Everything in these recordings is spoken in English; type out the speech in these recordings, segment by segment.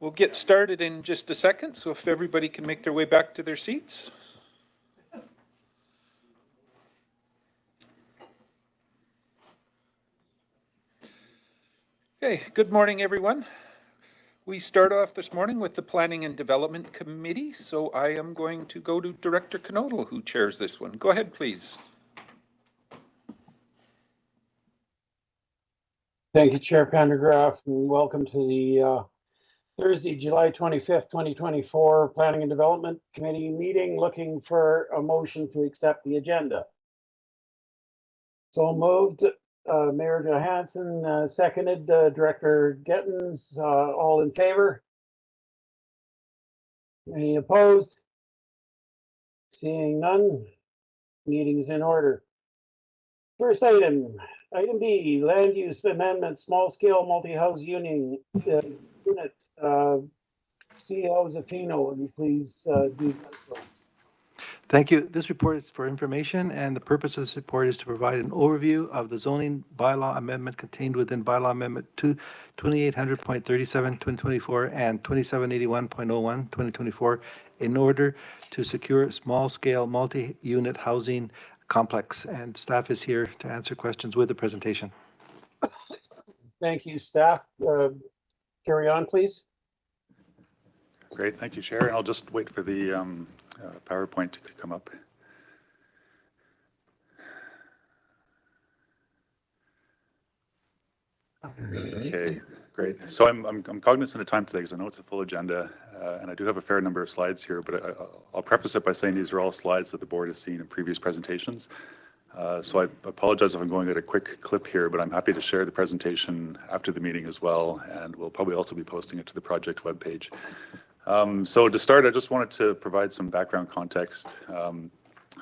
We'll get started in just a second, so if everybody can make their way back to their seats. Okay, good morning, everyone. We start off this morning with the Planning and Development Committee, so I am going to go to Director Knodel, who chairs this one. Go ahead, please. Thank you, Chair Pendergraft, and welcome to the Thursday, July 25th, 2024 Planning and Development Committee meeting, looking for a motion to accept the agenda. So moved, Mayor Johansson, seconded, Director Gittins, all in favor? Any opposed? Seeing none, meeting is in order. First item B, land use amendment, small scale multi-house units. CEO Zaffino, will you please do that? Thank you. This report is for information, and the purpose of this report is to provide an overview of the zoning bylaw amendment contained within bylaw amendment 2800.37 2024 and 2781.01 2024 in order to secure small-scale multi-unit housing complex. And staff is here to answer questions with the presentation. Thank you, staff. Carry on, please. Great, thank you, Chair. And I'll just wait for the PowerPoint to come up. Okay, great. So I'm cognizant of time today because I know it's a full agenda, and I do have a fair number of slides here, but I'll preface it by saying these are all slides that the board has seen in previous presentations. So I apologize if I'm going at a quick clip here, but I'm happy to share the presentation after the meeting as well, and we'll probably also be posting it to the project webpage. So to start, I just wanted to provide some background context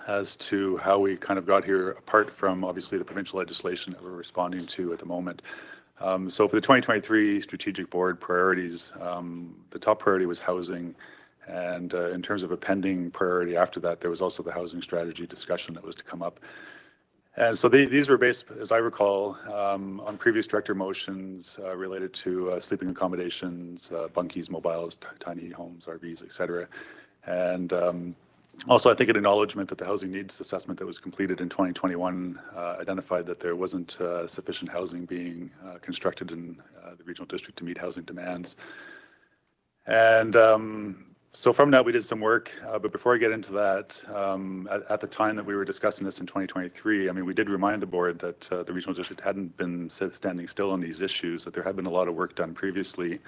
as to how we kind of got here, apart from obviously the provincial legislation that we're responding to at the moment. So for the 2023 Strategic Board priorities, the top priority was housing, and in terms of a pending priority after that, there was also the housing strategy discussion that was to come up. And so these were based, as I recall, on previous director motions related to sleeping accommodations, bunkies, mobiles, tiny homes, RVs, etc. And also, I think an acknowledgement that the housing needs assessment that was completed in 2021 identified that there wasn't sufficient housing being constructed in the regional district to meet housing demands. And so from that, we did some work, but before I get into that, at the time that we were discussing this in 2023, I mean, we did remind the board that the regional district hadn't been standing still on these issues, that there had been a lot of work done previously,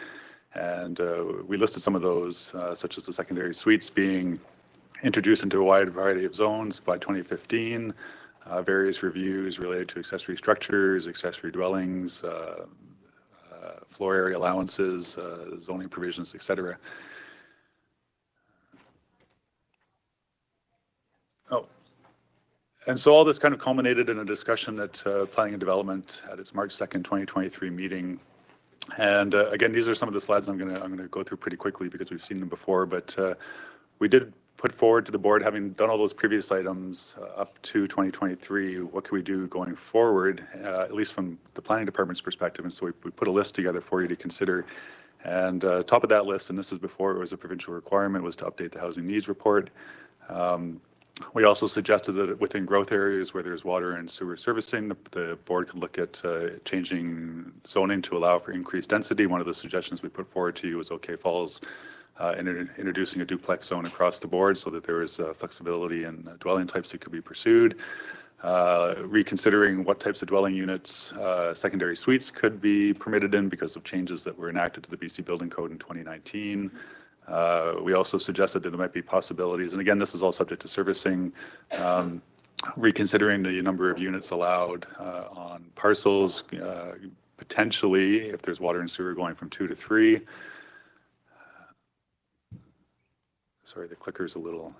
and we listed some of those, such as the secondary suites being introduced into a wide variety of zones by 2015, various reviews related to accessory structures, accessory dwellings, floor area allowances, zoning provisions, etc. Oh, and so all this kind of culminated in a discussion at Planning and Development at its March 2nd, 2023 meeting. And again, these are some of the slides I'm gonna go through pretty quickly because we've seen them before. But we did put forward to the board, having done all those previous items up to 2023, what can we do going forward, at least from the planning department's perspective. And so we put a list together for you to consider. And top of that list, and this is before it was a provincial requirement, was to update the housing needs report. We also suggested that within growth areas where there's water and sewer servicing, the board could look at changing zoning to allow for increased density. One of the suggestions we put forward to you was OK Falls introducing a duplex zone across the board so that there was flexibility in dwelling types that could be pursued. Reconsidering what types of dwelling units secondary suites could be permitted in because of changes that were enacted to the BC Building Code in 2019. We also suggested that there might be possibilities, and again, this is all subject to servicing, reconsidering the number of units allowed on parcels, potentially, if there's water and sewer, going from 2 to 3. Sorry, the clicker's a little.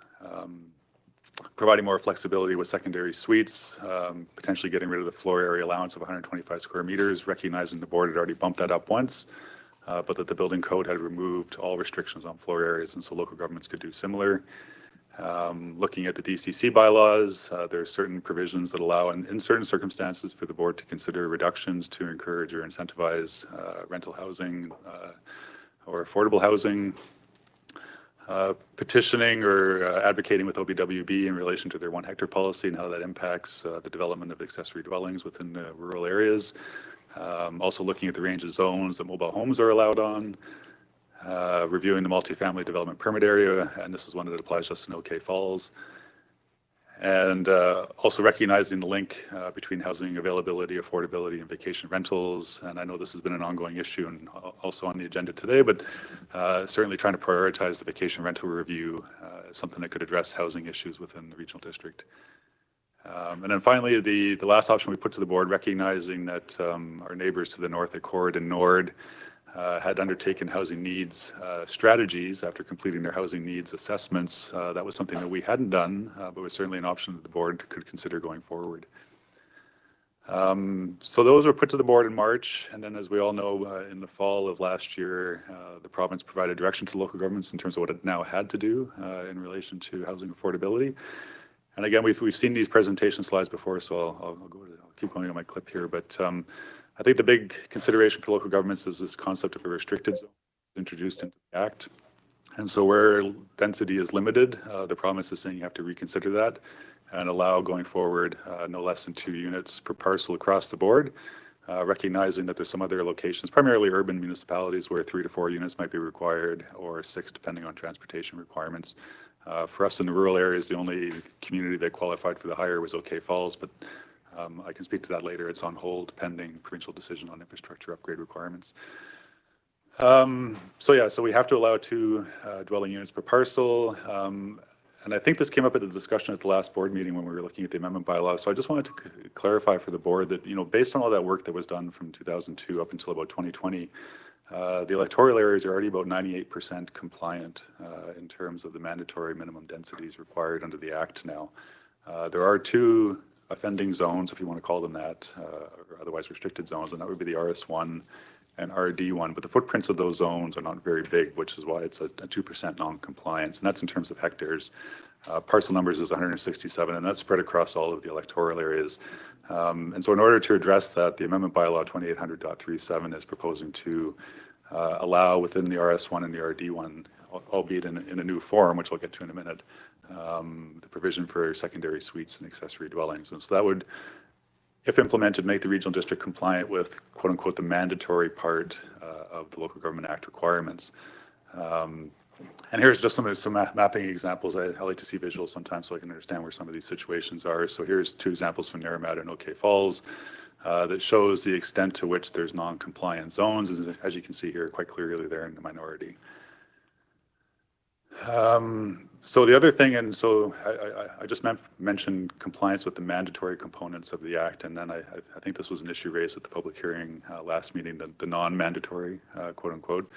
Providing more flexibility with secondary suites, potentially getting rid of the floor area allowance of 125 square meters, recognizing the board had already bumped that up once. But that the building code had removed all restrictions on floor areas, and so local governments could do similar. Looking at the DCC bylaws, there are certain provisions that allow, in certain circumstances, for the board to consider reductions to encourage or incentivize rental housing, or affordable housing, petitioning or advocating with OBWB in relation to their 1 hectare policy and how that impacts the development of accessory dwellings within rural areas. Also looking at the range of zones that mobile homes are allowed on, reviewing the multifamily development permit area, and this is one that applies just in OK Falls. And also recognizing the link between housing availability, affordability, and vacation rentals. And I know this has been an ongoing issue and also on the agenda today, but certainly trying to prioritize the vacation rental review as something that could address housing issues within the regional district. And then finally, the last option we put to the board, recognizing that our neighbors to the north, Accord and Nord, had undertaken housing needs strategies after completing their housing needs assessments. That was something that we hadn't done, but was certainly an option that the board could consider going forward. So those were put to the board in March, and then as we all know, in the fall of last year, the province provided direction to local governments in terms of what it now had to do in relation to housing affordability. And again, we've seen these presentation slides before, so I'll keep going on my clip here, but I think the big consideration for local governments is this concept of a restricted zone introduced into the Act. And so where density is limited, the province is saying you have to reconsider that and allow going forward no less than 2 units per parcel across the board, recognizing that there's some other locations, primarily urban municipalities, where 3 to 4 units might be required, or 6 depending on transportation requirements. For us in the rural areas, the only community that qualified for the higher was OK Falls, but I can speak to that later. It's on hold pending provincial decision on infrastructure upgrade requirements. So we have to allow 2 dwelling units per parcel. And I think this came up at the discussion at the last board meeting when we were looking at the amendment bylaw. So I just wanted to clarify for the board that, based on all that work that was done from 2002 up until about 2020, the electoral areas are already about 98% compliant in terms of the mandatory minimum densities required under the Act now. There are 2 offending zones, if you want to call them that, or otherwise restricted zones, and that would be the RS1 and RD1, but the footprints of those zones are not very big, which is why it's a 2% non-compliance, and that's in terms of hectares. Parcel numbers is 167, and that's spread across all of the electoral areas. And so in order to address that, the amendment bylaw 2800.37 is proposing to allow within the RS1 and the RD1, albeit in a new form, which I'll get to in a minute, the provision for secondary suites and accessory dwellings. And so that would, if implemented, make the regional district compliant with, quote unquote, the mandatory part of the Local Government Act requirements. And here's just some mapping examples. I like to see visuals sometimes so I can understand where some of these situations are. So here's 2 examples from Naramata and OK Falls that shows the extent to which there's non-compliant zones. As you can see here, quite clearly they're in the minority. So the other thing, and so I just mentioned compliance with the mandatory components of the Act, and then I think this was an issue raised at the public hearing last meeting, the non-mandatory, quote unquote,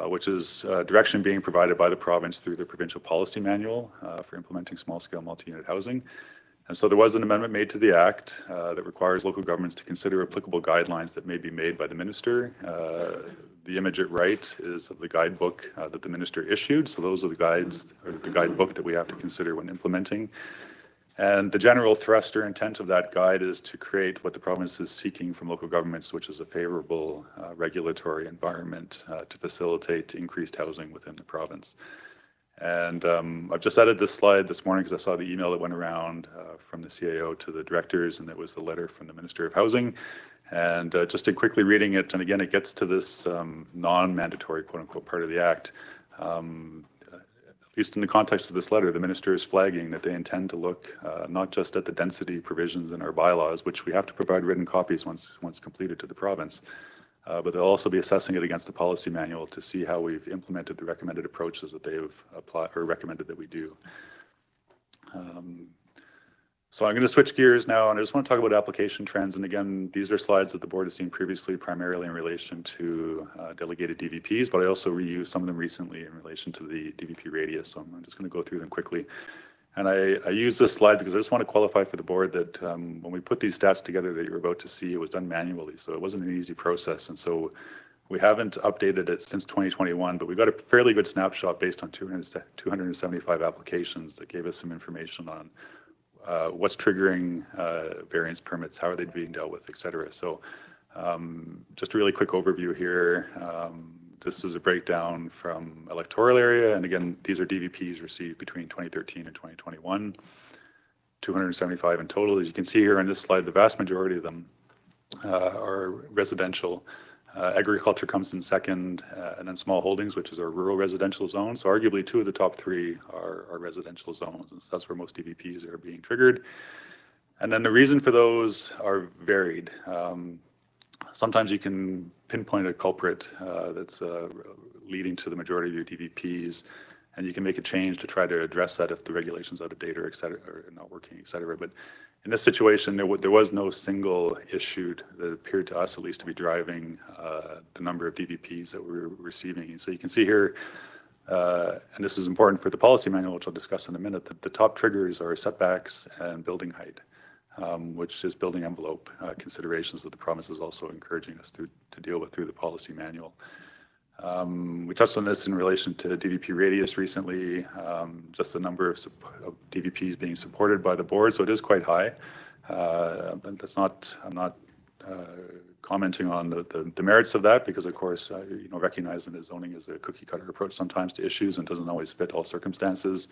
which is direction being provided by the province through the provincial policy manual for implementing small-scale multi-unit housing. And so there was an amendment made to the Act that requires local governments to consider applicable guidelines that may be made by the minister. The image at right is of the guidebook that the minister issued. So those are the guides, or the guidebook that we have to consider when implementing. And the general thrust or intent of that guide is to create what the province is seeking from local governments, which is a favorable regulatory environment to facilitate increased housing within the province. And I've just added this slide this morning because I saw the email that went around from the CAO to the directors, and it was the letter from the Minister of Housing. And just in quickly reading it, and again, it gets to this non-mandatory, quote unquote, part of the Act. At least in the context of this letter, the minister is flagging that they intend to look not just at the density provisions in our bylaws, which we have to provide written copies once completed to the province, but they'll also be assessing it against the policy manual to see how we've implemented the recommended approaches that they've applied or recommended that we do. So I'm going to switch gears now, and I just want to talk about application trends. And again, these are slides that the board has seen previously, primarily in relation to delegated DVPs, but I also reused some of them recently in relation to the DVP radius. So I'm just going to go through them quickly. And I use this slide because I just want to qualify for the board that when we put these stats together that you're about to see, it was done manually. So it wasn't an easy process. And so we haven't updated it since 2021, but we got a fairly good snapshot based on 275 applications that gave us some information on what's triggering variance permits, how are they being dealt with, et cetera. So just a really quick overview here. this is a breakdown from electoral area. And again, these are DVPs received between 2013 and 2021, 275 in total. As you can see here on this slide, the vast majority of them are residential. Agriculture comes in second, and then small holdings, which is our rural residential zone. So arguably 2 of the top 3 are residential zones. And so that's where most DVPs are being triggered. And then the reason for those are varied. Sometimes you can pinpoint a culprit that's leading to the majority of your DVPs, and you can make a change to try to address that if the regulation's out of date or et cetera, or not working, et cetera. But in this situation, there was no single issue that appeared to us, at least, to be driving the number of DVPs that we were receiving. And so you can see here, and this is important for the policy manual, which I'll discuss in a minute, that the top triggers are setbacks and building height, which is building envelope considerations that the province is also encouraging us to deal with through the policy manual. We touched on this in relation to DVP radius recently, just the number of DVPs being supported by the board, so it is quite high. I'm not commenting on the merits of that because, of course, recognizing that zoning is a cookie-cutter approach sometimes to issues and doesn't always fit all circumstances.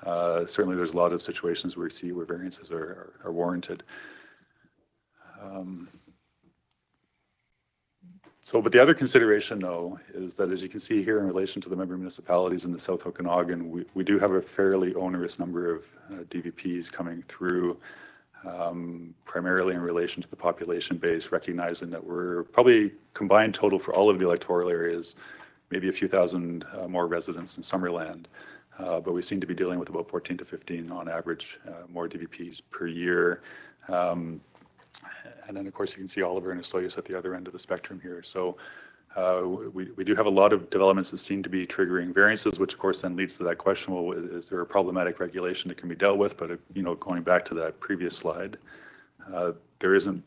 Certainly, there's a lot of situations where we see where variances are warranted. But the other consideration, though, is that as you can see here in relation to the member municipalities in the South Okanagan, we do have a fairly onerous number of DVPs coming through, primarily in relation to the population base, recognizing that we're probably combined total for all of the electoral areas, maybe a few thousand more residents in Summerland. But we seem to be dealing with about 14 to 15 on average more DVPs per year. And then, of course, you can see Oliver and Osoyoos at the other end of the spectrum here. So we do have a lot of developments that seem to be triggering variances, which, of course, then leads to that question, well, is there a problematic regulation that can be dealt with? But, going back to that previous slide, there isn't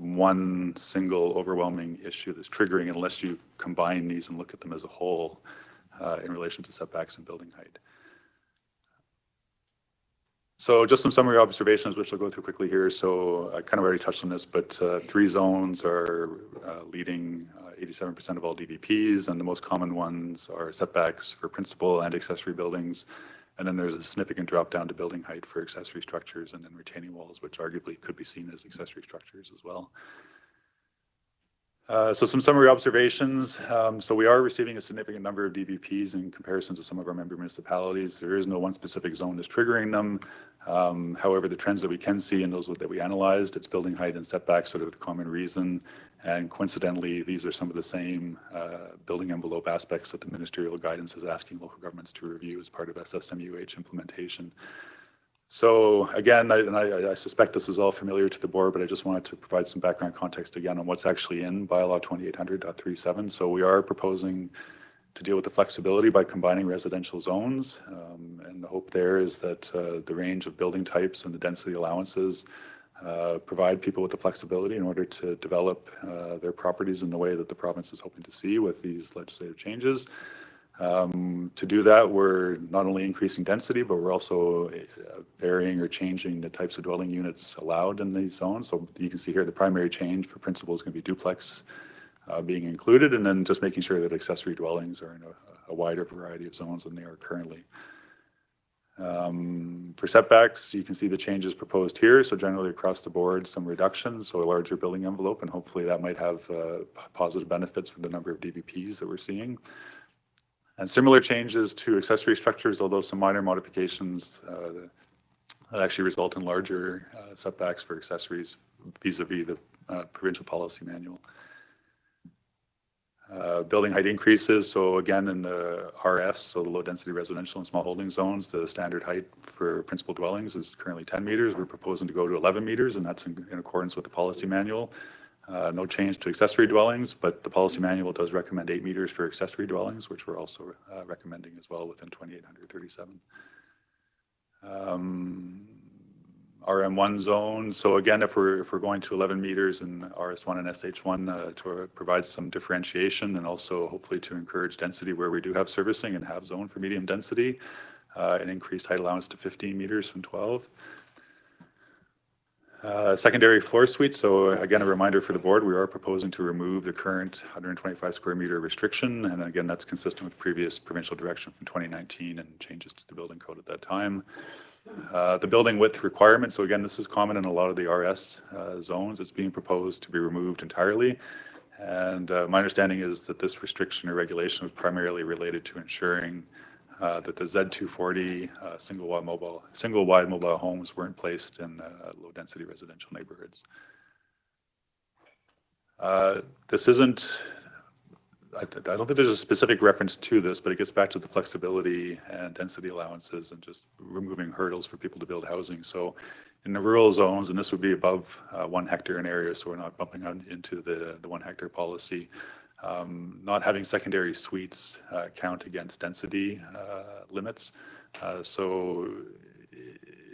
one single overwhelming issue that's triggering unless you combine these and look at them as a whole in relation to setbacks and building height. So just some summary observations, which I'll go through quickly here. So I kind of already touched on this, but 3 zones are leading 87% of all DVPs, and the most common ones are setbacks for principal and accessory buildings. And then there's a significant drop down to building height for accessory structures and then retaining walls, which arguably could be seen as accessory structures as well. So some summary observations. So we are receiving a significant number of DVPs in comparison to some of our member municipalities. There is no one specific zone that's triggering them. However, the trends that we can see and those that we analyzed, it's building height and setbacks that are the common reason. And coincidentally, these are some of the same building envelope aspects that the ministerial guidance is asking local governments to review as part of SSMUH implementation. So again, I suspect this is all familiar to the board, but I just wanted to provide some background context again on what's actually in bylaw 2800.37. So we are proposing to deal with the flexibility by combining residential zones. And the hope there is that the range of building types and the density allowances provide people with the flexibility in order to develop their properties in the way that the province is hoping to see with these legislative changes. To do that, we're not only increasing density, but we're also varying or changing the types of dwelling units allowed in these zones. So you can see here the primary change for principal is going to be duplex being included, and then just making sure that accessory dwellings are in a wider variety of zones than they are currently. For setbacks, you can see the changes proposed here. So generally across the board, some reductions, so a larger building envelope, and hopefully that might have positive benefits for the number of DVPs that we're seeing. And similar changes to accessory structures, although some minor modifications that actually result in larger setbacks for accessories vis-a-vis the provincial policy manual. Building height increases, so again in the RS, so the low density residential and small holding zones, the standard height for principal dwellings is currently 10 meters. We're proposing to go to 11 meters, and that's in accordance with the policy manual. No change to accessory dwellings, but the policy manual does recommend 8 meters for accessory dwellings, which we're also recommending as well within 2837. RM1 zone, so again, if we're going to 11 meters in RS1 and SH1 to provide some differentiation and also hopefully to encourage density where we do have servicing and have zone for medium density, an increased height allowance to 15 meters from 12. Secondary floor suite. So again, a reminder for the board, we are proposing to remove the current 125 square meter restriction. And again, that's consistent with previous provincial direction from 2019 and changes to the building code at that time. The building width requirement. So again, this is common in a lot of the RS zones. It's being proposed to be removed entirely. And my understanding is that this restriction or regulation was primarily related to ensuring that the Z240 single wide mobile homes weren't placed in low density residential neighborhoods. This isn't, I don't think there's a specific reference to this, but it gets back to the flexibility and density allowances and just removing hurdles for people to build housing. So in the rural zones, and this would be above 1 hectare in area, so we're not bumping out into the 1 hectare policy. Not having secondary suites count against density limits. So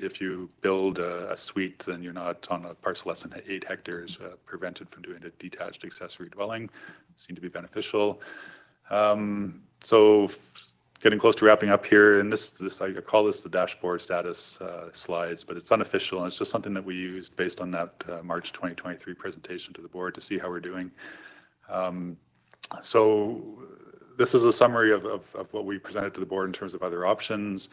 if you build a suite, then you're not on a parcel less than 8 hectares prevented from doing a detached accessory dwelling. Seem to be beneficial. So getting close to wrapping up here, and this I call this the dashboard status slides, but it's unofficial, and it's just something that we used based on that March 2023 presentation to the board to see how we're doing. So this is a summary of what we presented to the board in terms of other options.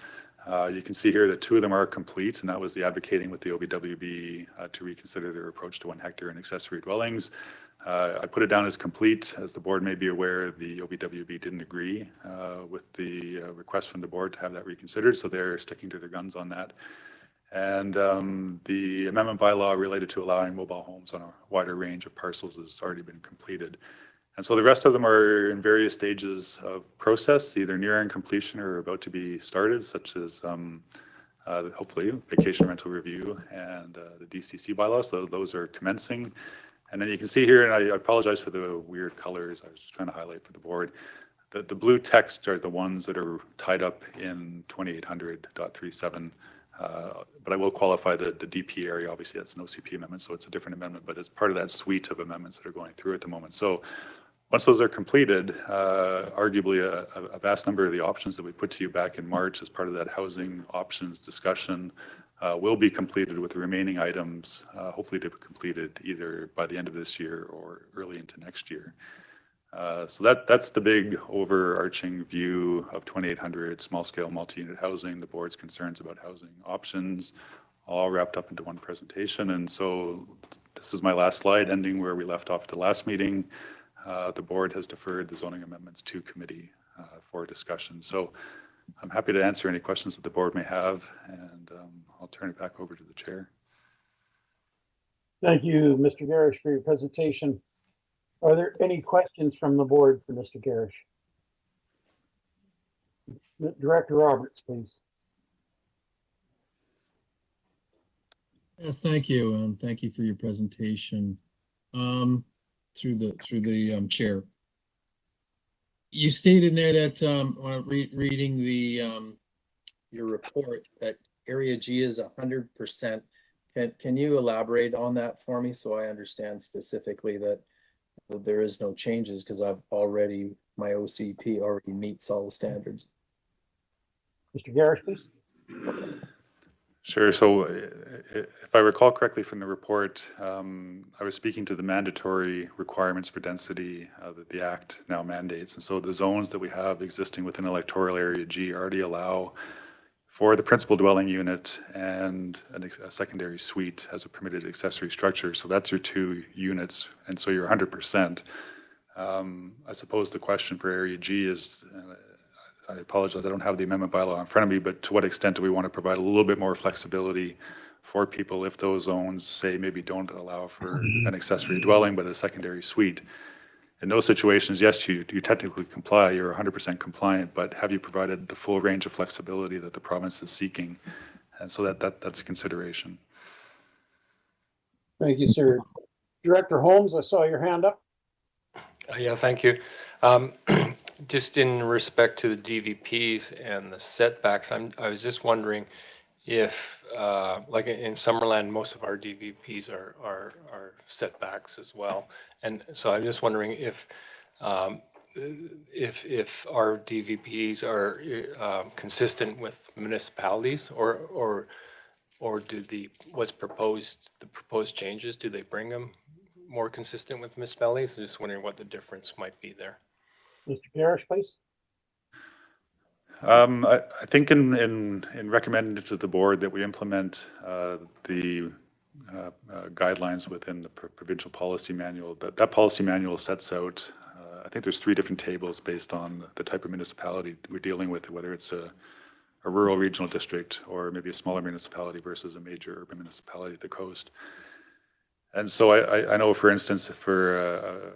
You can see here that 2 of them are complete, and that was the advocating with the OBWB to reconsider their approach to 1 hectare and accessory dwellings. I put it down as complete. As the board may be aware, the OBWB didn't agree with the request from the board to have that reconsidered, so they're sticking to their guns on that. And the amendment bylaw related to allowing mobile homes on a wider range of parcels has already been completed. And so the rest of them are in various stages of process, either nearing completion or about to be started, such as hopefully vacation rental review and the DCC bylaws. So those are commencing. And then you can see here, and I apologize for the weird colors. I was just trying to highlight for the board. The blue text are the ones that are tied up in 2800.37. But I will qualify the DP area. Obviously, that's an OCP amendment, so it's a different amendment, but it's part of that suite of amendments that are going through at the moment. So once those are completed, arguably a vast number of the options that we put to you back in March as part of that housing options discussion will be completed, with the remaining items hopefully to be completed either by the end of this year or early into next year. So that's the big overarching view of 2800 small-scale multi-unit housing, the board's concerns about housing options, all wrapped up into one presentation. And so this is my last slide, ending where we left off at the last meeting. The board has deferred the zoning amendments to committee for discussion. So I'm happy to answer any questions that the board may have, and I'll turn it back over to the chair. Thank you, Mr. Garish, for your presentation. Are there any questions from the board for Mr. Garish? Director Roberts, please. Yes, thank you, and thank you for your presentation through the chair. You stated in there that when reading the your report that Area G is 100%. Can you elaborate on that for me so I understand specifically that there is no changes, because my OCP already meets all the standards? Mr. Garish, please. Sure. So if I recall correctly from the report, I was speaking to the mandatory requirements for density that the Act now mandates. And so the zones that we have existing within electoral area G already allow for the principal dwelling unit and a secondary suite as a permitted accessory structure. So that's your 2 units. And so you're 100%. I suppose the question for area G is, I apologize, I don't have the amendment bylaw in front of me, but to what extent do we want to provide a little bit more flexibility for people if those zones, say, maybe don't allow for an accessory dwelling, but a secondary suite? In those situations, yes, you technically comply, you're 100% compliant, but have you provided the full range of flexibility that the province is seeking? And so that's a consideration. Thank you, sir. Director Holmes, I saw your hand up. Yeah, thank you. Just in respect to the DVPs and the setbacks, I was just wondering if, like in Summerland, most of our DVPs are setbacks as well, and so I'm just wondering if our DVPs are consistent with municipalities, or Or do the proposed changes, do they bring them more consistent with municipalities? I'm just wondering what the difference might be there. Mr. Parrish, please. I think in recommending to the board that we implement the guidelines within the provincial policy manual, that policy manual sets out, I think there's 3 different tables based on the type of municipality we're dealing with, whether it's a rural regional district or maybe a smaller municipality versus a major urban municipality at the coast. And so I know, for instance, for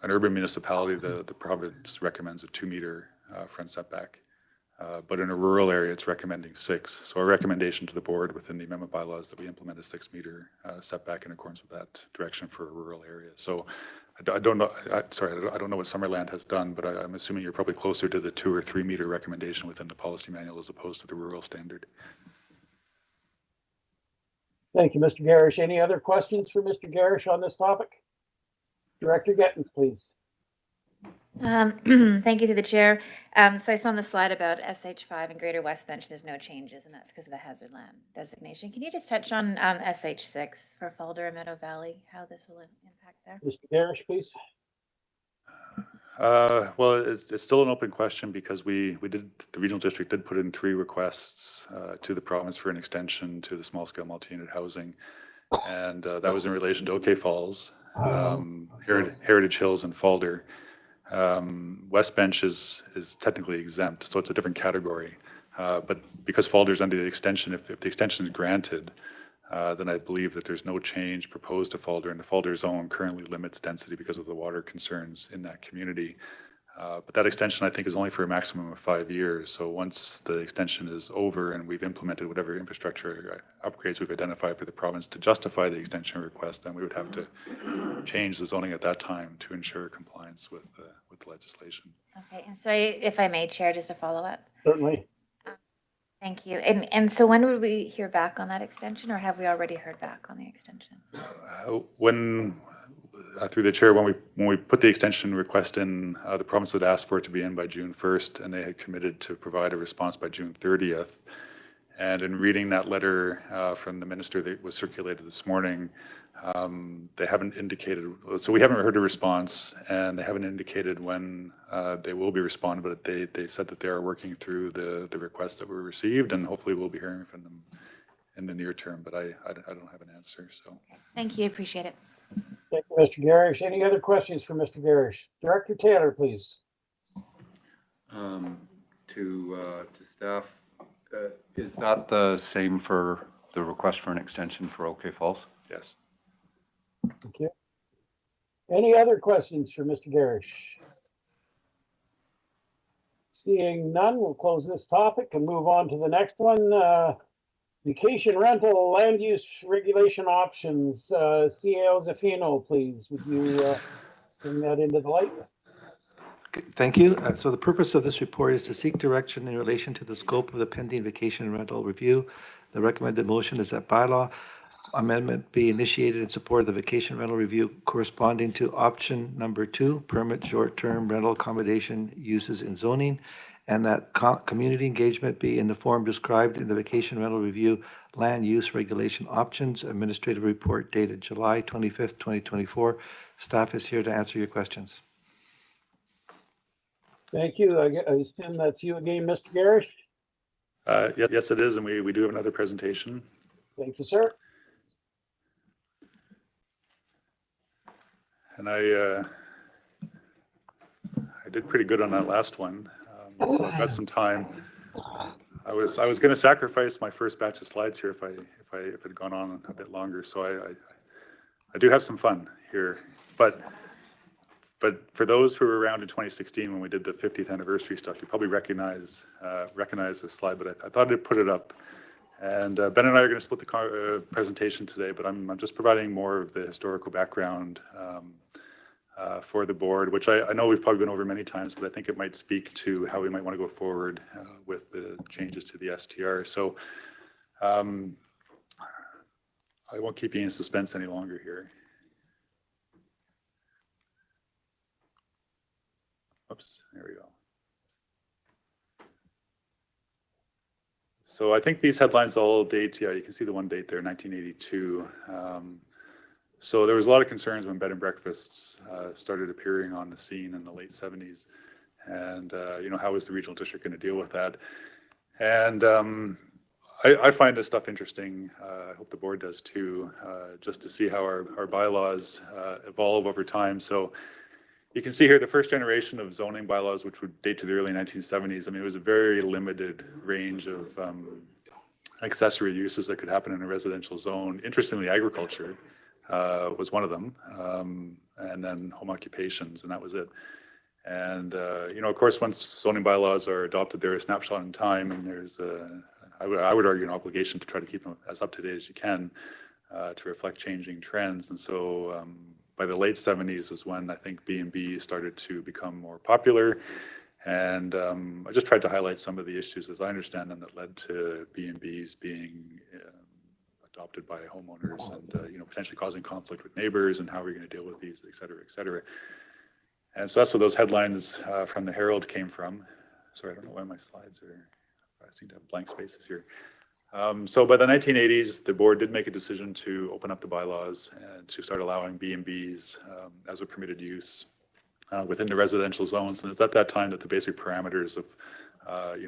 an urban municipality, the province recommends a 2-meter front setback. But in a rural area, it's recommending 6. So our recommendation to the board within the amendment bylaws that we implement a 6-meter setback in accordance with that direction for a rural area. So I don't know, sorry, I don't know what Summerland has done, but I'm assuming you're probably closer to the 2 or 3 meter recommendation within the policy manual as opposed to the rural standard. Thank you, Mr. Garish. Any other questions for Mr. Garish on this topic? Director Gettens, please. Thank you to the chair. So I saw on the slide about SH5 and Greater West Bench, there's no changes, and that's because of the hazard land designation. Can you just touch on SH6 for Falder and Meadow Valley, how this will impact there? Mr. Garish, please. Well, it's still an open question because the regional district did put in 3 requests to the province for an extension to the small scale multi-unit housing. And that was in relation to OK Falls, Heritage Hills and Falder. West Bench is technically exempt, so it's a different category. But because Falder's under the extension, if the extension is granted, then I believe that there's no change proposed to Falder, and the Falder zone currently limits density because of the water concerns in that community. But that extension, I think, is only for a maximum of 5 years. So once the extension is over and we've implemented whatever infrastructure upgrades we've identified for the province to justify the extension request, then we would have to change the zoning at that time to ensure compliance with the legislation. Okay, and so if I may, Chair, just a follow-up. Certainly. Thank you. And so when would we hear back on that extension, or have we already heard back on the extension? Through the chair, when we put the extension request in, the province had asked for it to be in by June 1st, and they had committed to provide a response by June 30th. And in reading that letter from the minister that was circulated this morning, they haven't indicated, so we haven't heard a response, and they haven't indicated when they will be responding, but they said that they are working through the requests that were received, and hopefully we'll be hearing from them in the near term, but I don't have an answer, so. Okay. Thank you, appreciate it. Thank you, Mr. Garish. Any other questions for Mr. Garish? Director Taylor, please. To staff, is that the same for the request for an extension for OK Falls? Yes. Thank you. Any other questions for Mr. Garish? Seeing none, we'll close this topic and move on to the next one. Vacation rental land use regulation options. CAO Zafino, please. Would you bring that into the light? Thank you. So the purpose of this report is to seek direction in relation to the scope of the pending vacation rental review. The recommended motion is that bylaw amendment be initiated in support of the vacation rental review corresponding to option number 2, permit short-term rental accommodation uses in zoning, and that community engagement be in the form described in the vacation rental review land use regulation options administrative report dated July 25th, 2024. Staff is here to answer your questions. Thank you. I assume that's you again, Mr. Garish. Yes, it is, and we do have another presentation. Thank you, sir. And I did pretty good on that last one, so I've got some time. I was going to sacrifice my first batch of slides here if it had gone on a bit longer. So I do have some fun here, but for those who were around in 2016 when we did the 50th anniversary stuff, you probably recognize this slide. But I thought I'd put it up. And Ben and I are going to split the presentation today, but I'm just providing more of the historical background for the board, which I know we've probably been over many times, but I think it might speak to how we might want to go forward with the changes to the STR. So I won't keep you in suspense any longer here. Oops, there we go. So I think these headlines all date, yeah, you can see the one date there, 1982. So there was a lot of concerns when bed and breakfasts started appearing on the scene in the late 70s. And, how was the regional district going to deal with that? And I find this stuff interesting. I hope the board does too, just to see how our bylaws evolve over time. So you can see here the first generation of zoning bylaws, which would date to the early 1970s. I mean, it was a very limited range of accessory uses that could happen in a residential zone. Interestingly, agriculture was one of them, and then home occupations, and that was it. And, of course, once zoning bylaws are adopted, they're a snapshot in time, and there's, I would argue, an obligation to try to keep them as up to date as you can to reflect changing trends. And so by the late 70s is when I think B&B started to become more popular. And I just tried to highlight some of the issues, as I understand them, that led to B&Bs being adopted by homeowners and, potentially causing conflict with neighbors, and how are we going to deal with these, et cetera, et cetera. And so that's where those headlines from the Herald came from. Sorry, I don't know why my slides are, I seem to have blank spaces here. So by the 1980s, the board did make a decision to open up the bylaws and to start allowing B&Bs as a permitted use within the residential zones. And it's at that time that the basic parameters of,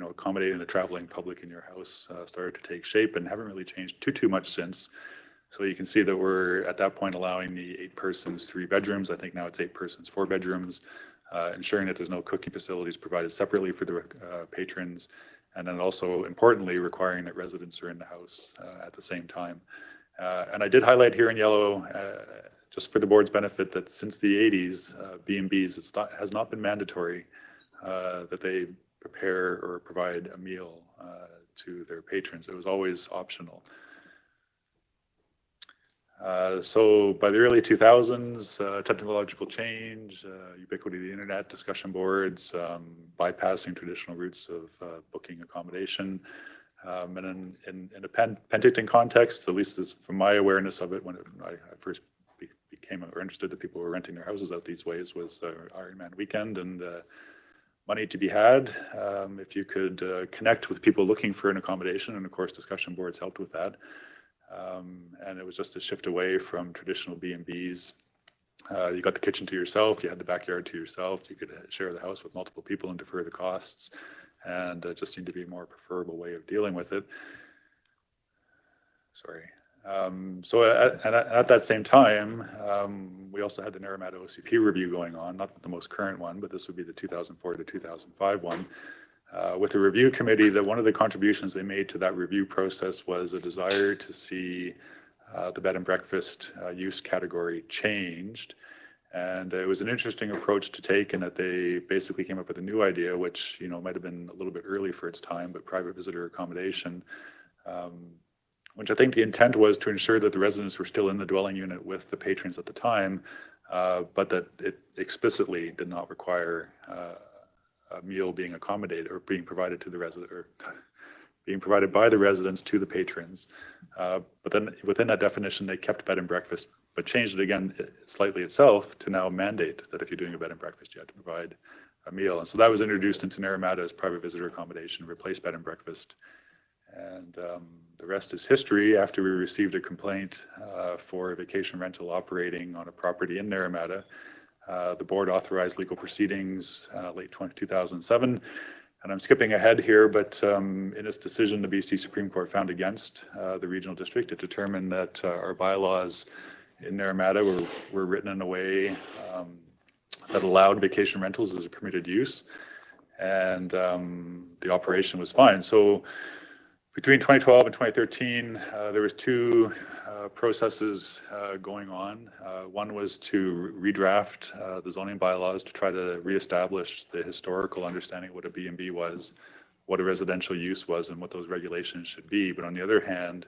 accommodating the traveling public in your house started to take shape, and haven't really changed too much since. So you can see that we're at that point allowing the 8 persons, 3 bedrooms. I think now it's 8 persons, 4 bedrooms, ensuring that there's no cooking facilities provided separately for the patrons. And then also, importantly, requiring that residents are in the house at the same time. And I did highlight here in yellow, just for the board's benefit, that since the 80s, B&Bs has not been mandatory that they prepare or provide a meal to their patrons. It was always optional. So by the early 2000s, technological change, ubiquity of the internet, discussion boards, bypassing traditional routes of booking accommodation. And in a Penticton context, at least as from my awareness of it, when I first became or understood that people were renting their houses out these ways, was Ironman weekend, and money to be had if you could connect with people looking for an accommodation. And of course, discussion boards helped with that. And it was just a shift away from traditional B&Bs. You got the kitchen to yourself, you had the backyard to yourself, you could share the house with multiple people and defer the costs, and it just seemed to be a more preferable way of dealing with it. Sorry. So at that same time, we also had the Naramata OCP review going on, not the most current one, but this would be the 2004 to 2005 one. With the review committee, that one of the contributions they made to that review process was a desire to see the bed and breakfast use category changed. And it was an interesting approach to take, in that they basically came up with a new idea, which might have been a little bit early for its time, but private visitor accommodation, which I think the intent was to ensure that the residents were still in the dwelling unit with the patrons at the time, but that it explicitly did not require a meal being accommodated or being provided to the resident, or being provided by the residents to the patrons. But then within that definition, they kept bed and breakfast, but changed it again slightly itself to now mandate that if you're doing a bed and breakfast, you have to provide a meal. And so that was introduced into Naramata as private visitor accommodation, replaced bed and breakfast. And the rest is history. After we received a complaint for a vacation rental operating on a property in Naramata, the board authorized legal proceedings late 2007. And I'm skipping ahead here, but in its decision, the BC Supreme Court found against the regional district. It determined that our bylaws in Naramata were written in a way that allowed vacation rentals as a permitted use, and the operation was fine. So between 2012 and 2013, there was 2 processes going on. One was to redraft the zoning bylaws to try to reestablish the historical understanding of what a B&B was, what a residential use was, and what those regulations should be. But on the other hand,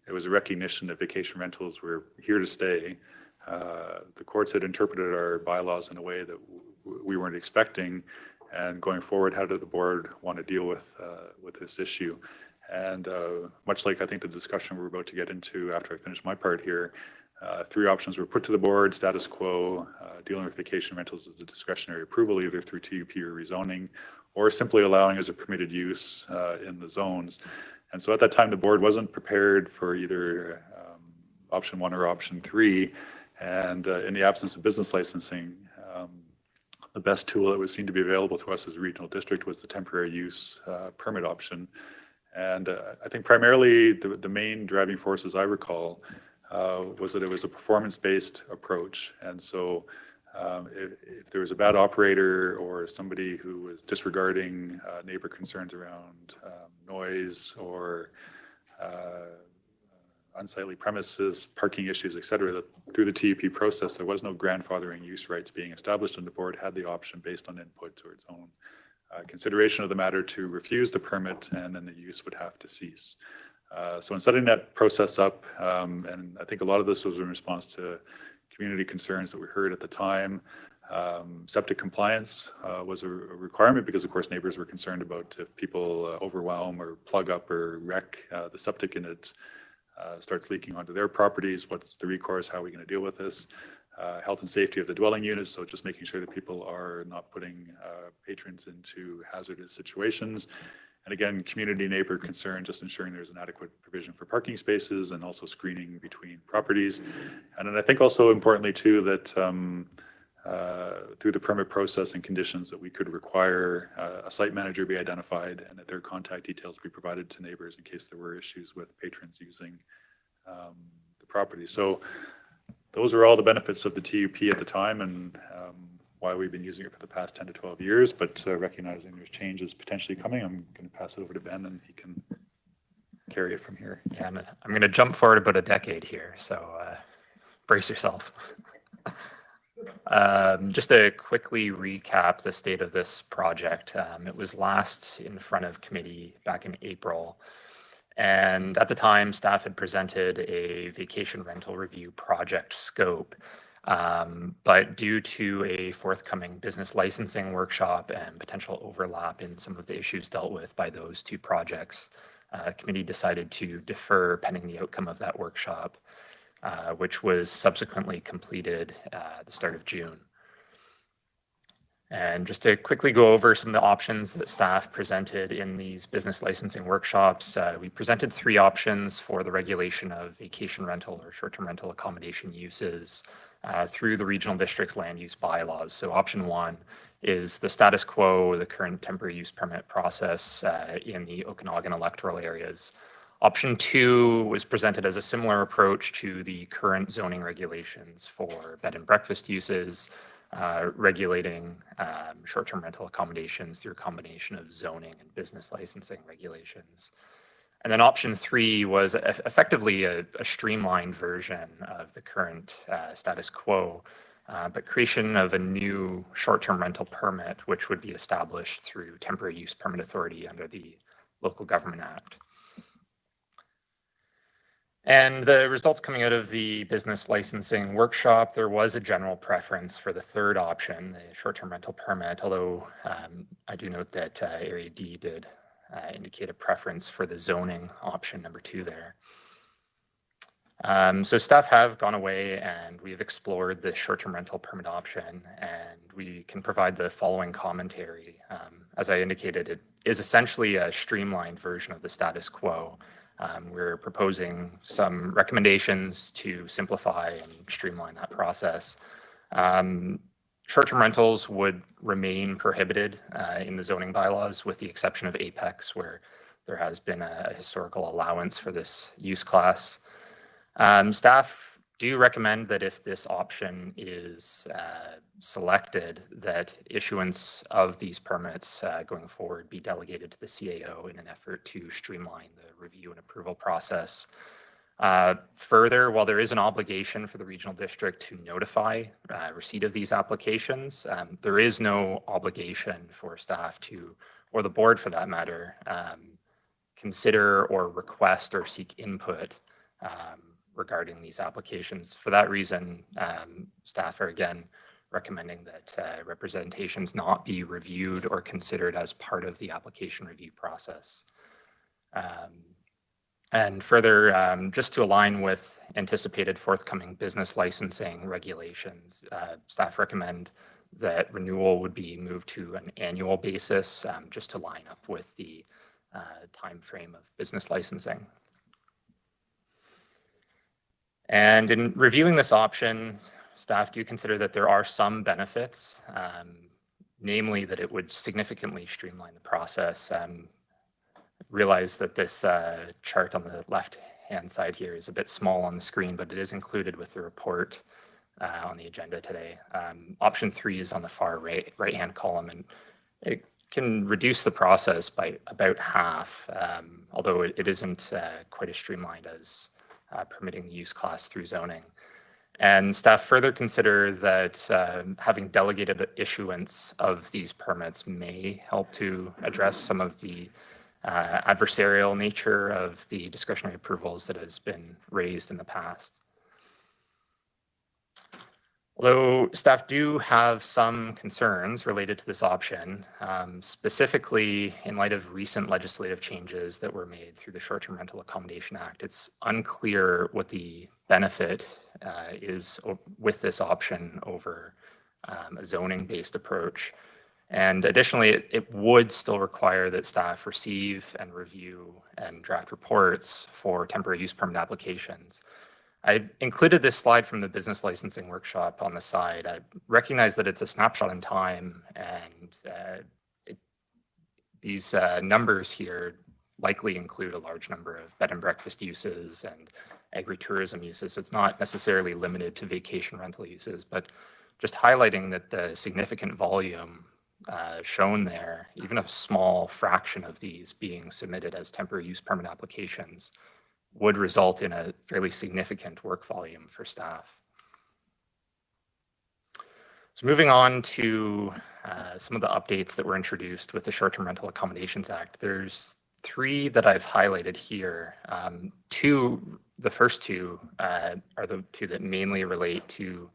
it was a recognition that vacation rentals were here to stay. The courts had interpreted our bylaws in a way that we weren't expecting. And going forward, how did the board want to deal with this issue? And much like I think the discussion we're about to get into after I finish my part here, 3 options were put to the board: status quo, dealing with vacation rentals as a discretionary approval, either through TUP or rezoning, or simply allowing as a permitted use in the zones. And so at that time, the board wasn't prepared for either option 1 or option 3. And in the absence of business licensing, the best tool that was seen to be available to us as a regional district was the temporary use permit option. And I think primarily the main driving force, as I recall, was that it was a performance-based approach. And so if there was a bad operator or somebody who was disregarding neighbor concerns around noise or unsightly premises, parking issues, et cetera, that through the TUP process, there was no grandfathering use rights being established, and the board had the option based on input or its own consideration of the matter to refuse the permit, and then the use would have to cease. So in setting that process up, and I think a lot of this was in response to community concerns that we heard at the time, septic compliance was a requirement because, of course, neighbors were concerned about if people overwhelm or plug up or wreck the septic and it starts leaking onto their properties. What's the recourse? How are we going to deal with this? Health and safety of the dwelling units, so just making sure that people are not putting patrons into hazardous situations. And again, community neighbor concern, just ensuring there's an adequate provision for parking spaces and also screening between properties. And then I think also importantly too that through the permit process and conditions that we could require a site manager be identified and that their contact details be provided to neighbors in case there were issues with patrons using the property. So those are all the benefits of the TUP at the time and why we've been using it for the past 10 to 12 years, but recognizing there's changes potentially coming, I'm going to pass it over to Ben and he can carry it from here. Yeah, I'm going to jump forward about a decade here, so brace yourself. Just to quickly recap the state of this project, it was last in front of committee back in April. And at the time, staff had presented a vacation rental review project scope. But due to a forthcoming business licensing workshop and potential overlap in some of the issues dealt with by those two projects, committee decided to defer pending the outcome of that workshop, which was subsequently completed at the start of June. And just to quickly go over some of the options that staff presented in these business licensing workshops, we presented 3 options for the regulation of vacation rental or short-term rental accommodation uses through the regional district's land use bylaws. So option 1 is the status quo, the current temporary use permit process in the Okanagan electoral areas. Option 2 was presented as a similar approach to the current zoning regulations for bed and breakfast uses, regulating short-term rental accommodations through a combination of zoning and business licensing regulations. And then option 3 was effectively a streamlined version of the current status quo, but creation of a new short-term rental permit, which would be established through temporary use permit authority under the Local Government Act. And the results coming out of the business licensing workshop, there was a general preference for the third option, the short-term rental permit, although I do note that Area D did indicate a preference for the zoning option number 2 there. So staff have gone away and we've explored the short-term rental permit option, and we can provide the following commentary. As I indicated, it is essentially a streamlined version of the status quo. We're proposing some recommendations to simplify and streamline that process. Short-term rentals would remain prohibited in the zoning bylaws with the exception of Apex, where there has been a historical allowance for this use class. Staff do recommend that if this option is selected, that issuance of these permits going forward be delegated to the CAO in an effort to streamline the review and approval process. Further, while there is an obligation for the regional district to notify receipt of these applications, there is no obligation for staff to, or the board for that matter, consider or request or seek input regarding these applications. For that reason, staff are again recommending that representations not be reviewed or considered as part of the application review process. And further, just to align with anticipated forthcoming business licensing regulations, staff recommend that renewal would be moved to an annual basis, just to line up with the timeframe of business licensing. And in reviewing this option, staff do consider that there are some benefits, namely that it would significantly streamline the process. Realize that this chart on the left-hand side here is a bit small on the screen, but it is included with the report on the agenda today. Option 3 is on the far right-hand column, and it can reduce the process by about half, although it isn't quite as streamlined as permitting the use class through zoning. And staff further consider that having delegated issuance of these permits may help to address some of the adversarial nature of the discretionary approvals that has been raised in the past. Although staff do have some concerns related to this option, specifically in light of recent legislative changes that were made through the Short-Term Rental Accommodation Act, it's unclear what the benefit is with this option over a zoning-based approach. And additionally, it would still require that staff receive and review and draft reports for temporary use permit applications. I've included this slide from the business licensing workshop on the side. I recognize that it's a snapshot in time, and these numbers here likely include a large number of bed and breakfast uses and agritourism uses. So it's not necessarily limited to vacation rental uses, but just highlighting that the significant volume shown there, even a small fraction of these being submitted as temporary use permit applications, would result in a fairly significant work volume for staff. So moving on to some of the updates that were introduced with the Short-Term Rental Accommodations Act, there's 3 that I've highlighted here. The first 2 are the 2 that mainly relate to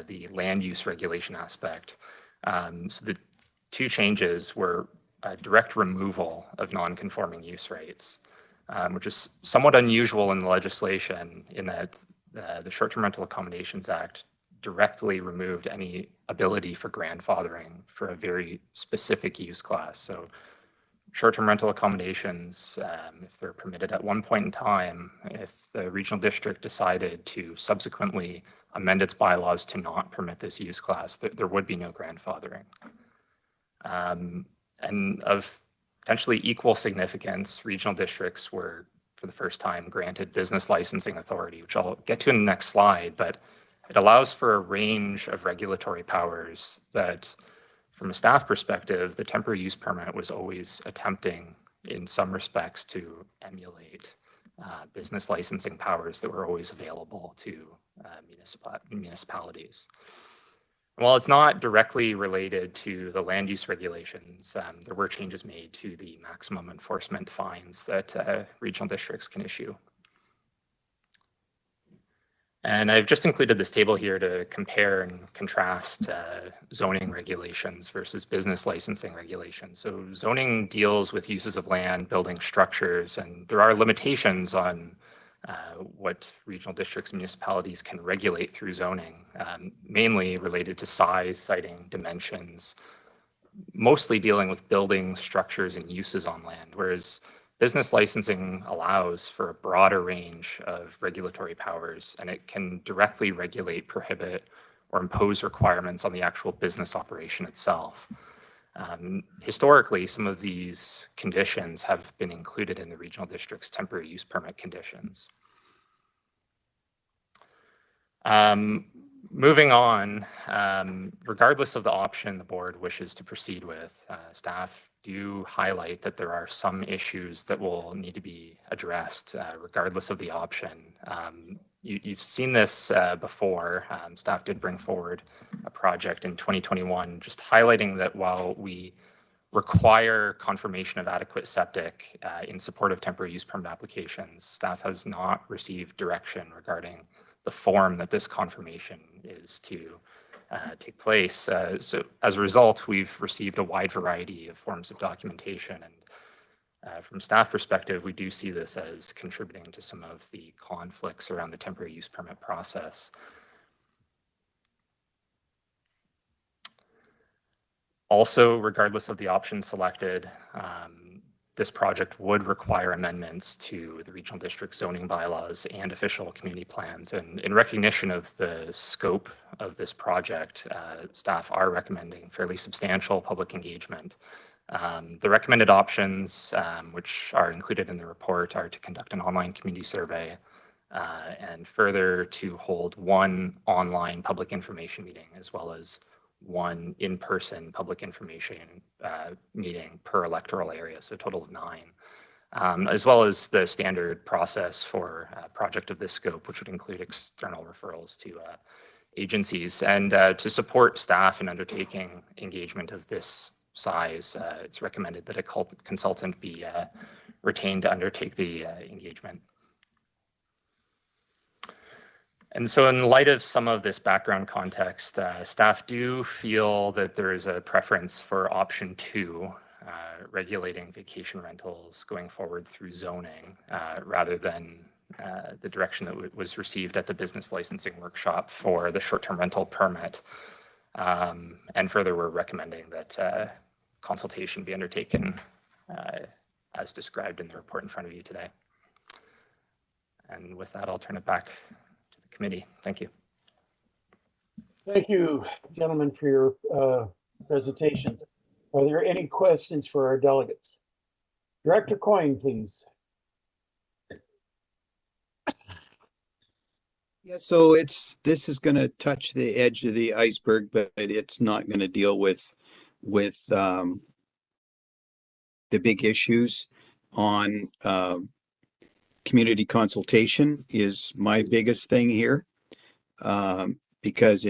the land use regulation aspect. So the 2 changes were a direct removal of non-conforming use rights, which is somewhat unusual in the legislation in that the Short-Term Rental Accommodations Act directly removed any ability for grandfathering for a very specific use class. So short-term rental accommodations, if they're permitted at one point in time, if the regional district decided to subsequently amend its bylaws to not permit this use class, there would be no grandfathering. And of potentially equal significance, regional districts were, for the first time, granted business licensing authority, which I'll get to in the next slide, but it allows for a range of regulatory powers that, from a staff perspective, the temporary use permit was always attempting, in some respects, to emulate business licensing powers that were always available to municipalities. While it's not directly related to the land use regulations, there were changes made to the maximum enforcement fines that regional districts can issue. And I've just included this table here to compare and contrast zoning regulations versus business licensing regulations. So zoning deals with uses of land, building structures, and there are limitations on what regional districts and municipalities can regulate through zoning, mainly related to size, siting, dimensions, mostly dealing with buildings, structures, and uses on land, whereas business licensing allows for a broader range of regulatory powers, and it can directly regulate, prohibit, or impose requirements on the actual business operation itself. Historically, some of these conditions have been included in the regional district's temporary use permit conditions. Moving on, regardless of the option the board wishes to proceed with, staff do highlight that there are some issues that will need to be addressed regardless of the option. You've seen this before. Staff did bring forward a project in 2021, just highlighting that while we require confirmation of adequate septic in support of temporary use permit applications, staff has not received direction regarding the form that this confirmation is to take place. So as a result, we've received a wide variety of forms of documentation. And from staff perspective, we do see this as contributing to some of the conflicts around the temporary use permit process. Also, regardless of the option selected, this project would require amendments to the regional district zoning bylaws and official community plans. And in recognition of the scope of this project, staff are recommending fairly substantial public engagement. The recommended options, which are included in the report, are to conduct an online community survey, and further to hold one online public information meeting, as well as one in-person public information meeting per electoral area, so a total of 9, as well as the standard process for a project of this scope, which would include external referrals to agencies. And to support staff in undertaking engagement of this size, it's recommended that a consultant be retained to undertake the engagement. And so in light of some of this background context, staff do feel that there is a preference for option 2, regulating vacation rentals going forward through zoning, rather than the direction that was received at the business licensing workshop for the short-term rental permit. And further, we're recommending that consultation be undertaken as described in the report in front of you today. And with that, I'll turn it back committee. Thank you. Thank you, gentlemen, for your presentations. Are there any questions for our delegates? Director Coyne, please. Yeah, so this is going to touch the edge of the iceberg, but it's not going to deal with the big issues on community consultation is my biggest thing here, because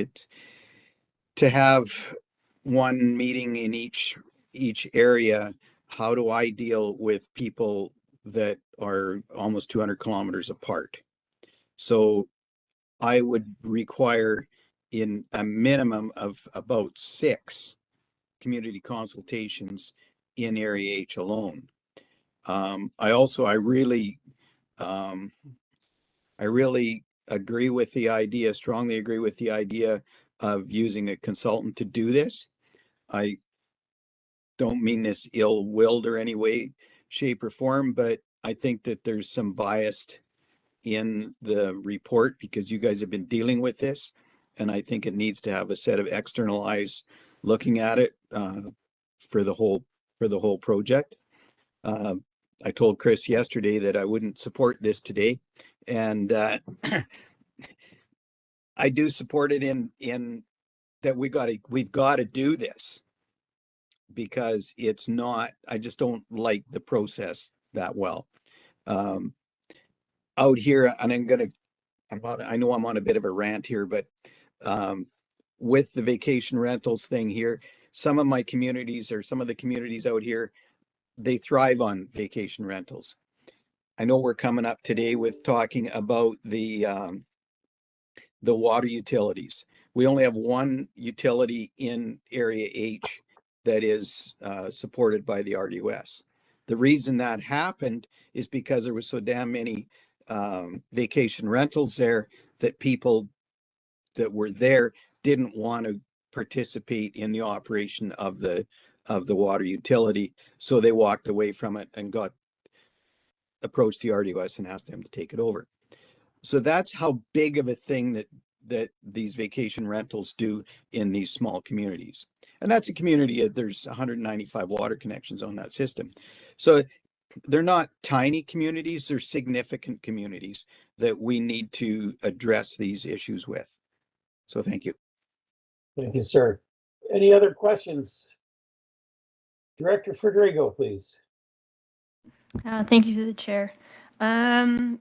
to have one meeting in each area, how do I deal with people that are almost 200 kilometers apart? So I would require in a minimum of about 6 community consultations in Area H alone. I really agree with the idea, strongly agree with the idea of using a consultant to do this. I don't mean this ill-willed or any way, shape, or form, but I think that there's some bias in the report because you guys have been dealing with this, and I think it needs to have a set of external eyes looking at it for the whole project. I told Chris yesterday that I wouldn't support this today, and I do support it in that we've got to do this because it's not. I just don't like the process that well. Out here, and I know I'm on a bit of a rant here, but with the vacation rentals thing here, some of my communities or some of the communities out here, they thrive on vacation rentals. I know we're coming up today with talking about the water utilities. We only have one utility in Area H that is supported by the RDOS. The reason that happened is because there was so damn many vacation rentals there that people that were there didn't want to participate in the operation of the water utility, so they walked away from it and approached the RDOS and asked them to take it over. So that's how big of a thing that these vacation rentals do in these small communities. And that's a community, there's 195 water connections on that system. So they're not tiny communities, they're significant communities that we need to address these issues with. So thank you. Thank you, sir. Any other questions? Director Federico, please. Thank you to the chair. So I'm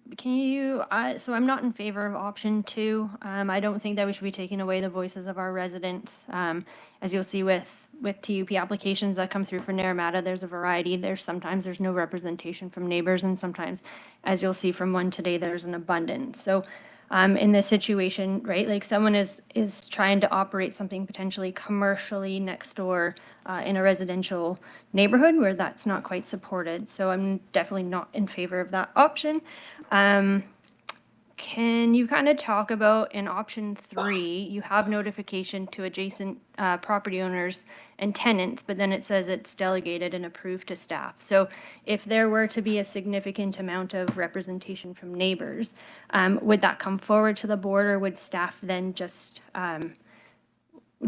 not in favor of option 2. I don't think that we should be taking away the voices of our residents. As you'll see with TUP applications that come through for Naramata, there's a variety. Sometimes there's no representation from neighbors, and sometimes, as you'll see from one today, there's an abundance. So in this situation, right, like someone is trying to operate something potentially commercially next door in a residential neighborhood where that's not quite supported. So I'm definitely not in favor of that option. can you kind of talk about in option 3, you have notification to adjacent property owners and tenants, but then it says it's delegated and approved to staff. So if there were to be a significant amount of representation from neighbors, would that come forward to the board, or would staff then just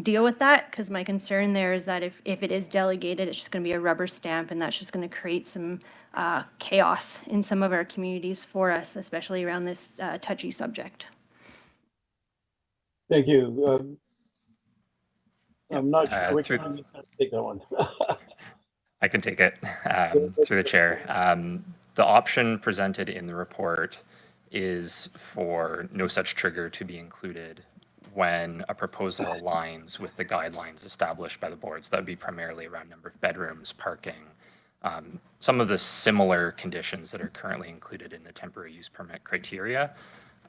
deal with that? Because my concern there is that if it is delegated, it's just going to be a rubber stamp, and that's just going to create some chaos in some of our communities for us, especially around this touchy subject. Thank you. I'm not sure which through- one you can take that one. I can take it through the chair. The option presented in the report is for no such trigger to be included when a proposal aligns with the guidelines established by the boards. That would be primarily around number of bedrooms, parking, some of the similar conditions that are currently included in the temporary use permit criteria.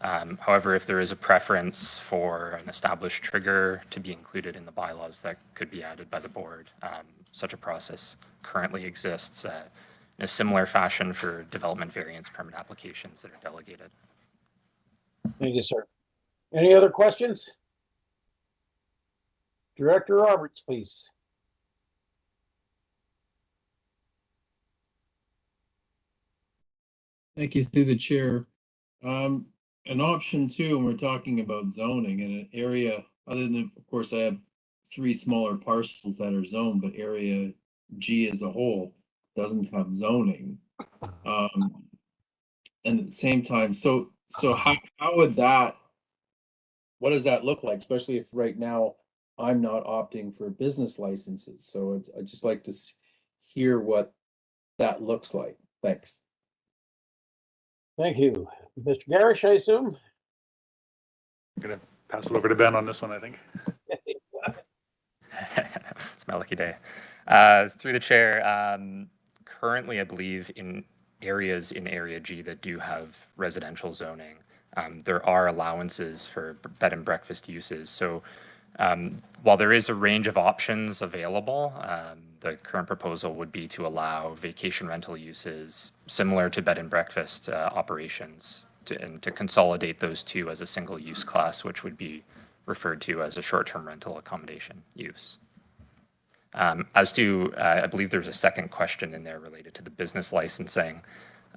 However, if there is a preference for an established trigger to be included in the bylaws, that could be added by the board. Such a process currently exists in a similar fashion for development variance permit applications that are delegated. Thank you, sir. Any other questions? Director Roberts, please. Thank you through the chair. An option 2, and we're talking about zoning in an area, other than, of course, I have 3 smaller parcels that are zoned, but area G as a whole doesn't have zoning. And at the same time, so how would that, what does that look like? Especially if right now I'm not opting for business licenses. So I'd just like to hear what that looks like. Thanks. Thank you. Mr. Garish, I assume? I'm going to pass it over to Ben on this one, I think. It's my lucky day. Through the chair, currently I believe in areas in Area G that do have residential zoning, there are allowances for bed and breakfast uses. So while there is a range of options available, the current proposal would be to allow vacation rental uses similar to bed and breakfast operations and to consolidate those two as a single use class, which would be referred to as a short-term rental accommodation use. As to, I believe there's a second question in there related to the business licensing.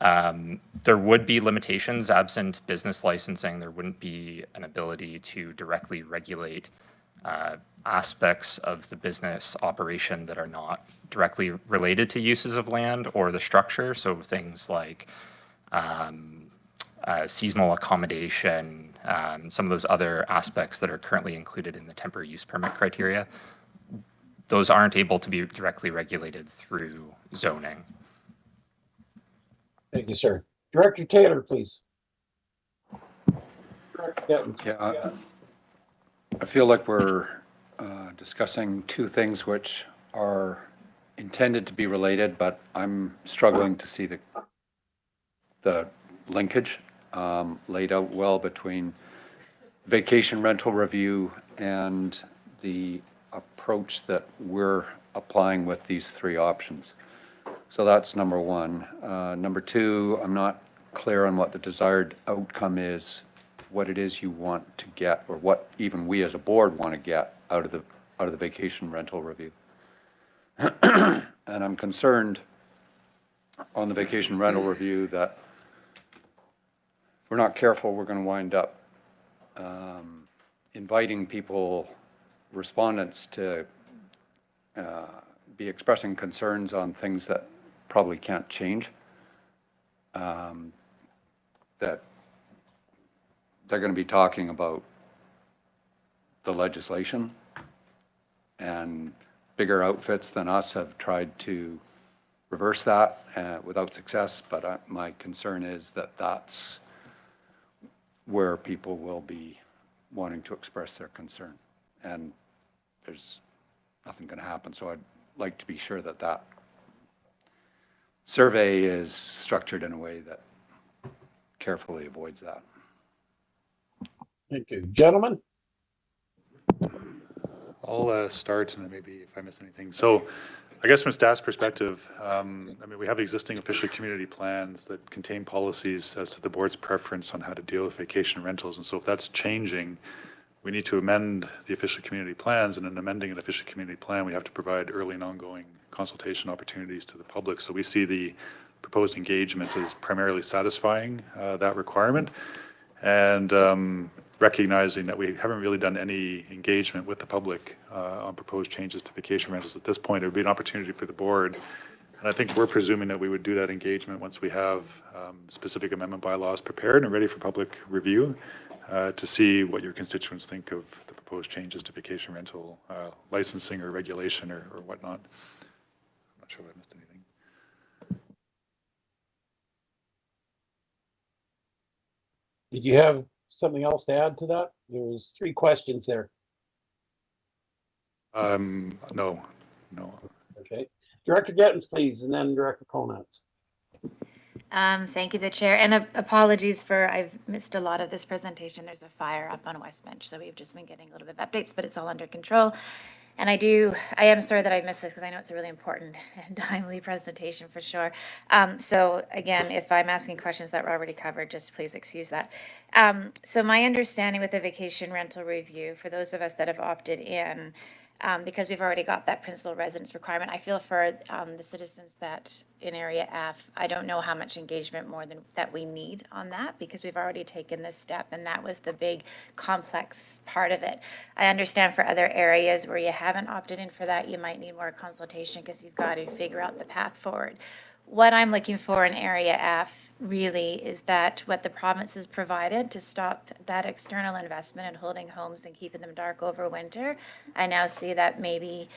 There would be limitations absent business licensing. There wouldn't be an ability to directly regulate aspects of the business operation that are not directly related to uses of land or the structure. So things like seasonal accommodation, some of those other aspects that are currently included in the temporary use permit criteria, those aren't able to be directly regulated through zoning. Thank you, sir. Director Taylor, please. Yeah, I feel like we're discussing two things which are intended to be related, but I'm struggling to see the linkage laid out well between vacation rental review and the approach that we're applying with these three options. So that's number one. Number two, I'm not clear on what the desired outcome is, what it is you want to get, or what even we as a board want to get out of the vacation rental review. And I'm concerned on the vacation rental review that if we're not careful, we're going to wind up inviting people, respondents, to be expressing concerns on things that probably can't change, that they're going to be talking about the legislation, and bigger outfits than us have tried to reverse that without success. But my concern is that that's where people will be wanting to express their concern, and there's nothing going to happen. So I'd like to be sure that that survey is structured in a way that carefully avoids that. Thank you. Gentlemen? I'll start, and maybe if I miss anything. So I guess from staff's perspective, I mean, we have existing official community plans that contain policies as to the board's preference on how to deal with vacation rentals. And so if that's changing, we need to amend the official community plans, and in amending an official community plan, we have to provide early and ongoing consultation opportunities to the public. So we see the proposed engagement as primarily satisfying that requirement, and recognizing that we haven't really done any engagement with the public on proposed changes to vacation rentals at this point. It would be an opportunity for the board, and I think we're presuming that we would do that engagement once we have specific amendment bylaws prepared and ready for public review, to see what your constituents think of the proposed changes to vacation rental licensing or regulation or whatnot. I'm not sure if I missed anything. Did you have something else to add to that? There was 3 questions there. No. Okay. Director Gettins, please, and then Director Conants. Thank you, the chair, and apologies for, I've missed a lot of this presentation. There's a fire up on West Bench, so we've just been getting a little bit of updates, but it's all under control. And I am sorry that I missed this because I know it's a really important and timely presentation for sure. So again, if I'm asking questions that were already covered, just please excuse that. So my understanding with the vacation rental review, for those of us that have opted in, because we've already got that principal residence requirement, I feel for the citizens that in Area F, I don't know how much engagement more than that we need on that, because we've already taken this step, and that was the big complex part of it. I understand for other areas where you haven't opted in for that, you might need more consultation because you've got to figure out the path forward. What I'm looking for in Area F really is that what the province has provided to stop that external investment in holding homes and keeping them dark over winter. I now see that maybe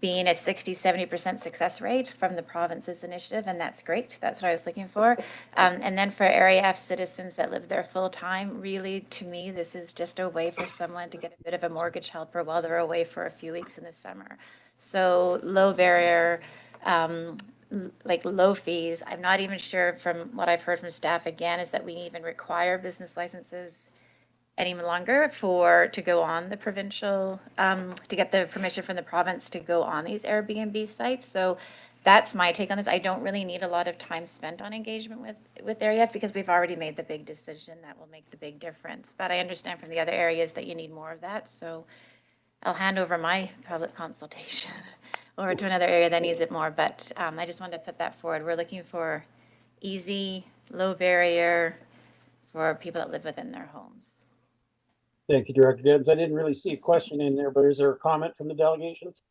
being a 60-70% success rate from the province's initiative, and that's great. That's what I was looking for. And then for Area F citizens that live there full time, really, to me, this is just a way for someone to get a bit of a mortgage helper while they're away for a few weeks in the summer. So low barrier, like low fees. I'm not even sure, from what I've heard from staff again, is that we even require business licenses any longer to go on the provincial, to get the permission from the province to go on these Airbnb sites. So that's my take on this. I don't really need a lot of time spent on engagement with Area F because we've already made the big decision that will make the big difference. But I understand from the other areas that you need more of that. So I'll hand over my public consultation over to another area that needs it more. But I just wanted to put that forward. We're looking for easy, low barrier for people that live within their homes. Thank you, Director Gettins. I didn't really see a question in there, but is there a comment from the delegations?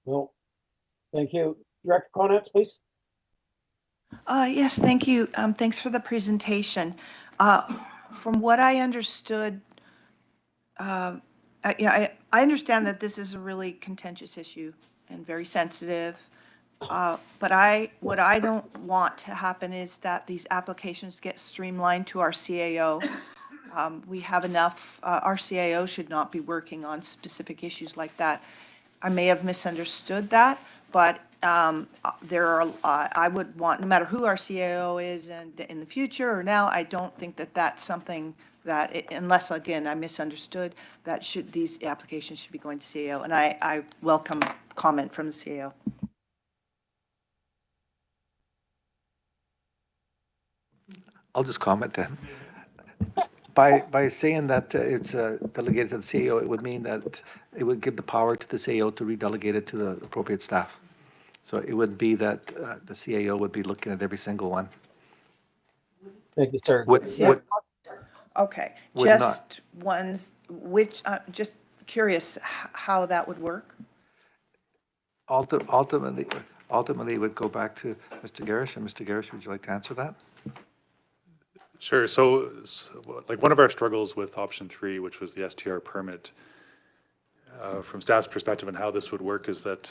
No. Thank you. Director Conants, please. Yes, thank you. Thanks for the presentation. From what I understood, I understand that this is a really contentious issue and very sensitive. But what I don't want to happen is that these applications get streamlined to our CAO. We have enough, our CAO should not be working on specific issues like that. I may have misunderstood that, but I would want, no matter who our CAO is and in the future or now, I don't think that that's something that, unless again I misunderstood, that these applications should be going to CAO, and I welcome comment from the CAO. I'll just comment then. By saying that it's delegated to the CAO, it would mean that it would give the power to the CAO to redelegate it to the appropriate staff. So it would be that the CAO would be looking at every single one. Thank you, sir. Okay, would just ones, which, just curious how that would work? Ultimately, it would go back to Mr. Garish. And Mr. Garish, would you like to answer that? Sure. So like one of our struggles with option 3, which was the STR permit, from staff's perspective and how this would work is that,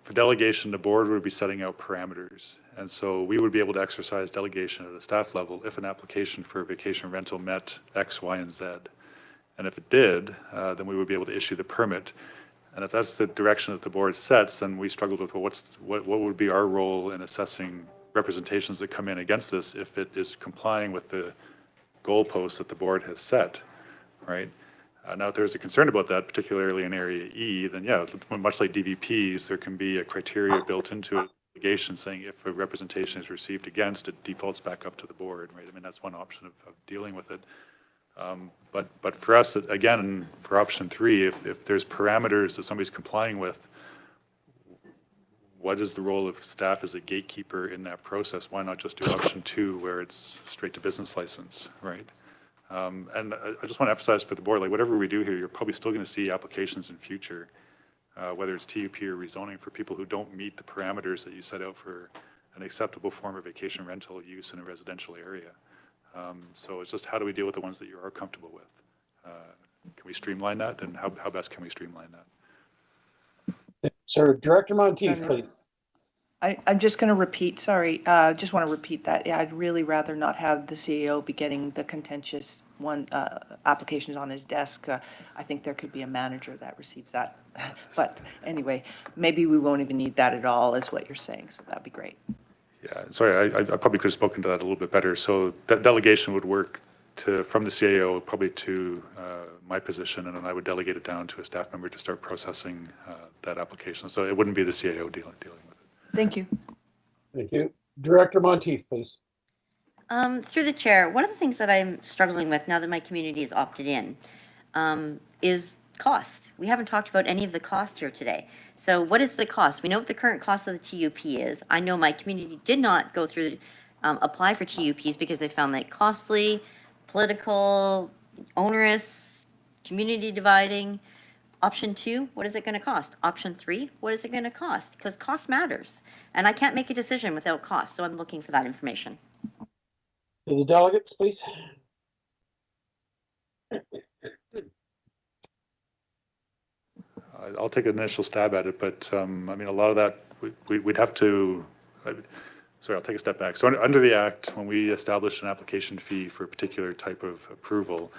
for delegation, the board would be setting out parameters. And so we would be able to exercise delegation at a staff level if an application for a vacation rental met X, Y, and Z. And if it did, then we would be able to issue the permit. And if that's the direction that the board sets, then we struggled with, well, what would be our role in assessing representations that come in against this if it is complying with the goalposts that the board has set, right? Now, if there's a concern about that, particularly in Area E, then yeah, much like DVPs, there can be a criteria built into a litigation saying if a representation is received against, it defaults back up to the board, right? I mean, that's one option of dealing with it. But for us, again, for option 3, if there's parameters that somebody's complying with, what is the role of staff as a gatekeeper in that process? Why not just do option 2 where it's straight to business license, right? And I just want to emphasize for the board, like whatever we do here, you're probably still going to see applications in future, whether it's TUP or rezoning for people who don't meet the parameters that you set out for an acceptable form of vacation rental use in a residential area. So it's just how do we deal with the ones that you are comfortable with? Can we streamline that, and how best can we streamline that? So Director Monteith, please. I'm just going to repeat, sorry, just want to repeat that. Yeah, I'd really rather not have the CEO be getting the contentious applications on his desk. I think there could be a manager that receives that. But anyway, maybe we won't even need that at all, is what you're saying. So that'd be great. Yeah, sorry, I probably could have spoken to that a little bit better. So that delegation would work from the CAO probably to my position, and then I would delegate it down to a staff member to start processing that application. So it wouldn't be the CAO dealing with it. Thank you. Thank you. Director Monteith, please. Through the chair, one of the things that I'm struggling with now that my community is opted in is cost. We haven't talked about any of the cost here today. So what is the cost? We know what the current cost of the TUP is. I know my community did not go through, apply for TUPs because they found that costly, political, onerous, community dividing. Option 2, what is it going to cost? Option 3, what is it going to cost? Because cost matters. And I can't make a decision without cost, so I'm looking for that information. To the delegates, please. I'll take an initial stab at it, but I mean, a lot of that, we'd have to, sorry, I'll take a step back. So under the Act, when we establish an application fee for a particular type of approval,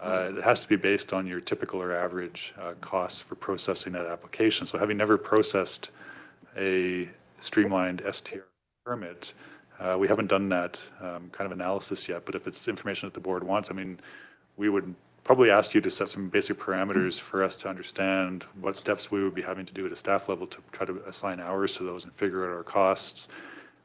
it has to be based on your typical or average costs for processing that application. So having never processed a streamlined STR permit, we haven't done that kind of analysis yet, but if it's information that the board wants, I mean, we would probably ask you to set some basic parameters for us to understand what steps we would be having to do at a staff level to try to assign hours to those and figure out our costs.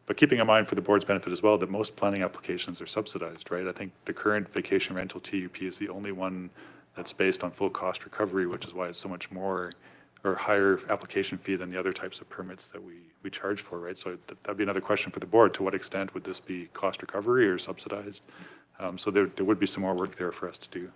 But keeping in mind for the board's benefit as well, that most planning applications are subsidized, right? I think the current vacation rental TUP is the only one that's based on full cost recovery, which is why it's so much more or higher application fee than the other types of permits that we charge for, right? So that'd be another question for the board. To what extent would this be cost recovery or subsidized? So there would be some more work there for us to do.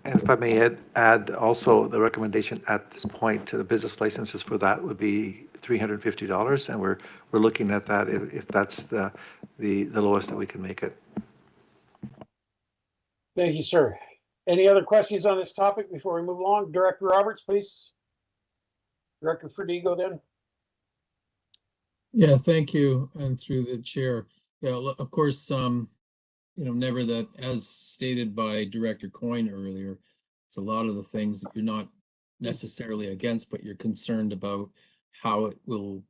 And if I may add also the recommendation at this point to the business licenses for that would be $350, and we're looking at that if that's the lowest that we can make it. Thank you, sir. Any other questions on this topic before we move along? Director Roberts, please. Director Ferdigo, then. Yeah, thank you, and through the chair. Yeah, of course, never that, as stated by Director Coyne earlier, it's a lot of the things that you're not necessarily against, but you're concerned about how it will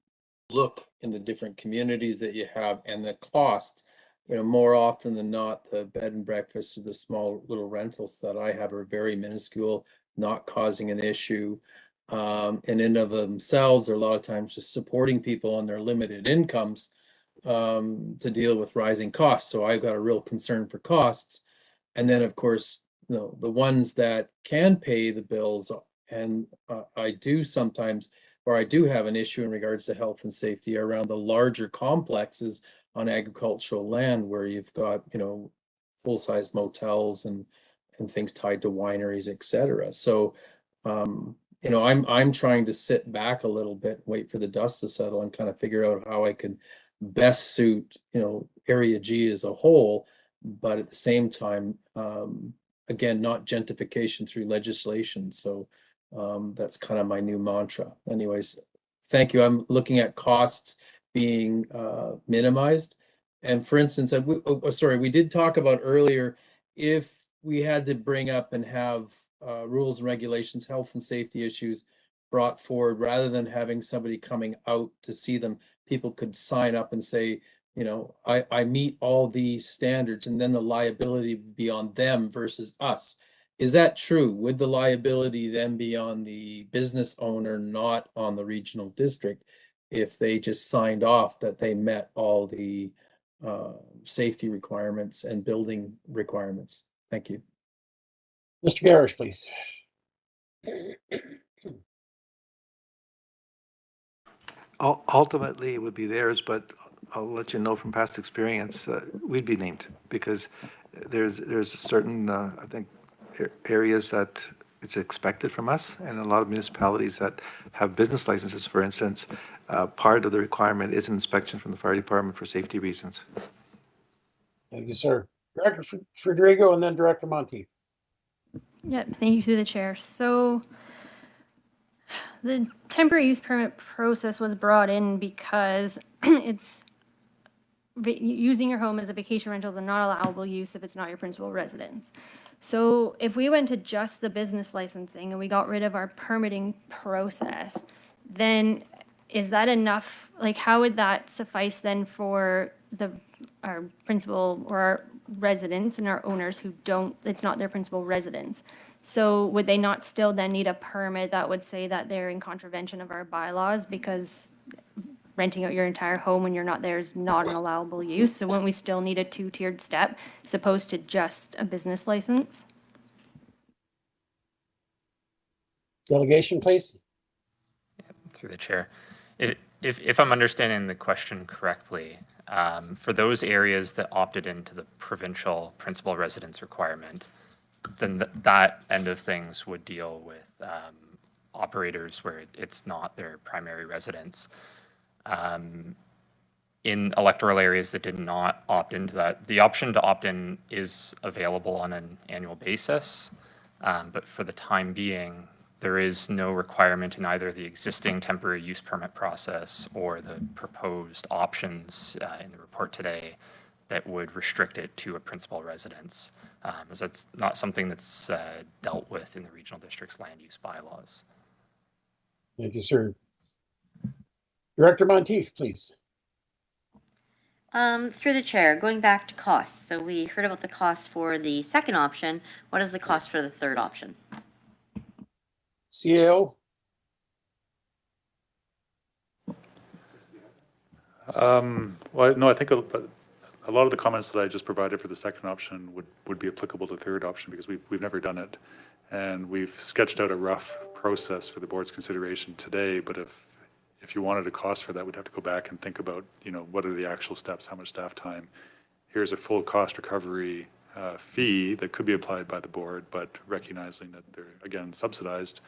look in the different communities that you have and the cost. More often than not, the bed and breakfast or the small little rentals that I have are very minuscule, not causing an issue. And in of themselves, are a lot of times just supporting people on their limited incomes to deal with rising costs. So I've got a real concern for costs. And then, of course, the ones that can pay the bills, and I do sometimes, or I do have an issue in regards to health and safety around the larger complexes on agricultural land where you've got, full-size motels and things tied to wineries, et cetera. So, I'm trying to sit back a little bit, wait for the dust to settle and kind of figure out how I can best suit, Area G as a whole, but at the same time, again, not gentrification through legislation. So that's kind of my new mantra. Anyways, thank you. I'm looking at costs being minimized. And for instance, we did talk about earlier, if we had to bring up and have rules and regulations, health and safety issues brought forward, rather than having somebody coming out to see them, people could sign up and say, I meet all these standards, and then the liability would be on them versus us. Is that true? Would the liability then be on the business owner, not on the regional district, if they just signed off that they met all the safety requirements and building requirements? Thank you. Mr. Garrish, please. Ultimately, it would be theirs, but I'll let you know from past experience, we'd be named because there's certain, I think, areas that it's expected from us, and a lot of municipalities that have business licenses, for instance, part of the requirement is an inspection from the fire department for safety reasons. Thank you, sir. Director Federico and then Director Monteith. Yeah, thank you through the chair. So the temporary use permit process was brought in because it's using your home as a vacation rental is a not allowable use if it's not your principal residence. So if we went to just the business licensing and we got rid of our permitting process, then is that enough? Like, how would that suffice then for our principal or our residents and our owners who don't, it's not their principal residence? So would they not still then need a permit that would say that they're in contravention of our bylaws because renting out your entire home when you're not there is not an allowable use? So wouldn't we still need a two-tiered step as opposed to just a business license? Delegation, please. Through the chair. If I'm understanding the question correctly, for those areas that opted into the provincial principal residence requirement, then that end of things would deal with operators where it's not their primary residence. In electoral areas that did not opt into that, the option to opt in is available on an annual basis, but for the time being, there is no requirement in either the existing temporary use permit process or the proposed options in the report today that would restrict it to a principal residence, as that's not something that's dealt with in the regional district's land use bylaws. Thank you, sir. Director Monteith, please. Through the chair, going back to costs. So we heard about the cost for the second option. What is the cost for the third option? CAO. Well, no, I think a lot of the comments that I just provided for the second option would be applicable to the third option because we've never done it. And we've sketched out a rough process for the board's consideration today, but if you wanted a cost for that, we'd have to go back and think about, what are the actual steps, how much staff time. Here's a full cost recovery fee that could be applied by the board, but recognizing that they're, again, subsidized.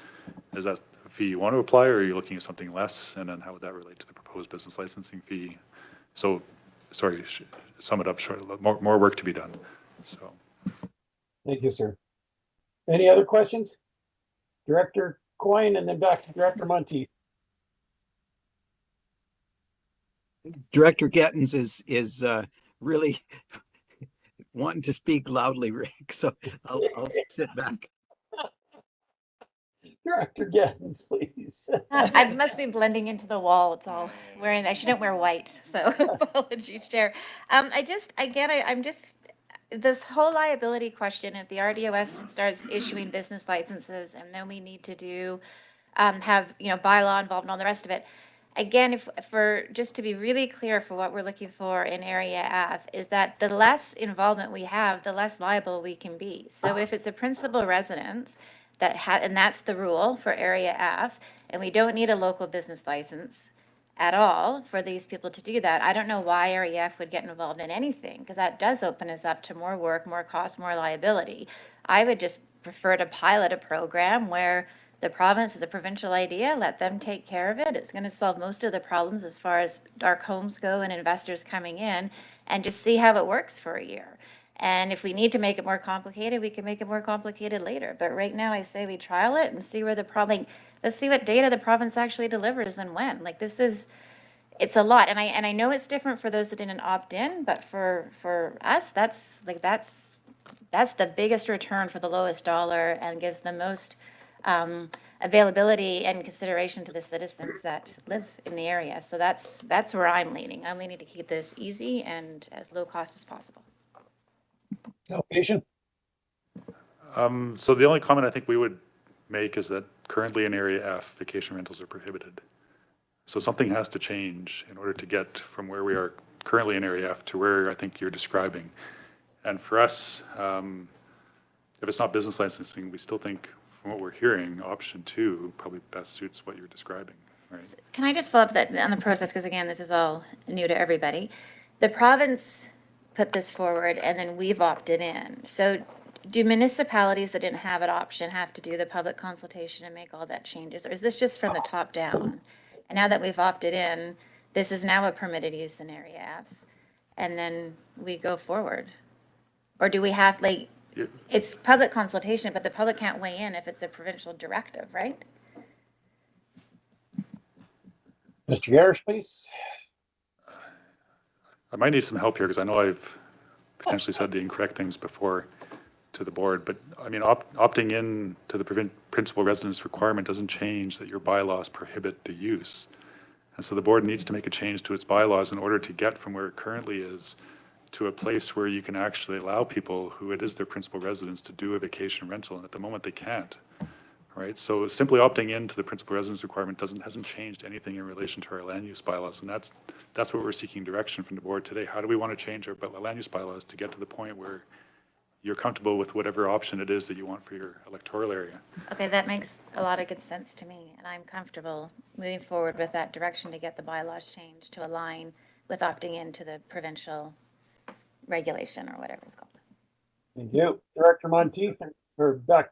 Is that a fee you want to apply, or are you looking at something less? And then how would that relate to the proposed business licensing fee? So, sorry, sum it up short, more work to be done. So. Thank you, sir. Any other questions? Director Coyne and then back to Director Monteith. Director Gettins is really wanting to speak loudly, Rick, so I'll sit back. Director Gettins, please. I must be blending into the wall. It's all wearing, I shouldn't wear white, so apologies, Chair. I'm just, this whole liability question, if the RDOS starts issuing business licenses and then we need to do, have, bylaw involved and all the rest of it. Again, just to be really clear for what we're looking for in Area F, is that the less involvement we have, the less liable we can be. So if it's a principal residence, and that's the rule for Area F, and we don't need a local business license at all for these people to do that. I don't know why Area F would get involved in anything, because that does open us up to more work, more cost, more liability. I would just prefer to pilot a program where the province is a provincial idea, let them take care of it. It's going to solve most of the problems as far as dark homes go and investors coming in, and just see how it works for a year. And if we need to make it more complicated, we can make it more complicated later. But right now, I say we trial it and see where the problem, let's see what data the province actually delivers and when. Like, it's a lot. And I know it's different for those that didn't opt in, but for us, that's the biggest return for the lowest dollar and gives the most availability and consideration to the citizens that live in the area. So that's where I'm leaning. I'm leaning to keep this easy and as low cost as possible. Allocation. So the only comment I think we would make is that currently in Area F, vacation rentals are prohibited. So something has to change in order to get from where we are currently in Area F to where I think you're describing. And for us, if it's not business licensing, we still think, from what we're hearing, option 2 probably best suits what you're describing, right? Can I just follow up that on the process, because again, this is all new to everybody. The province put this forward and then we've opted in. So do municipalities that didn't have an option have to do the public consultation and make all that changes? Or is this just from the top down? And now that we've opted in, this is now a permitted use in Area F, and then we go forward? Or do we have, like, it's public consultation, but the public can't weigh in if it's a provincial directive, right? Mr. Garrish, please. I might need some help here because I know I've potentially said the incorrect things before to the board, but I mean, opting in to the principal residence requirement doesn't change that your bylaws prohibit the use. And so the board needs to make a change to its bylaws in order to get from where it currently is to a place where you can actually allow people who it is their principal residence to do a vacation rental, and at the moment they can't, right? So simply opting into the principal residence requirement hasn't changed anything in relation to our land use bylaws, and that's what we're seeking direction from the board today. How do we want to change our land use bylaws to get to the point where you're comfortable with whatever option it is that you want for your electoral area? Okay, that makes a lot of good sense to me, and I'm comfortable moving forward with that direction to get the bylaws changed to align with opting into the provincial regulation or whatever it's called. Thank you. Director Monteith, or Beck.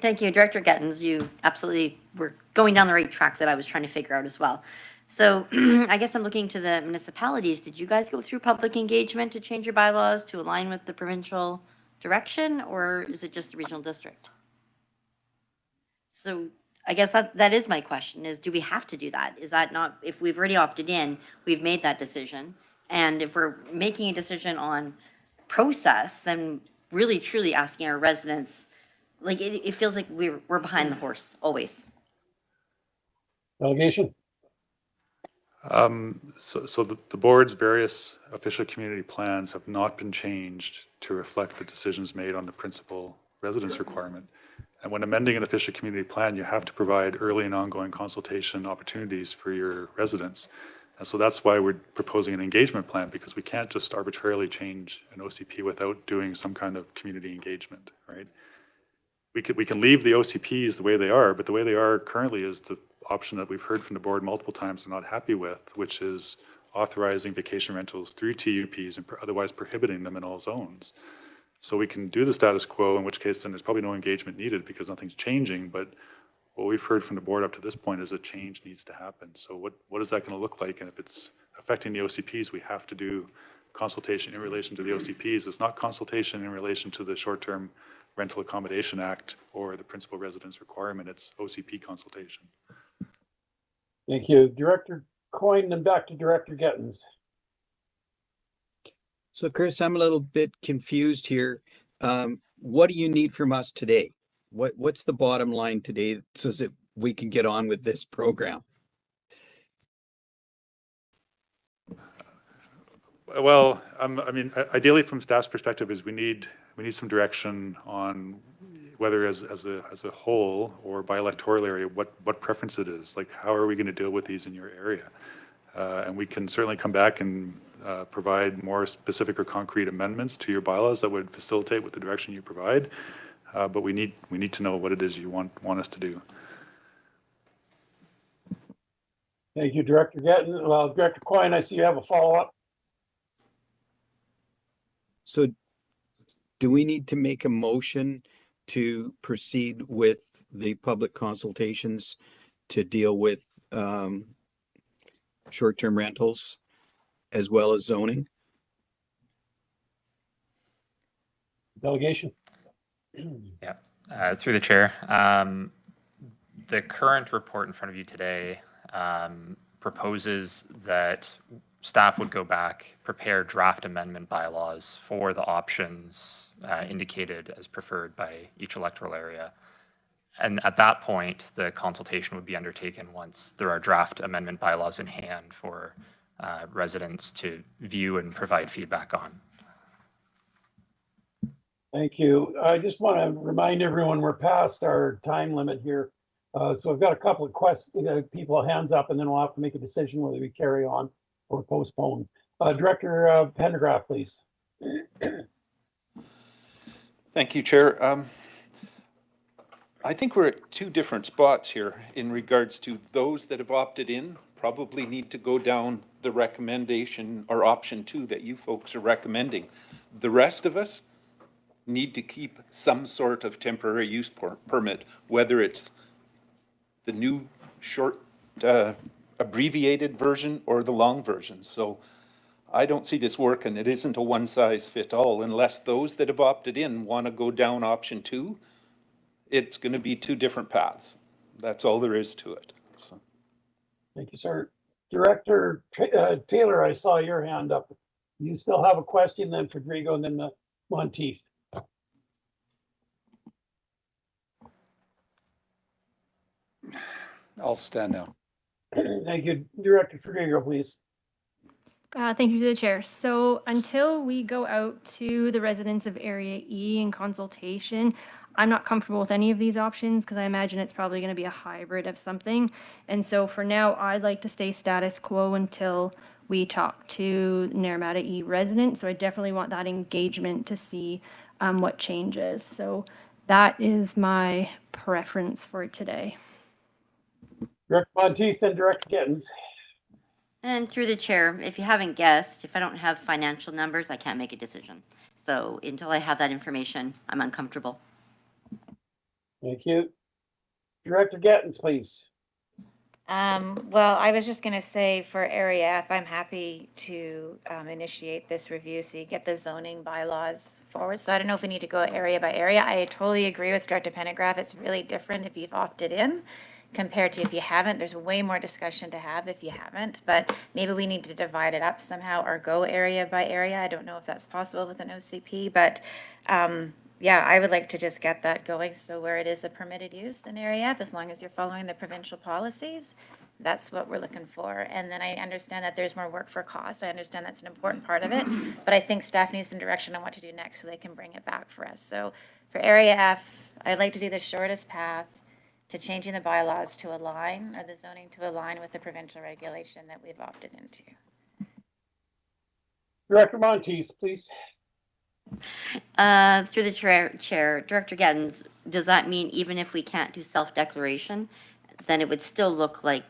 Thank you, Director Gettins. You absolutely were going down the right track that I was trying to figure out as well. So I guess I'm looking to the municipalities. Did you guys go through public engagement to change your bylaws to align with the provincial direction, or is it just the regional district? So I guess that is my question, is do we have to do that? Is that not, if we've already opted in, we've made that decision, and if we're making a decision on process, then really truly asking our residents, like it feels like we're behind the horse always. Delegation. So the board's various official community plans have not been changed to reflect the decisions made on the principal residence requirement. And when amending an official community plan, you have to provide early and ongoing consultation opportunities for your residents. And so that's why we're proposing an engagement plan, because we can't just arbitrarily change an OCP without doing some kind of community engagement, right? We can leave the OCPs the way they are, but the way they are currently is the option that we've heard from the board multiple times and not happy with, which is authorizing vacation rentals through TUPs and otherwise prohibiting them in all zones. So we can do the status quo, in which case then there's probably no engagement needed because nothing's changing, but what we've heard from the board up to this point is a change needs to happen. So what is that going to look like? And if it's affecting the OCPs, we have to do consultation in relation to the OCPs. It's not consultation in relation to the short-term Rental Accommodation Act or the principal residence requirement. It's OCP consultation. Thank you. Director Coyne, and back to Director Gettins. So Chris, I'm a little bit confused here. What do you need from us today? What's the bottom line today so that we can get on with this program? Well, I mean, ideally from staff's perspective is we need some direction on whether as a whole or by electoral area, what preference it is. Like, how are we going to deal with these in your area? And we can certainly come back and provide more specific or concrete amendments to your bylaws that would facilitate with the direction you provide. But we need to know what it is you want us to do. Thank you, Director Gettins. Well, Director Coyne, I see you have a follow-up. So do we need to make a motion to proceed with the public consultations to deal with short-term rentals as well as zoning? Delegation. Yeah, through the chair. The current report in front of you today proposes that staff would go back, prepare draft amendment bylaws for the options indicated as preferred by each electoral area. And at that point, the consultation would be undertaken once there are draft amendment bylaws in hand for residents to view and provide feedback on. Thank you. I just want to remind everyone we're past our time limit here. So I've got a couple of people hands up, and then we'll have to make a decision whether we carry on or postpone. Director Pendergraft, please. Thank you, Chair. I think we're at two different spots here in regards to those that have opted in probably need to go down the recommendation or option 2 that you folks are recommending. The rest of us need to keep some sort of temporary use permit, whether it's the new short abbreviated version or the long version. So I don't see this working. It isn't a one size fit all unless those that have opted in want to go down option 2. It's going to be two different paths. That's all there is to it. So. Thank you, sir. Director Taylor, I saw your hand up. You still have a question, then Federico, and then Monteith. I'll stand now. Thank you. Director Federico, please. Thank you to the chair. So until we go out to the residents of Area E in consultation, I'm not comfortable with any of these options because I imagine it's probably going to be a hybrid of something. And so for now, I'd like to stay status quo until we talk to Naramata E residents. So I definitely want that engagement to see what changes. So that is my preference for today. Director Monteith and Director Gittins. And through the chair, if you haven't guessed, if I don't have financial numbers, I can't make a decision. So until I have that information, I'm uncomfortable. Thank you. Director Gittins, please. Well, I was just going to say for Area F, I'm happy to initiate this review so you get the zoning bylaws forward. So I don't know if we need to go area by area. I totally agree with Director Pendergraft. It's really different if you've opted in compared to if you haven't. There's way more discussion to have if you haven't, but maybe we need to divide it up somehow or go area by area. I don't know if that's possible with an OCP, but yeah, I would like to just get that going. So where it is a permitted use in Area F, as long as you're following the provincial policies, that's what we're looking for. And then I understand that there's more work for cost. I understand that's an important part of it, but I think staff needs some direction on what to do next so they can bring it back for us. So for Area F, I'd like to do the shortest path to changing the bylaws to align, or the zoning to align with the provincial regulation that we've opted into. Director Monteith, please. Through the chair, Director Gittins, does that mean even if we can't do self-declaration, then it would still look like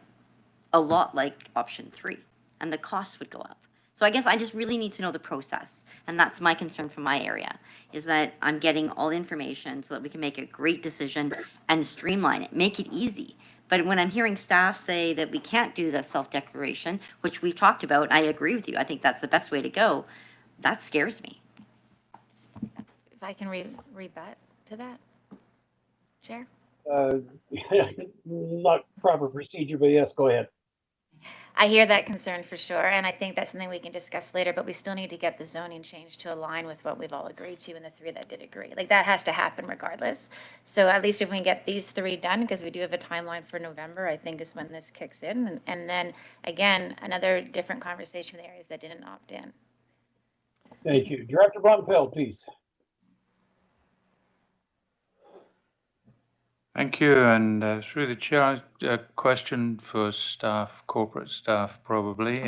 a lot like option 3 and the cost would go up? So I guess I just really need to know the process. And that's my concern for my area, is that I'm getting all the information so that we can make a great decision and streamline it, make it easy. But when I'm hearing staff say that we can't do the self-declaration, which we've talked about, I agree with you. I think that's the best way to go. That scares me. If I can rebut to that, Chair? Not proper procedure, but yes, go ahead. I hear that concern for sure, and I think that's something we can discuss later, but we still need to get the zoning change to align with what we've all agreed to, and the 3 that did agree. Like, that has to happen regardless. So at least if we can get these 3 done, because we do have a timeline for November, I think is when this kicks in. And then, again, another different conversation with the areas that didn't opt in. Thank you. Director Brumfield, please. Thank you, and through the chair, a question for staff, corporate staff probably.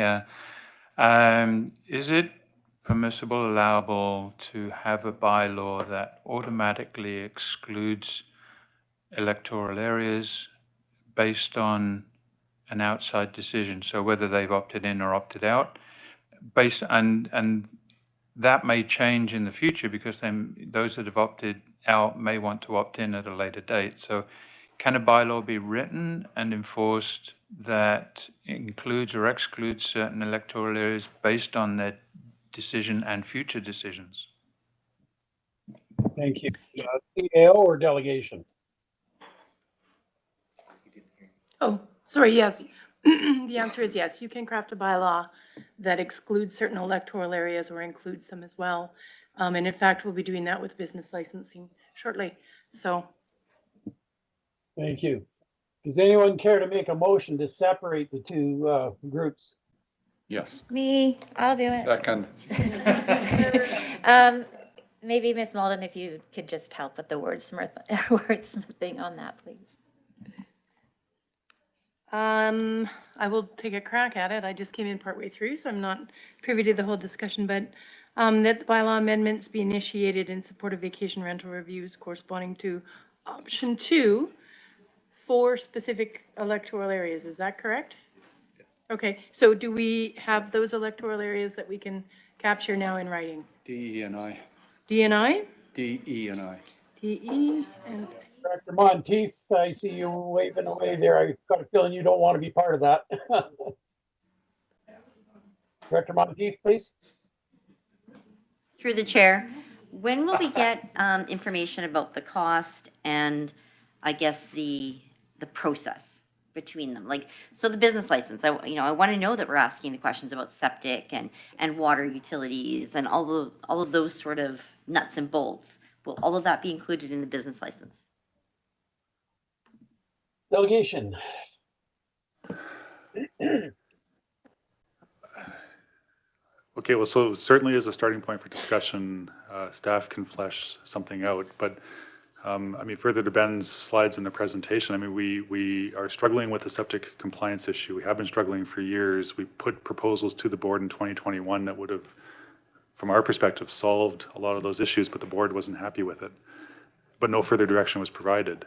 Is it permissible, allowable to have a bylaw that automatically excludes electoral areas based on an outside decision? So whether they've opted in or opted out, and that may change in the future because then those that have opted out may want to opt in at a later date. So can a bylaw be written and enforced that includes or excludes certain electoral areas based on their decision and future decisions? Thank you. CAO or delegation? Oh, sorry, yes. The answer is yes. You can craft a bylaw that excludes certain electoral areas or includes them as well. And in fact, we'll be doing that with business licensing shortly. So. Thank you. Does anyone care to make a motion to separate the 2 groups? Yes. Me, I'll do it. Second. maybe Ms. Malden, if you could just help with the wordsmithing on that, please. I will take a crack at it. I just came in partway through, so I'm not privy to the whole discussion, but that the bylaw amendments be initiated in support of vacation rental reviews corresponding to option 2 for specific electoral areas. Is that correct? Okay, so do we have those electoral areas that we can capture now in writing? D, E, and I. D and I? D, E, and I. D, E, and Director Monteith, I see you waving away there. I've got a feeling you don't want to be part of that. Director Monteith, please. Through the chair, when will we get information about the cost and I guess the process between them? Like, so the business license, I want to know that we're asking the questions about septic and water utilities and all of those sort of nuts and bolts. Will all of that be included in the business license? Delegation. Okay, well, so certainly as a starting point for discussion, staff can flesh something out, but I mean, further to Ben's slides in the presentation, I mean, we are struggling with the septic compliance issue. We have been struggling for years. We put proposals to the board in 2021 that would have, from our perspective, solved a lot of those issues, but the board wasn't happy with it. But no further direction was provided.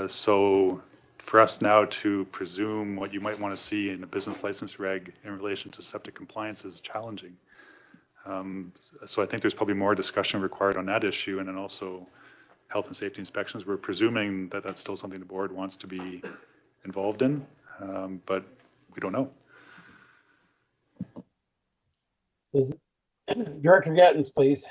So for us now to presume what you might want to see in a business license reg in relation to septic compliance is challenging. So I think there's probably more discussion required on that issue, and then also health and safety inspections. We're presuming that that's still something the board wants to be involved in, but we don't know. Director Gettens, please.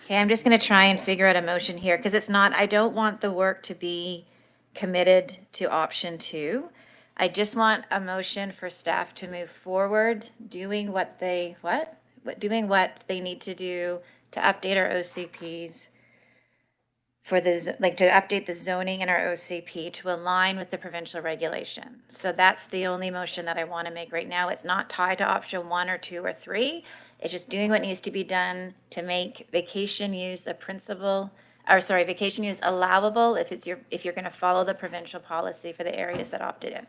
Okay, I'm just going to try and figure out a motion here because it's not, I don't want the work to be committed to option 2. I just want a motion for staff to move forward doing what they need to do to update our OCPs for this, like to update the zoning in our OCP to align with the provincial regulation. So that's the only motion that I want to make right now. It's not tied to option 1 or 2 or 3. It's just doing what needs to be done to make vacation use vacation use allowable if you're going to follow the provincial policy for the areas that opted in.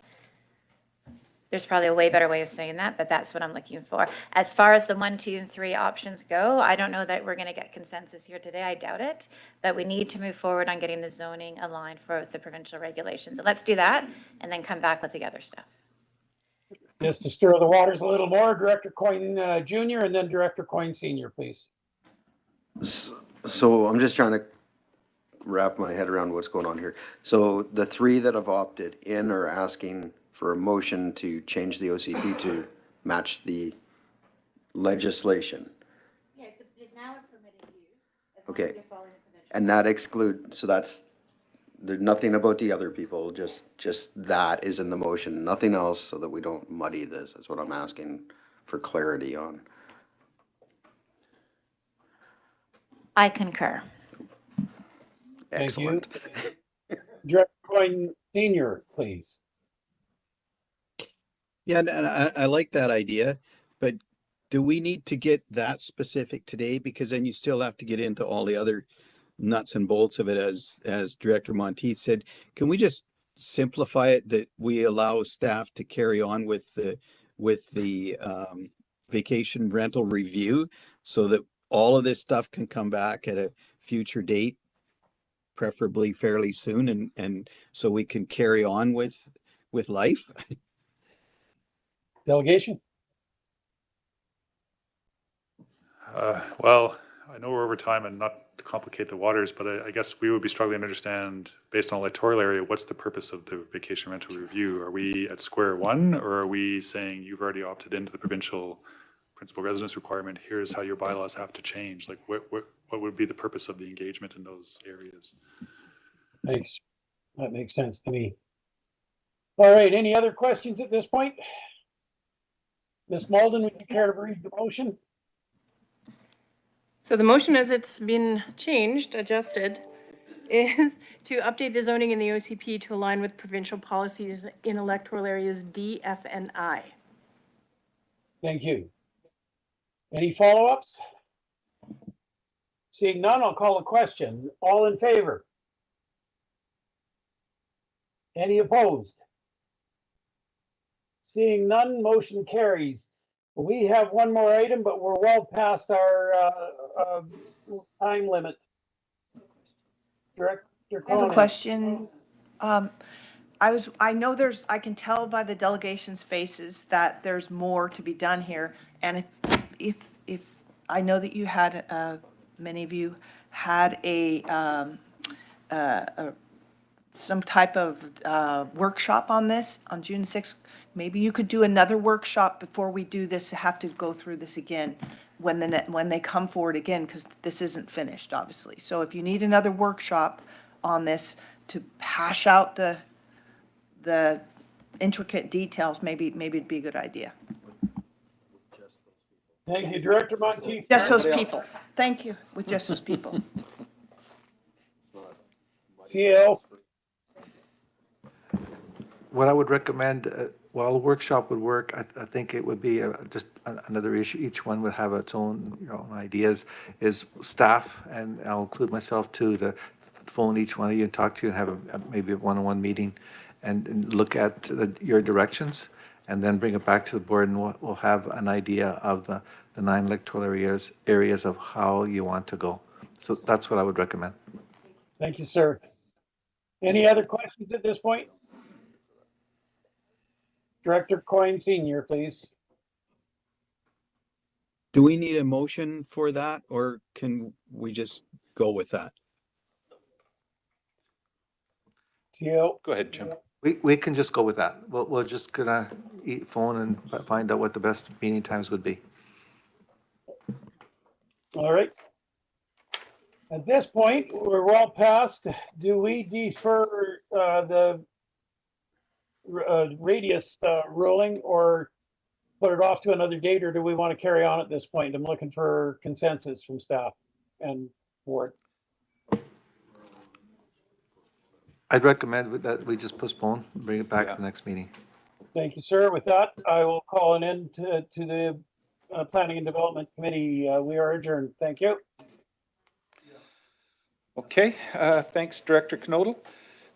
There's probably a way better way of saying that, but that's what I'm looking for. As far as the 1, 2, and 3 options go, I don't know that we're going to get consensus here today. I doubt it, but we need to move forward on getting the zoning aligned for the provincial regulations. And let's do that and then come back with the other stuff. Just to stir the waters a little more, Director Coyne Jr. and then Director Coyne Sr., please. So I'm just trying to wrap my head around what's going on here. So the 3 that have opted in are asking for a motion to change the OCP to match the legislation. Yeah, it's now a permitted use. Okay. And that excludes, so that's, there's nothing about the other people, just that is in the motion, nothing else, so that we don't muddy this. That's what I'm asking for clarity on. I concur. Excellent. Thank you. Director Coyne Sr., please. Yeah, and I like that idea, but do we need to get that specific today? Because then you still have to get into all the other nuts and bolts of it, as Director Monteith said. Can we just simplify it that we allow staff to carry on with the vacation rental review so that all of this stuff can come back at a future date, preferably fairly soon, and so we can carry on with life? Delegation. Well, I know we're over time, and not to complicate the waters, but I guess we would be struggling to understand, based on electoral area, what's the purpose of the vacation rental review? Are we at square one, or are we saying you've already opted into the provincial principal residence requirement? Here's how your bylaws have to change. Like, what would be the purpose of the engagement in those areas? Thanks. That makes sense to me. All right, any other questions at this point? Ms. Malden, would you care to read the motion? So the motion, as it's been changed, adjusted, is to update the zoning in the OCP to align with provincial policies in electoral areas D, F, and I. Thank you. Any follow-ups? Seeing none, I'll call a question. All in favor? Any opposed? Seeing none, motion carries. We have one more item, but we're well past our time limit. Director I have a Cronin. question. I know I can tell by the delegation's faces that there's more to be done here. And if I know that you had, many of you had some type of workshop on this on June 6th. Maybe you could do another workshop before we do this, have to go through this again when they come forward again, because this isn't finished, obviously. So if you need another workshop on this to hash out the intricate details, maybe it'd be a good idea. Thank you, Director Monteith. Just those people. Thank you, with just those people. CEO. What I would recommend, while the workshop would work, I think it would be just another issue. Each one would have its own, ideas, is staff, and I'll include myself too, to phone each one of you and talk to you and have maybe a one-on-one meeting and look at your directions and then bring it back to the board, and we'll have an idea of the 9 electoral areas of how you want to go. So that's what I would recommend. Thank you, sir. Any other questions at this point? Director Coyne Senior, please. Do we need a motion for that, or can we just go with that? CEO. Go ahead, Jim. We can just go with that. We're just gonna phone and find out what the best meeting times would be. All right. At this point, we're well past. Do we defer the radius ruling or put it off to another date, or do we want to carry on at this point? I'm looking for consensus from staff and board. I'd recommend that we just postpone, bring it back to the next meeting. Thank you, sir. With that, I will call an end to the Planning and Development Committee. We are adjourned. Thank you. Okay, thanks, Director Knodel.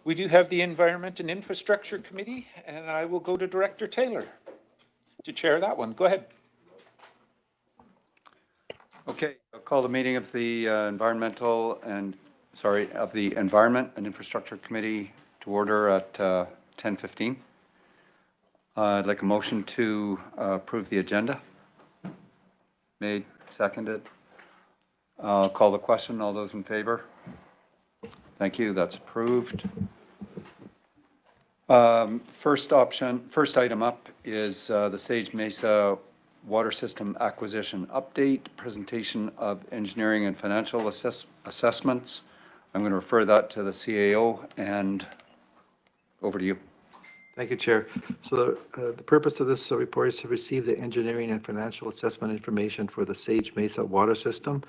We do have the Environment and Infrastructure Committee, and I will go to Director Taylor to chair that one. Go ahead. Okay, I'll call the meeting of the Environment and Infrastructure Committee to order at 10:15. I'd like a motion to approve the agenda. Made, seconded. I'll call the question. All those in favor? Thank you, that's approved. First item up is the Sage Mesa Water System Acquisition Update, presentation of engineering and financial assessments. I'm going to refer that to the CAO, and over to you. Thank you, Chair. So the purpose of this report is to receive the engineering and financial assessment information for the Sage Mesa Water System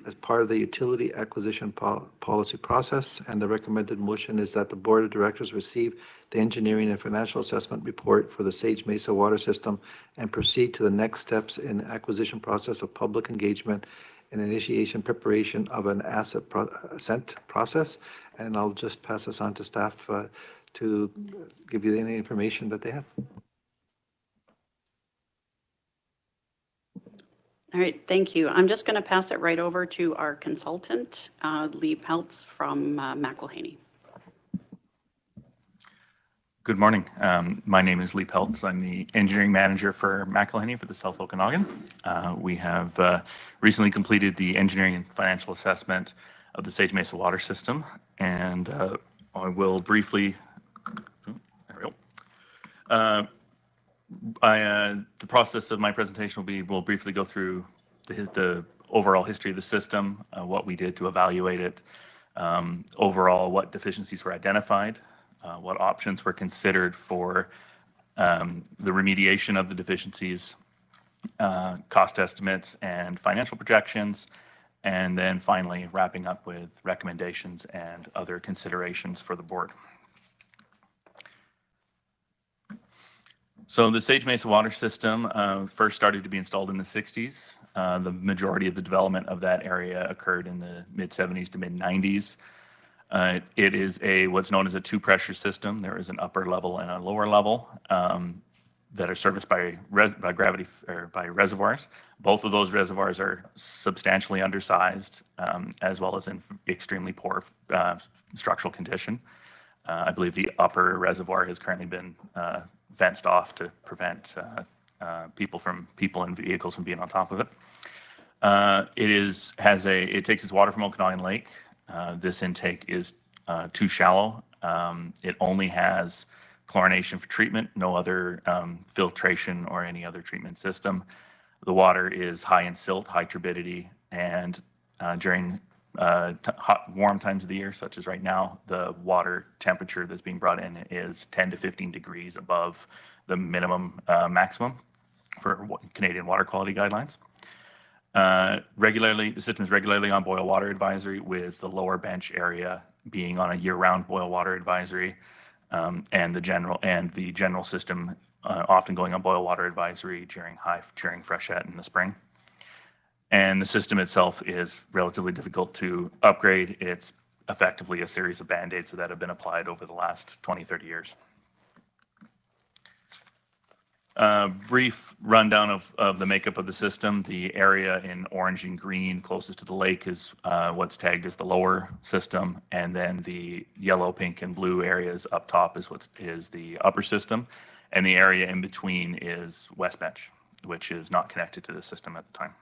as part of the utility acquisition policy process. And the recommended motion is that the Board of Directors receive the engineering and financial assessment report for the Sage Mesa Water System and proceed to the next steps in acquisition process of public engagement and initiation preparation of an asset assent process. And I'll just pass this on to staff to give you any information that they have. All right, thank you. I'm just going to pass it right over to our consultant, Lee Peltz from McElhaney. Good morning. My name is Lee Peltz. I'm the engineering manager for McElhaney for the South Okanagan. We have recently completed the engineering and financial assessment of the Sage Mesa Water System, and I will briefly the process of my presentation will be, we'll briefly go through the overall history of the system, what we did to evaluate it, overall what deficiencies were identified, what options were considered for the remediation of the deficiencies, cost estimates and financial projections, and then finally wrapping up with recommendations and other considerations for the board. So the Sage Mesa Water System first started to be installed in the 60s. The majority of the development of that area occurred in the mid-70s to mid-90s. It is what's known as a two-pressure system. There is an upper level and a lower level that are serviced by gravity or by reservoirs. Both of those reservoirs are substantially undersized, as well as in extremely poor structural condition. I believe the upper reservoir has currently been fenced off to prevent people and vehicles from being on top of it. It takes its water from Okanagan Lake. This intake is too shallow. It only has chlorination for treatment, no other filtration or any other treatment system. The water is high in silt, high turbidity, and during hot, warm times of the year, such as right now, the water temperature that's being brought in is 10 to 15 degrees above the minimum maximum for Canadian water quality guidelines. The system is regularly on boil water advisory, with the lower bench area being on a year-round boil water advisory, and the general system often going on boil water advisory during freshet in the spring. And the system itself is relatively difficult to upgrade. It's effectively a series of band-aids that have been applied over the last 20, 30 years. Brief rundown of the makeup of the system. The area in orange and green closest to the lake is what's tagged as the lower system, and then the yellow, pink, and blue areas up top is the upper system, and the area in between is West Bench, which is not connected to the system at the time.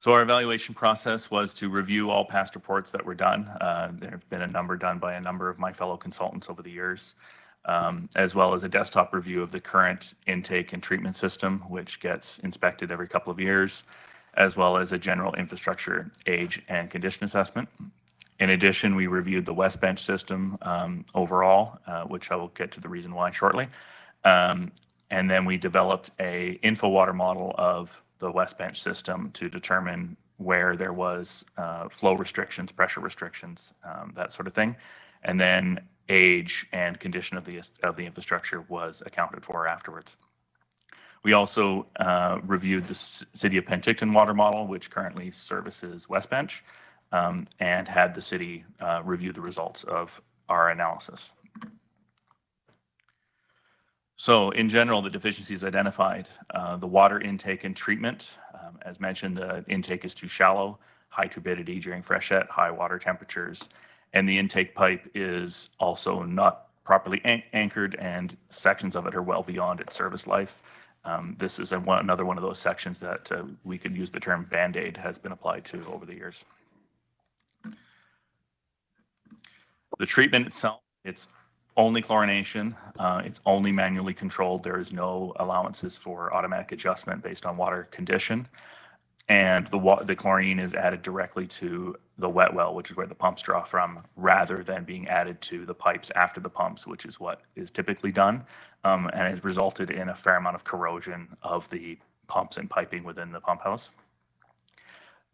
So our evaluation process was to review all past reports that were done. There have been a number done by a number of my fellow consultants over the years, as well as a desktop review of the current intake and treatment system, which gets inspected every couple of years, as well as a general infrastructure age and condition assessment. In addition, we reviewed the West Bench system overall, which I will get to the reason why shortly. And then we developed a info water model of the West Bench system to determine where there was flow restrictions, pressure restrictions, that sort of thing. And then age and condition of the infrastructure was accounted for afterwards. We also reviewed the City of Penticton water model, which currently services West Bench, and had the city review the results of our analysis. So in general, the deficiencies identified, the water intake and treatment. As mentioned, the intake is too shallow, high turbidity during freshet, high water temperatures, and the intake pipe is also not properly anchored, and sections of it are well beyond its service life. This is another one of those sections that we could use the term Band-Aid has been applied to over the years. The treatment itself, it's only chlorination. It's only manually controlled. There is no allowances for automatic adjustment based on water condition. And the chlorine is added directly to the wet well, which is where the pumps draw from, rather than being added to the pipes after the pumps, which is what is typically done, and has resulted in a fair amount of corrosion of the pumps and piping within the pump house.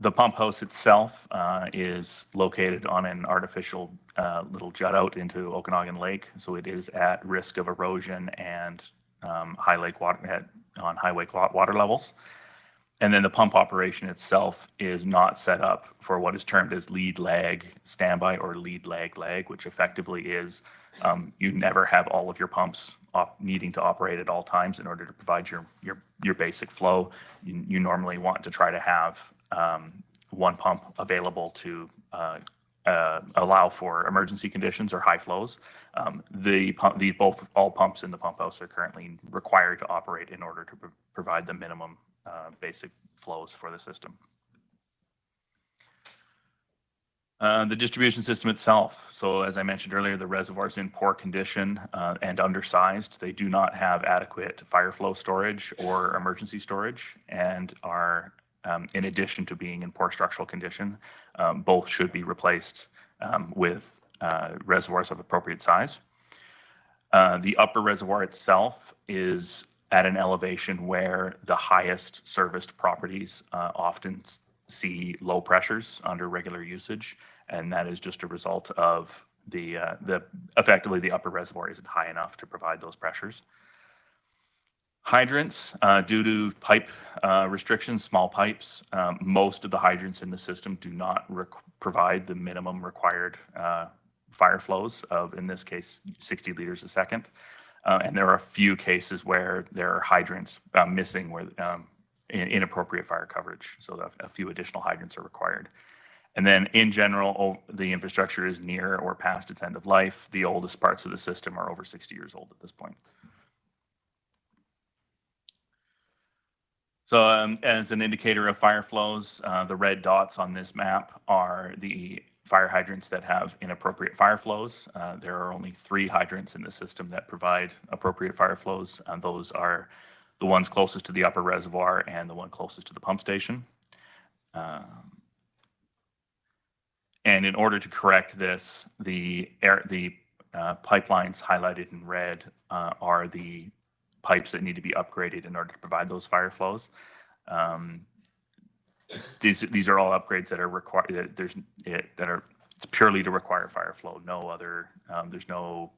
The pump house itself is located on an artificial little jut out into Okanagan Lake, so it is at risk of erosion and high water levels. And then the pump operation itself is not set up for what is termed as lead lag standby or lead lag, which effectively is you never have all of your pumps needing to operate at all times in order to provide your basic flow. You normally want to try to have one pump available to allow for emergency conditions or high flows. All pumps in the pump house are currently required to operate in order to provide the minimum basic flows for the system. The distribution system itself. So as I mentioned earlier, the reservoir's in poor condition and undersized. They do not have adequate fire flow storage or emergency storage, and are, in addition to being in poor structural condition, both should be replaced with reservoirs of appropriate size. The upper reservoir itself is at an elevation where the highest serviced properties often see low pressures under regular usage, and that is just a result of effectively the upper reservoir isn't high enough to provide those pressures. Hydrants, due to pipe restrictions, small pipes, most of the hydrants in the system do not provide the minimum required fire flows of, in this case, 60 liters a second. And there are a few cases where there are hydrants missing where inappropriate fire coverage. So a few additional hydrants are required. And then in general, the infrastructure is near or past its end of life. The oldest parts of the system are over 60 years old at this point. So as an indicator of fire flows, the red dots on this map are the fire hydrants that have inappropriate fire flows. There are only 3 hydrants in the system that provide appropriate fire flows. Those are the ones closest to the upper reservoir and the one closest to the pump station. And in order to correct this, the pipelines highlighted in red are the pipes that need to be upgraded in order to provide those fire flows. These are all upgrades that are required. It's purely to require fire flow. No other. There's no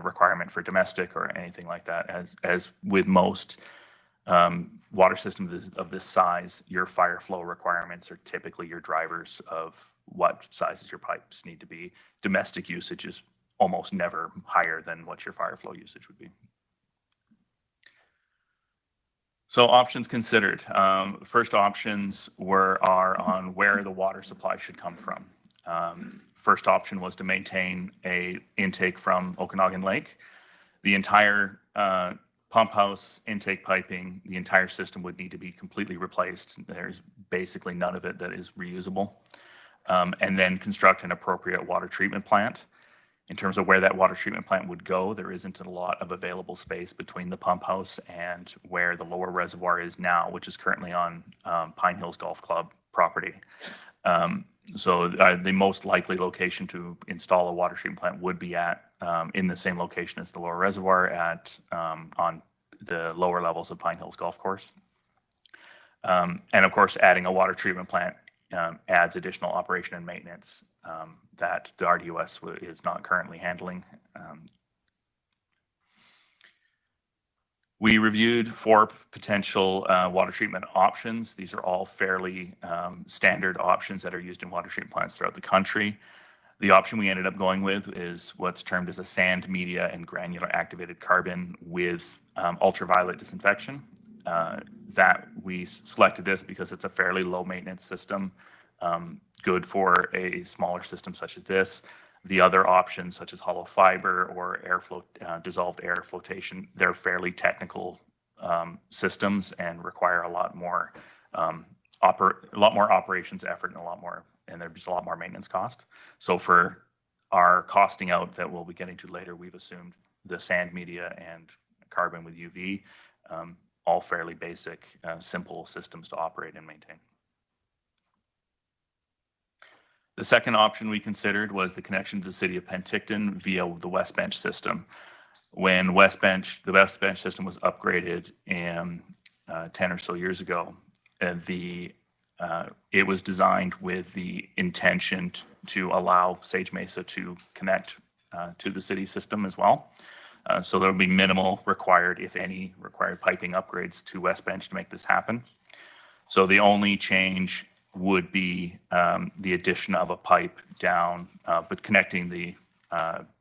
requirement for domestic or anything like that. As with most water systems of this size, your fire flow requirements are typically your drivers of what sizes your pipes need to be. Domestic usage is almost never higher than what your fire flow usage would be. So options considered. First options are on where the water supply should come from. First option was to maintain a intake from Okanagan Lake. The entire pump house, intake piping, the entire system would need to be completely replaced. There's basically none of it that is reusable. And then construct an appropriate water treatment plant. In terms of where that water treatment plant would go, there isn't a lot of available space between the pump house and where the lower reservoir is now, which is currently on Pine Hills Golf Club property. So the most likely location to install a water treatment plant would be at in the same location as the lower reservoir on the lower levels of Pine Hills Golf Course. And of course, adding a water treatment plant adds additional operation and maintenance that the RDOS is not currently handling. We reviewed 4 potential water treatment options. These are all fairly standard options that are used in water treatment plants throughout the country. The option we ended up going with is what's termed as a sand, media, and granular activated carbon with ultraviolet disinfection. That we selected this because it's a fairly low maintenance system, good for a smaller system such as this. The other options, such as hollow fiber or dissolved air flotation, they're fairly technical systems and require a lot more operations effort and there's a lot more maintenance cost. So for our costing out that we'll be getting to later, we've assumed the sand, media, and carbon with UV, all fairly basic, simple systems to operate and maintain. The second option we considered was the connection to the city of Penticton via the West Bench system. When the West Bench system was upgraded 10 or so years ago, it was designed with the intention to allow Sage Mesa to connect to the city system as well. So there will be minimal required, if any, required piping upgrades to West Bench to make this happen. So the only change would be the addition of a pipe down, but connecting the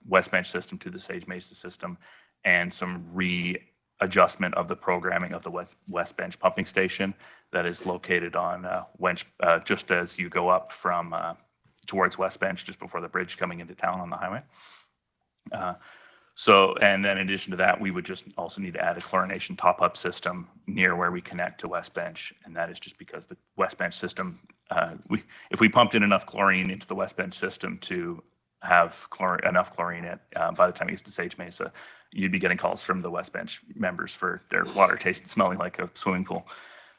West Bench system to the Sage Mesa system, and some readjustment of the programming of the West Bench pumping station that is located on just as you go up from towards West Bench, just before the bridge coming into town on the highway. And then in addition to that, we would just also need to add a chlorination top-up system near where we connect to West Bench. And that is just because the West Bench system, if we pumped in enough chlorine into the West Bench system to have enough chlorine by the time it gets to Sage Mesa, you'd be getting calls from the West Bench members for their water smelling like a swimming pool.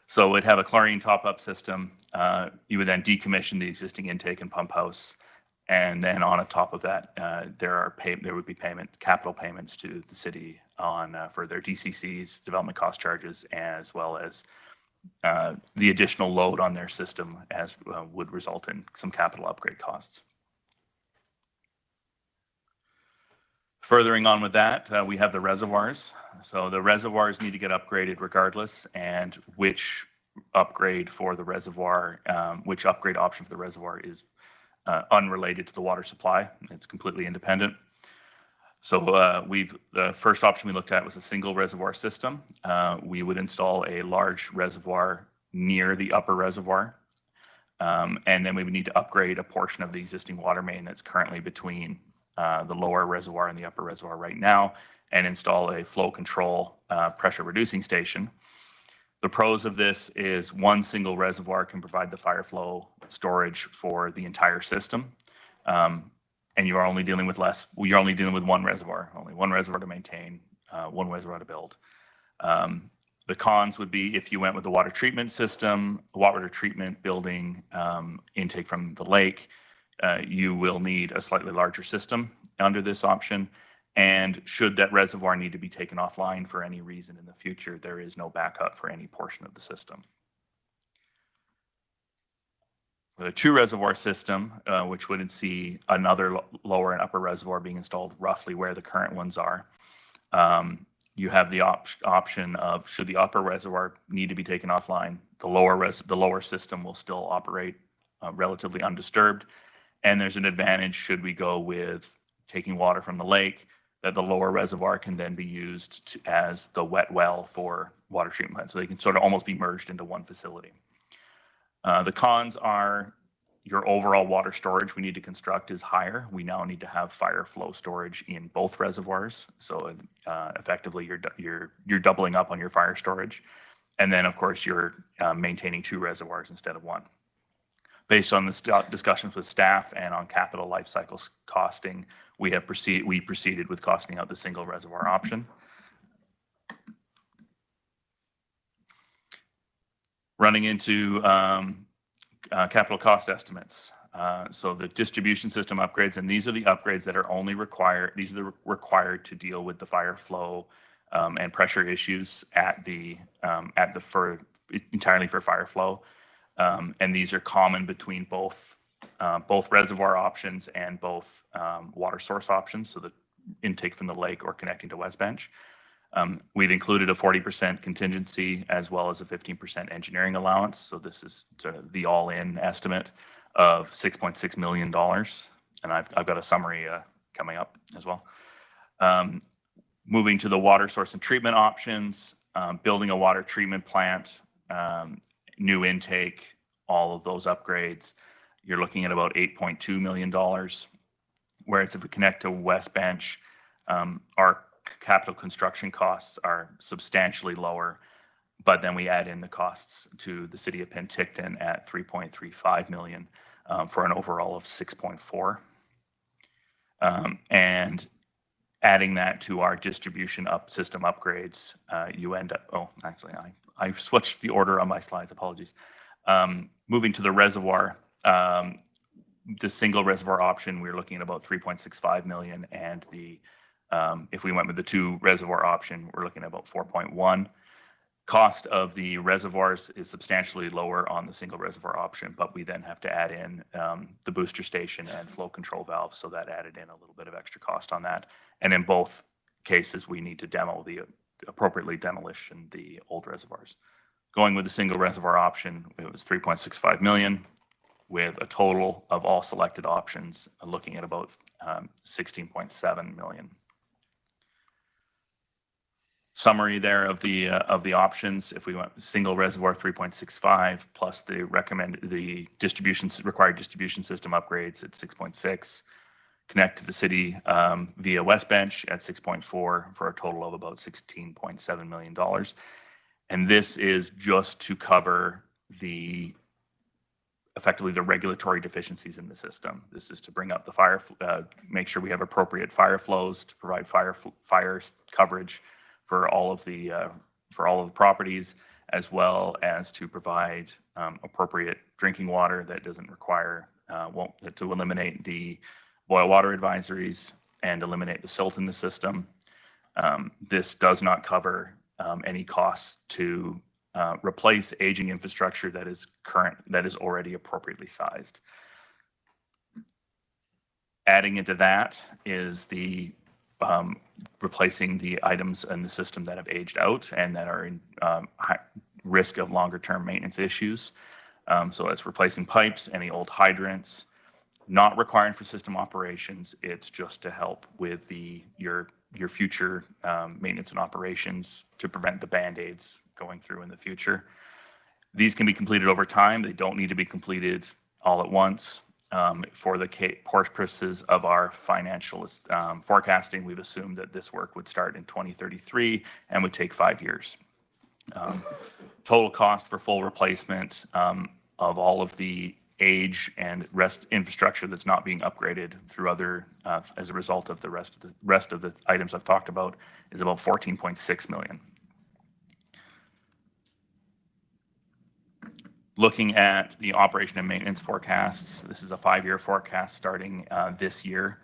So we'd have a chlorine top-up system. You would then decommission the existing intake and pump house. And then on top of that, there would be capital payments to the city for their DCCs, development cost charges, as well as the additional load on their system would result in some capital upgrade costs. Furthering on with that, we have the reservoirs. So the reservoirs need to get upgraded regardless, and which upgrade for the reservoir, which upgrade option for the reservoir is unrelated to the water supply. It's completely independent. So the first option we looked at was a single reservoir system. We would install a large reservoir near the upper reservoir. And then we would need to upgrade a portion of the existing water main that's currently between the lower reservoir and the upper reservoir right now, and install a flow control pressure reducing station. The pros of this is one single reservoir can provide the fire flow storage for the entire system. And you're only dealing with you're only dealing with one reservoir to maintain, one reservoir to build. The cons would be if you went with the water treatment system, water treatment building intake from the lake, you will need a slightly larger system under this option. And should that reservoir need to be taken offline for any reason in the future, there is no backup for any portion of the system. The two reservoir system, which would see another lower and upper reservoir being installed roughly where the current ones are. You have the option of, should the upper reservoir need to be taken offline, the lower system will still operate relatively undisturbed. And there's an advantage should we go with taking water from the lake, that the lower reservoir can then be used as the wet well for water treatment plants. So they can sort of almost be merged into one facility. The cons are your overall water storage we need to construct is higher. We now need to have fire flow storage in both reservoirs. So effectively you're doubling up on your fire storage. And then of course you're maintaining two reservoirs instead of one. Based on the discussions with staff and on capital life cycles costing, we proceeded with costing out the single reservoir option. Running into capital cost estimates. So the distribution system upgrades, and these are the upgrades that are only required. These are required to deal with the fire flow and pressure issues entirely for fire flow. And these are common between both reservoir options and both water source options, so the intake from the lake or connecting to West Bench. We've included a 40% contingency as well as a 15% engineering allowance. So this is the all-in estimate of $6.6 million. And I've got a summary coming up as well. Moving to the water source and treatment options, building a water treatment plant, new intake, all of those upgrades, you're looking at about $8.2 million. Whereas if we connect to West Bench, our capital construction costs are substantially lower, but then we add in the costs to the city of Penticton at $3.35 million for an overall of $6.4. And adding that to our distribution system upgrades, you end up, I switched the order on my slides, apologies. Moving to the reservoir, the single reservoir option, we're looking at about $3.65 million, and if we went with the two reservoir option, we're looking at about 4.1. Cost of the reservoirs is substantially lower on the single reservoir option, but we then have to add in the booster station and flow control valves, so that added in a little bit of extra cost on that. And in both cases, we need to appropriately demolition the old reservoirs. Going with the single reservoir option, it was $3.65 million, with a total of all selected options looking at about $16.7 million. Summary there of the options. If we went single reservoir 3.65 plus the required distribution system upgrades at 6.6, connect to the city via West Bench at 6.4 for a total of about $16.7 million. And this is just to cover effectively the regulatory deficiencies in the system. This is to bring up the make sure we have appropriate fire flows to provide fire coverage for all of the properties, as well as to provide appropriate drinking water that doesn't require to eliminate the boil water advisories and eliminate the silt in the system. This does not cover any costs to replace aging infrastructure that is already appropriately sized. Adding into that is the replacing the items in the system that have aged out and that are in high risk of longer-term maintenance issues. So it's replacing pipes, any old hydrants, not required for system operations. It's just to help with your future maintenance and operations to prevent the Band-Aids going through in the future. These can be completed over time. They don't need to be completed all at once. For the purposes of our financial forecasting, we've assumed that this work would start in 2033 and would take 5 years. Total cost for full replacement of all of the age and rest infrastructure that's not being upgraded through other, as a result of the rest of the items I've talked about, is about $14.6 million. Looking at the operation and maintenance forecasts, this is a 5-year forecast starting this year.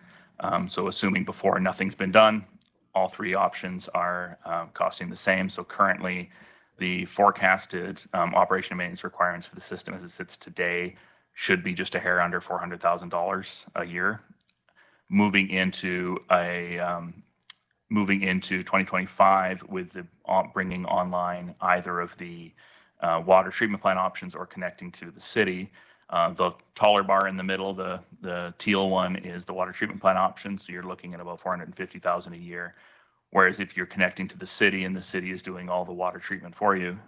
So assuming before nothing's been done, all 3 options are costing the same. So currently, the forecasted operation and maintenance requirements for the system as it sits today should be just a hair under $400,000 a year. Moving into 2025 with the bringing online either of the water treatment plant options or connecting to the city. The taller bar in the middle, the teal one, is the water treatment plant option. So you're looking at about $450,000 a year. Whereas if you're connecting to the city and the city is doing all the water treatment for you,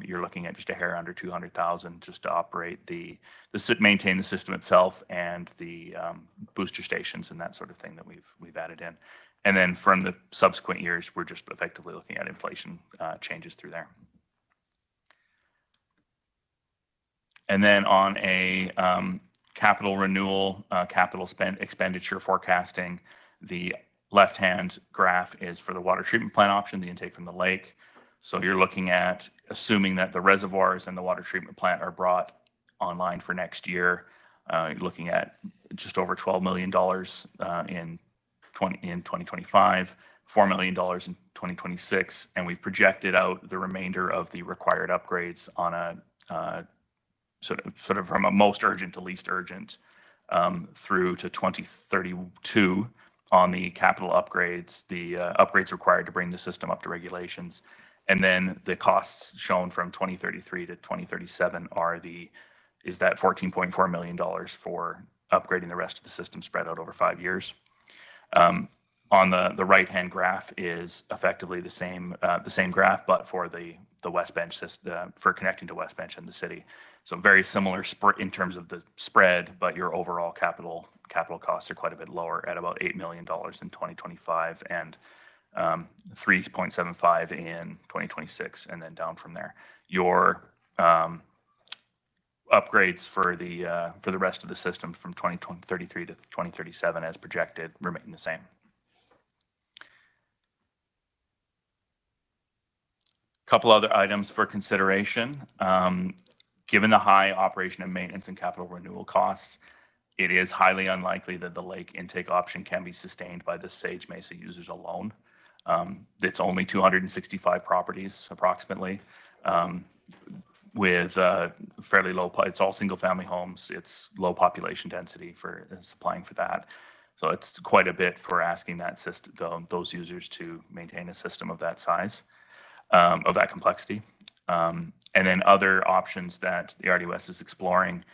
you're looking at just a hair under $200,000 just to operate maintain the system itself and the booster stations and that sort of thing that we've added in. And then from the subsequent years, we're just effectively looking at inflation changes through there. And then on a capital renewal, capital expenditure forecasting, the left-hand graph is for the water treatment plant option, the intake from the lake. So you're looking at assuming that the reservoirs and the water treatment plant are brought online for next year. You're looking at just over $12 million in 2025, $4 million in 2026, and we've projected out the remainder of the required upgrades on a sort of from a most urgent to least urgent through to 2032 on the capital upgrades, the upgrades required to bring the system up to regulations. And then the costs shown from 2033 to 2037 is that $14.4 million for upgrading the rest of the system spread out over 5 years. On the right-hand graph is effectively the same graph, but for the West Bench system, for connecting to West Bench and the city. So very similar in terms of the spread, but your overall capital costs are quite a bit lower at about $8 million in 2025 and 3.75 in 2026, and then down from there. Your upgrades for the rest of the system from 2033 to 2037 as projected remain the same. Couple other items for consideration. Given the high operation and maintenance and capital renewal costs, it is highly unlikely that the lake intake option can be sustained by the Sage Mesa users alone. It's only 265 properties approximately, with fairly low, it's all single family homes. It's low population density for supplying for that. So it's quite a bit for asking that system, those users to maintain a system of that size, of that complexity. And then other options that the RDOS is exploring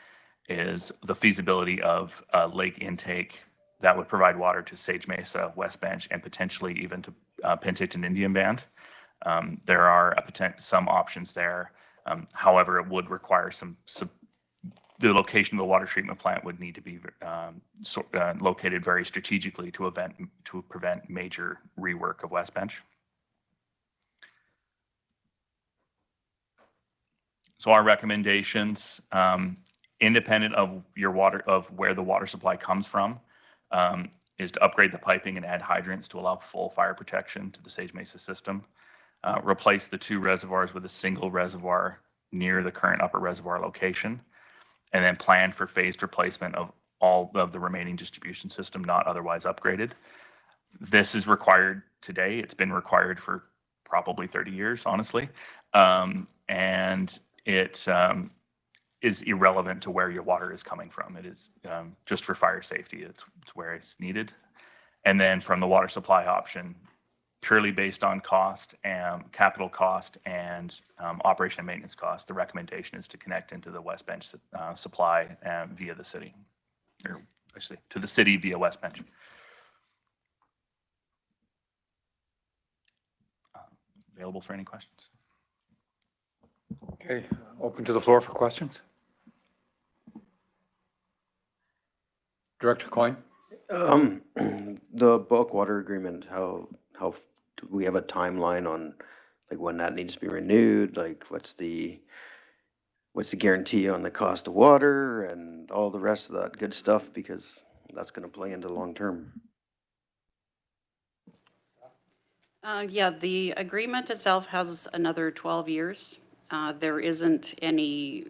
is the feasibility of lake intake that would provide water to Sage Mesa, West Bench, and potentially even to Penticton Indian Band. There are some options there. However, it would require the location of the water treatment plant would need to be located very strategically to prevent major rework of West Bench. So our recommendations, independent of where the water supply comes from, is to upgrade the piping and add hydrants to allow full fire protection to the Sage Mesa system. Replace the 2 reservoirs with a single reservoir near the current upper reservoir location, and then plan for phased replacement of all of the remaining distribution system not otherwise upgraded. This is required today. It's been required for probably 30 years, honestly. And it is irrelevant to where your water is coming from. It is just for fire safety. It's where it's needed. And then from the water supply option, purely based on cost and capital cost and operation and maintenance cost, the recommendation is to connect into the West Bench supply via the city, or actually to the city via West Bench. Available for any questions. Okay, open to the floor for questions. Director Coyne? The bulk water agreement, how do we have a timeline on like when that needs to be renewed? Like what's the guarantee on the cost of water and all the rest of that good stuff? Because that's going to play into long term. Yeah, the agreement itself has another 12 years. There isn't any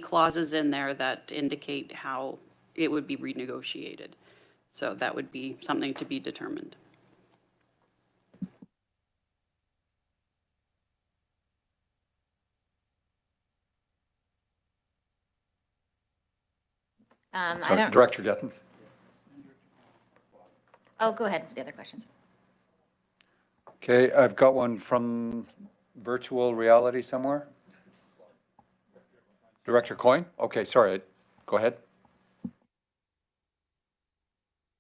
clauses in there that indicate how it would be renegotiated. So that would be something to be determined. I don't. Director Jettins? Oh, go ahead with the other questions. Okay, I've got one from virtual reality somewhere. Director Coyne? Okay, sorry, go ahead.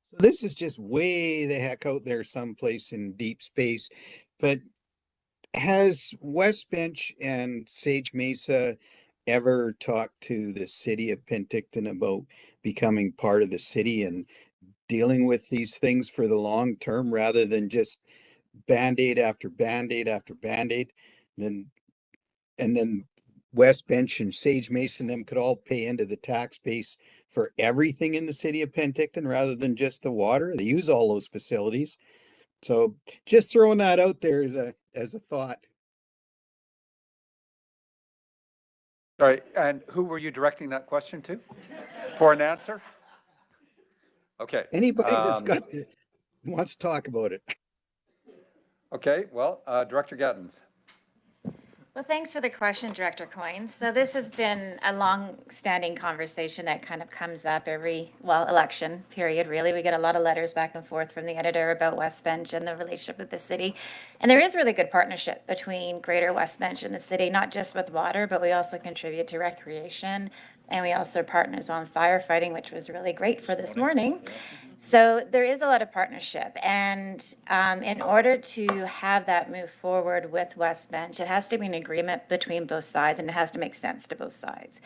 So this is just way the heck out there someplace in deep space, but has West Bench and Sage Mesa ever talked to the city of Penticton about becoming part of the city and dealing with these things for the long term rather than just Band-Aid after Band-Aid after Band-Aid? And then West Bench and Sage Mesa and them could all pay into the tax base for everything in the city of Penticton rather than just the water. They use all those facilities. So just throwing that out there as a thought. Sorry, and who were you directing that question to for an answer? Okay. Anybody that's wants to talk about it. Okay, well, Director Gattins. Well, thanks for the question, Director Coyne. So this has been a long-standing conversation that kind of comes up every, election period, really. We get a lot of letters back and forth from the editor about West Bench and the relationship with the city. And there is really good partnership between Greater West Bench and the city, not just with water, but we also contribute to recreation. And we also are partners on firefighting, which was really great for this morning. So there is a lot of partnership, and in order to have that move forward with West Bench, it has to be an agreement between both sides, and it has to make sense to both sides.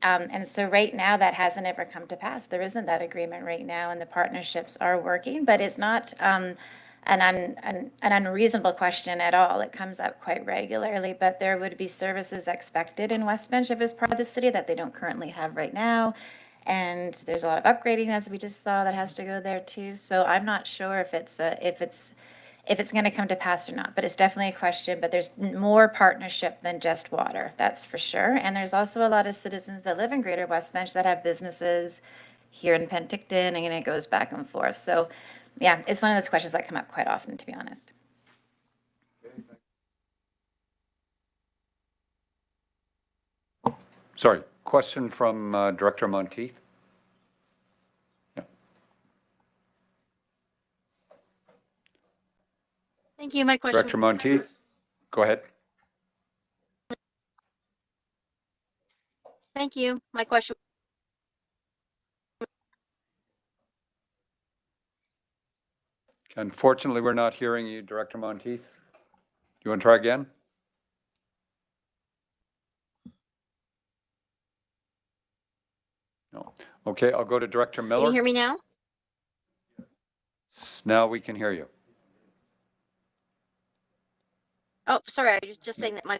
And so right now, that hasn't ever come to pass. There isn't that agreement right now, and the partnerships are working, but it's not an unreasonable question at all. It comes up quite regularly, but there would be services expected in West Bench if it's part of the city that they don't currently have right now. And there's a lot of upgrading, as we just saw, that has to go there too. So I'm not sure if it's going to come to pass or not, but it's definitely a question. But there's more partnership than just water, that's for sure. And there's also a lot of citizens that live in Greater West Bench that have businesses here in Penticton, and it goes back and forth. So yeah, it's one of those questions that come up quite often, to be honest. Sorry, question from Director Monteith. Yeah. Thank you. My question. Director Monteith, go ahead. Thank you. My question. Unfortunately, we're not hearing you, Director Monteith. Do you want to try again? No. Okay, I'll go to Director Miller. Can you hear me now? Now we can hear you. Oh, sorry. I was just saying that my.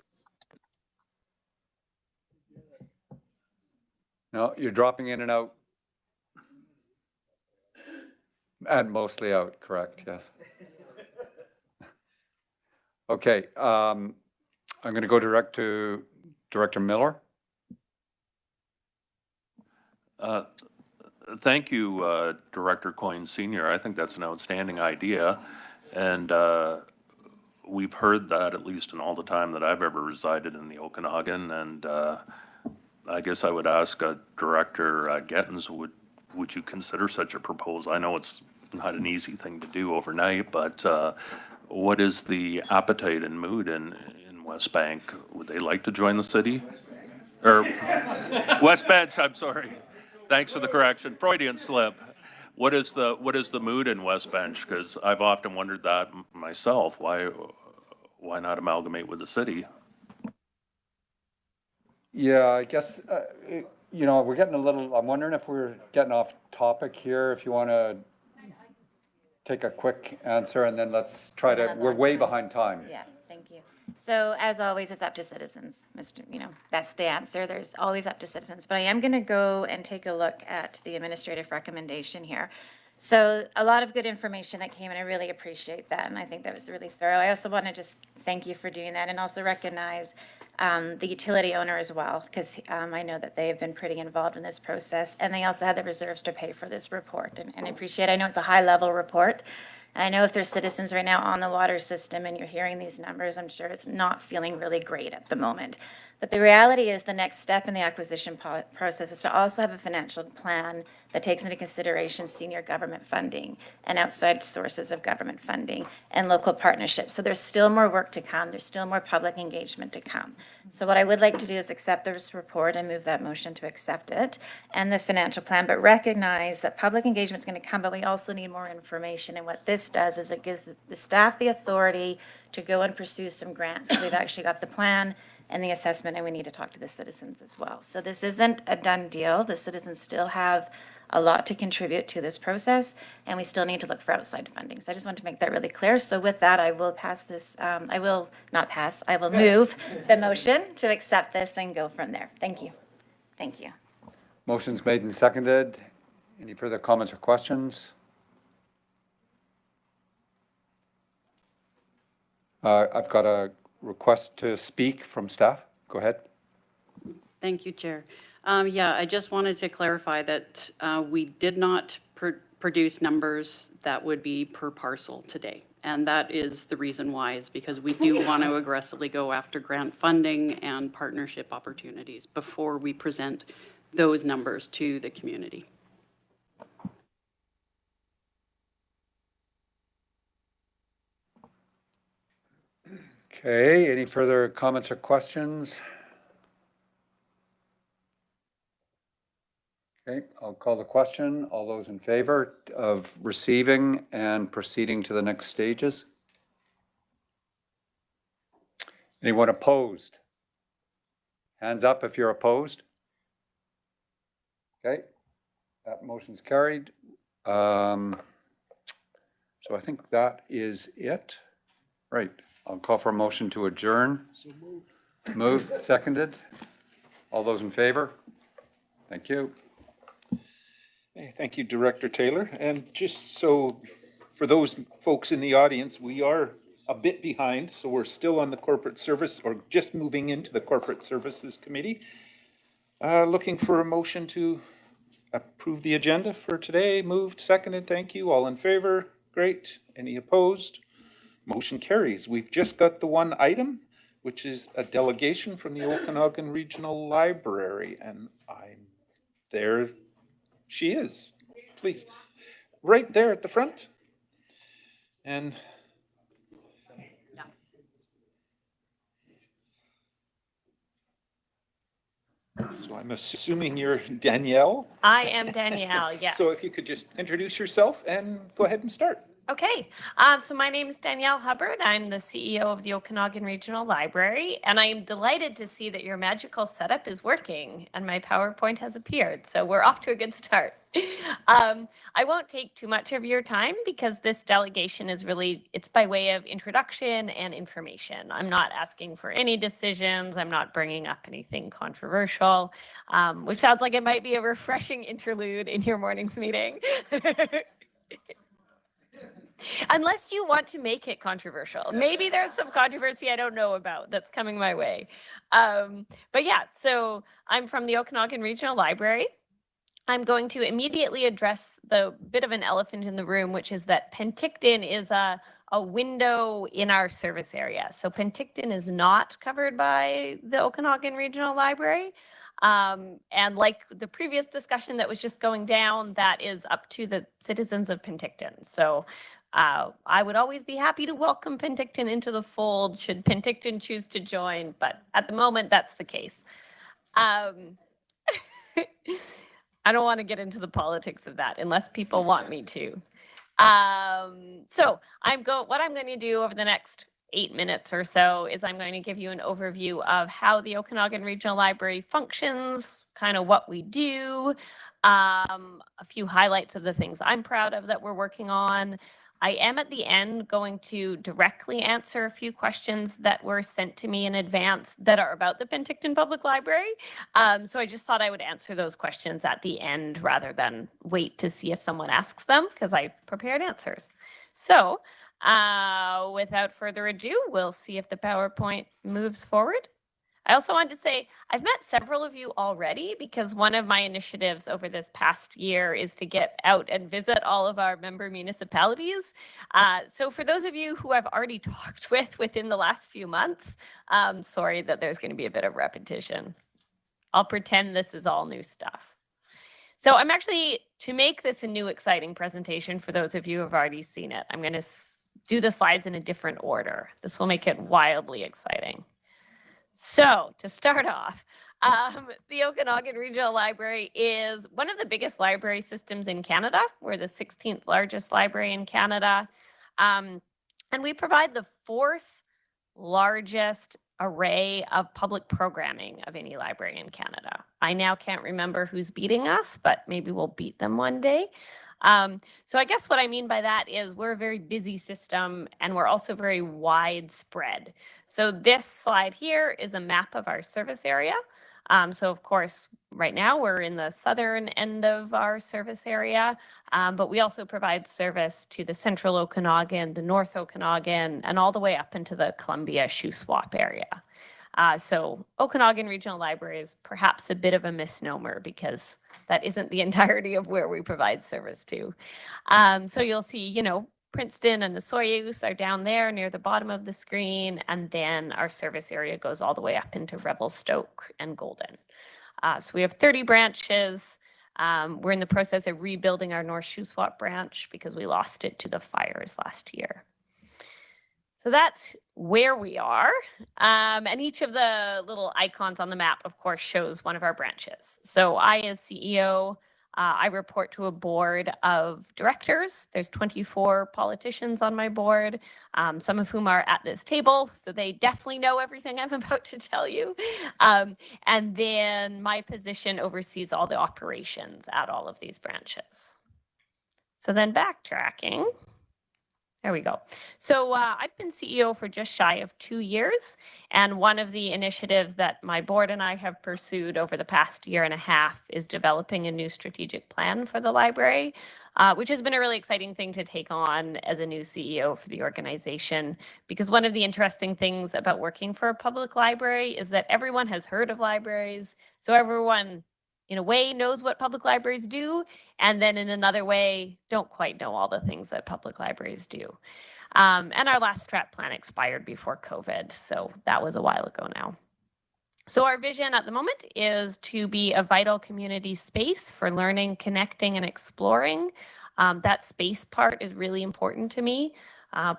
No, you're dropping in and out. And mostly out, correct, yes. Okay, I'm going to go direct to Director Miller. Thank you, Director Coyne Sr. I think that's an outstanding idea. And we've heard that at least in all the time that I've ever resided in the Okanagan. And I guess I would ask Director Gettins, would you consider such a proposal? I know it's not an easy thing to do overnight, but what is the appetite and mood in West Bank? Would they like to join the city? Or West Bench, I'm sorry. Thanks for the correction. Freudian slip. What is the mood in West Bench? Because I've often wondered that myself. Why not amalgamate with the city? Yeah, I guess, you know, we're getting a little, I'm wondering if we're getting off topic here, if you want to take a quick answer and then let's try to, we're way behind time. Yeah, thank you. So as always, it's up to citizens, that's the answer. There's always up to citizens. But I am going to go and take a look at the administrative recommendation here. So a lot of good information that came, and I really appreciate that. And I think that was really thorough. I also want to just thank you for doing that and also recognize the utility owner as well, because I know that they have been pretty involved in this process. And they also had the reserves to pay for this report. And I appreciate it. I know it's a high-level report. And I know if there's citizens right now on the water system and you're hearing these numbers, I'm sure it's not feeling really great at the moment. But the reality is the next step in the acquisition process is to also have a financial plan that takes into consideration senior government funding and outside sources of government funding and local partnerships. So there's still more work to come. There's still more public engagement to come. So what I would like to do is accept this report and move that motion to accept it and the financial plan, but recognize that public engagement is going to come, but we also need more information. And what this does is it gives the staff the authority to go and pursue some grants, because we've actually got the plan and the assessment, and we need to talk to the citizens as well. So this isn't a done deal. The citizens still have a lot to contribute to this process, and we still need to look for outside funding. So I just want to make that really clear. So with that, I will pass this, I will move the motion to accept this and go from there. Thank you. Thank you. Motion's made and seconded. Any further comments or questions? I've got a request to speak from staff. Go ahead. Thank you, Chair. Yeah, I just wanted to clarify that we did not produce numbers that would be per parcel today. And that is the reason why, is because we do want to aggressively go after grant funding and partnership opportunities before we present those numbers to the community. Okay, any further comments or questions? Okay, I'll call the question. All those in favor of receiving and proceeding to the next stages? Anyone opposed? Hands up if you're opposed. Okay, that motion's carried. So I think that is it. Right, I'll call for a motion to adjourn. So moved, seconded. All those in favor? Thank you. Hey, thank you, Director Taylor. And just so, for those folks in the audience, we are a bit behind, so we're still on the corporate service, or just moving into the Corporate Services Committee. Looking for a motion to approve the agenda for today. Moved, seconded, thank you. All in favor? Great. Any opposed? Motion carries. We've just got the one item, which is a delegation from the Okanagan Regional Library, and there she is. Please, right there at the front. And so I'm assuming you're Danielle? I am Danielle, yes. So if you could just introduce yourself and go ahead and start. Okay, so my name is Danielle Hubbard. I'm the CEO of the Okanagan Regional Library, and I am delighted to see that your magical setup is working and my PowerPoint has appeared. So we're off to a good start. I won't take too much of your time because this delegation is really, it's by way of introduction and information. I'm not asking for any decisions. I'm not bringing up anything controversial, which sounds like it might be a refreshing interlude in your morning's meeting. Unless you want to make it controversial. Maybe there's some controversy I don't know about that's coming my way. But yeah, so I'm from the Okanagan Regional Library. I'm going to immediately address the bit of an elephant in the room, which is that Penticton is a window in our service area. So Penticton is not covered by the Okanagan Regional Library. And like the previous discussion that was just going down, that is up to the citizens of Penticton. So I would always be happy to welcome Penticton into the fold should Penticton choose to join, but at the moment that's the case. I don't want to get into the politics of that unless people want me to. So what I'm going to do over the next 8 minutes or so is I'm going to give you an overview of how the Okanagan Regional Library functions, kind of what we do, a few highlights of the things I'm proud of that we're working on. I am at the end going to directly answer a few questions that were sent to me in advance that are about the Penticton Public Library. So I just thought I would answer those questions at the end rather than wait to see if someone asks them, because I prepared answers. So without further ado, we'll see if the PowerPoint moves forward. I also wanted to say I've met several of you already because one of my initiatives over this past year is to get out and visit all of our member municipalities. So for those of you who I've already talked with within the last few months, sorry that there's going to be a bit of repetition. I'll pretend this is all new stuff. So I'm actually, to make this a new exciting presentation for those of you who have already seen it, I'm going to do the slides in a different order. This will make it wildly exciting. So to start off, the Okanagan Regional Library is one of the biggest library systems in Canada. We're the 16th largest library in Canada. And we provide the 4th largest array of public programming of any library in Canada. I now can't remember who's beating us, but maybe we'll beat them one day. So I guess what I mean by that is we're a very busy system and we're also very widespread. So this slide here is a map of our service area. So of course, right now we're in the southern end of our service area, but we also provide service to the central Okanagan, the north Okanagan, and all the way up into the Columbia Shuswap area. So Okanagan Regional Library is perhaps a bit of a misnomer because that isn't the entirety of where we provide service to. So you'll see, you know, Princeton and the Soyuz are down there near the bottom of the screen, and then our service area goes all the way up into Revelstoke and Golden. So we have 30 branches. We're in the process of rebuilding our North Shuswap branch because we lost it to the fires last year. So that's where we are. And each of the little icons on the map, of course, shows one of our branches. So I, as CEO, I report to a board of directors. There's 24 politicians on my board, some of whom are at this table, so they definitely know everything I'm about to tell you. And then my position oversees all the operations at all of these branches. So then backtracking. There we go. So I've been CEO for just shy of 2 years. And one of the initiatives that my board and I have pursued over the past year and a half is developing a new strategic plan for the library, which has been a really exciting thing to take on as a new CEO for the organization. Because one of the interesting things about working for a public library is that everyone has heard of libraries. So everyone, in a way, knows what public libraries do, and then in another way, don't quite know all the things that public libraries do. And our last strat plan expired before COVID, so that was a while ago now. So our vision at the moment is to be a vital community space for learning, connecting, and exploring. That space part is really important to me.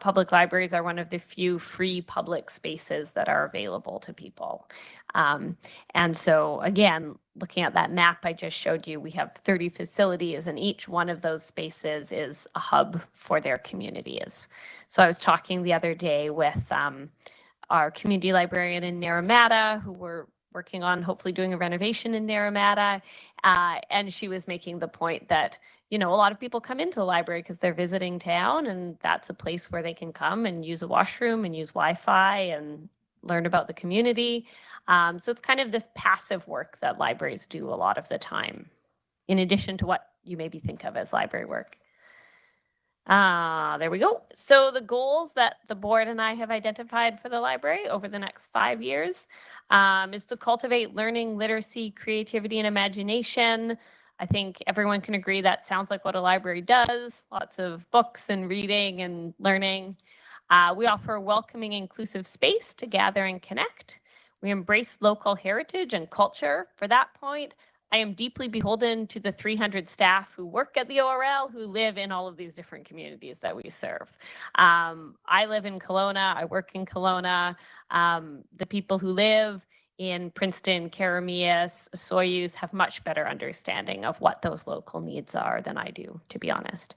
Public libraries are one of the few free public spaces that are available to people. And so again, looking at that map I just showed you, we have 30 facilities and each one of those spaces is a hub for their communities. So I was talking the other day with our community librarian in Naramata, who we're working on hopefully doing a renovation in Naramata. And she was making the point that, you know, a lot of people come into the library because they're visiting town, and that's a place where they can come and use a washroom and use Wi-Fi and learn about the community. So it's kind of this passive work that libraries do a lot of the time, in addition to what you maybe think of as library work. There we go. So the goals that the board and I have identified for the library over the next 5 years is to cultivate learning, literacy, creativity, and imagination. I think everyone can agree that sounds like what a library does. Lots of books and reading and learning. We offer a welcoming, inclusive space to gather and connect. We embrace local heritage and culture. For that point, I am deeply beholden to the 300 staff who work at the ORL who live in all of these different communities that we serve. I live in Kelowna, I work in Kelowna. The people who live in Princeton, Karameas, Soyuz have much better understanding of what those local needs are than I do, to be honest.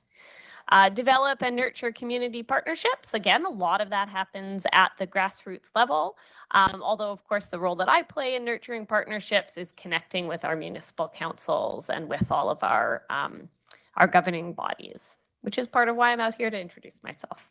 Develop and nurture community partnerships. Again, a lot of that happens at the grassroots level. Although, of course, the role that I play in nurturing partnerships is connecting with our municipal councils and with all of our governing bodies, which is part of why I'm out here to introduce myself.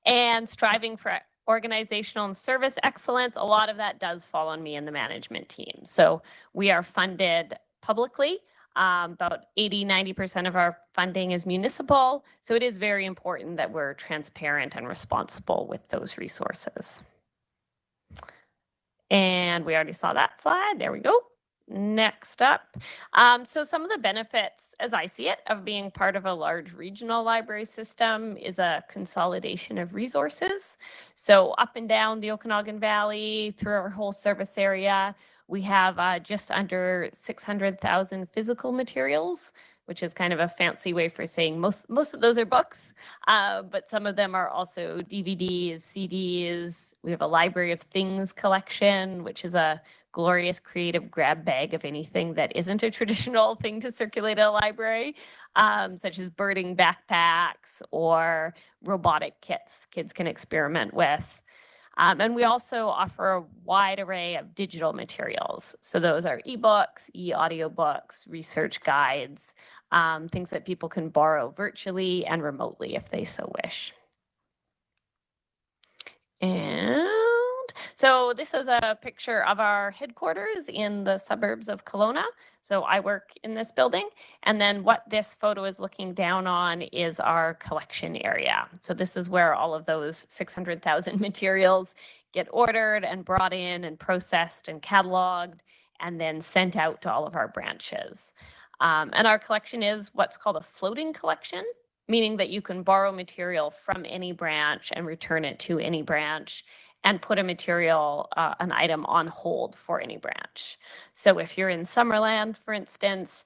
And striving for organizational and service excellence. A lot of that does fall on me and the management team. So we are funded publicly. About 80–90% of our funding is municipal. So it is very important that we're transparent and responsible with those resources. And we already saw that slide. There we go. Next up. So some of the benefits, as I see it, of being part of a large regional library system is a consolidation of resources. So up and down the Okanagan Valley, through our whole service area, we have just under 600,000 physical materials, which is kind of a fancy way for saying most of those are books, but some of them are also DVDs, CDs. We have a Library of Things collection, which is a glorious creative grab bag of anything that isn't a traditional thing to circulate at a library, such as birding backpacks or robotic kits kids can experiment with. And we also offer a wide array of digital materials. So those are ebooks, e-audiobooks, research guides, things that people can borrow virtually and remotely if they so wish. And so this is a picture of our headquarters in the suburbs of Kelowna. So I work in this building. And then what this photo is looking down on is our collection area. So this is where all of those 600,000 materials get ordered and brought in and processed and cataloged and then sent out to all of our branches. And our collection is what's called a floating collection, meaning that you can borrow material from any branch and return it to any branch and put a material, an item on hold for any branch. So if you're in Summerland, for instance,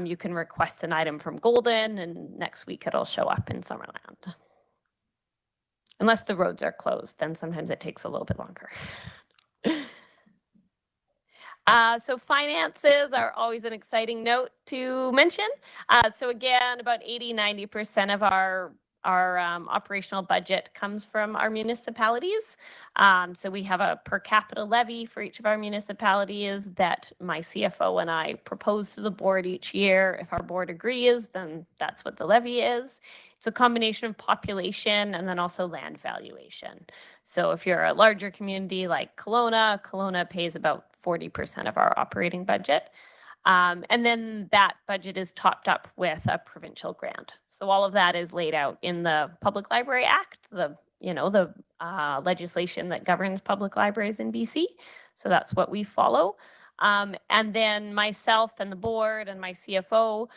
you can request an item from Golden and next week it'll show up in Summerland. Unless the roads are closed, then sometimes it takes a little bit longer. So finances are always an exciting note to mention. So again, about 80–90% of our operational budget comes from our municipalities. So we have a per capita levy for each of our municipalities that my CFO and I propose to the board each year. If our board agrees, then that's what the levy is. It's a combination of population and then also land valuation. So if you're a larger community like Kelowna, Kelowna pays about 40% of our operating budget. And then that budget is topped up with a provincial grant. So all of that is laid out in the Public Library Act, the legislation that governs public libraries in BC. So that's what we follow. And then myself and the board and my CFO,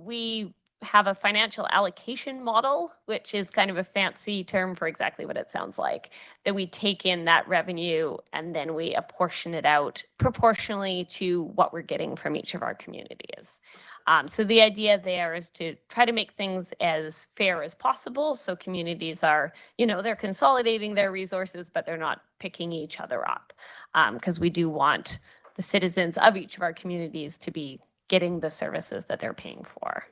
we have a financial allocation model, which is kind of a fancy term for exactly what it sounds like, that we take in that revenue and then we apportion it out proportionally to what we're getting from each of our communities. So the idea there is to try to make things as fair as possible. So communities are, they're consolidating their resources, but they're not picking each other up, because we do want the citizens of each of our communities to be getting the services that they're paying for.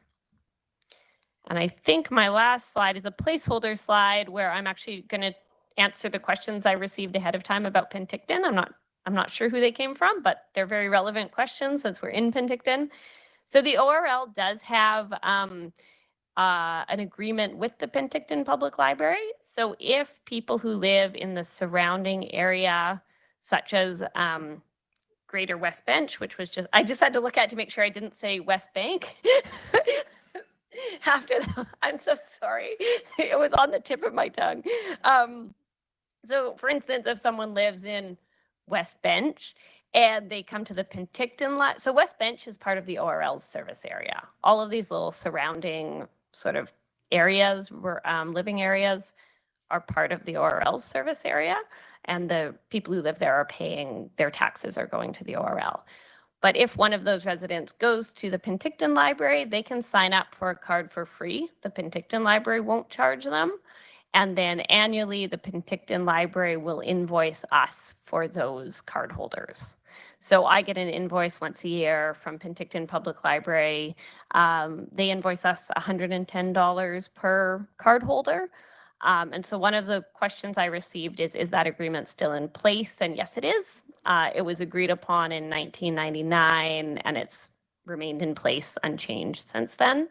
And I think my last slide is a placeholder slide where I'm actually going to answer the questions I received ahead of time about Penticton. I'm not sure who they came from, but they're very relevant questions since we're in Penticton. So the ORL does have an agreement with the Penticton Public Library. So if people who live in the surrounding area, such as Greater West Bench, which was I just had to look at to make sure I didn't say West Bank. After that, I'm so sorry. It was on the tip of my tongue. So for instance, if someone lives in West Bench and they come to the Penticton, so West Bench is part of the ORL's service area. All of these little surrounding sort of areas, living areas, are part of the ORL's service area, and the people who live there are paying, their taxes are going to the ORL. But if one of those residents goes to the Penticton Library, they can sign up for a card for free. The Penticton Library won't charge them. And then annually, the Penticton Library will invoice us for those card holders. So I get an invoice once a year from Penticton Public Library. They invoice us $110 per card holder. And so one of the questions I received is that agreement still in place? And yes, it is. It was agreed upon in 1999, and it's remained in place unchanged since then.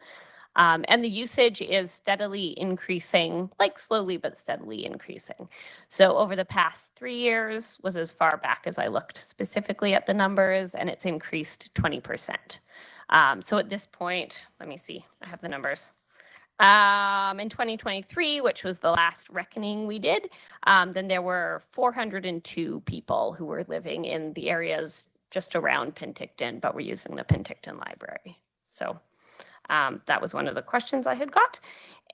And the usage is steadily increasing, like slowly but steadily increasing. So over the past 3 years was as far back as I looked specifically at the numbers, and it's increased 20%. So at this point, let me see, I have the numbers. In 2023, which was the last reckoning we did, then there were 402 people who were living in the areas just around Penticton, but were using the Penticton Library. So that was one of the questions I had got.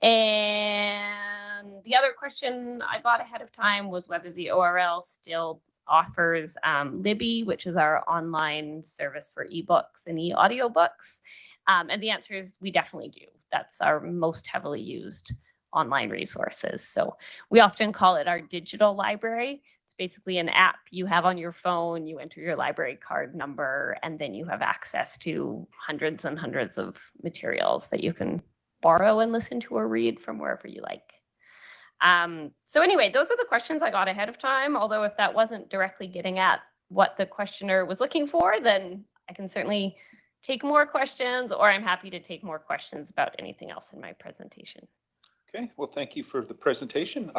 And the other question I got ahead of time was whether the ORL still offers Libby, which is our online service for ebooks and e-audiobooks. And the answer is we definitely do. That's our most heavily used online resources. So we often call it our digital library. It's basically an app you have on your phone. You enter your library card number, and then you have access to hundreds and hundreds of materials that you can borrow and listen to or read from wherever you like. So anyway, those are the questions I got ahead of time. Although if that wasn't directly getting at what the questioner was looking for, then I can certainly take more questions, or I'm happy to take more questions about anything else in my presentation. Okay, well, thank you for the presentation.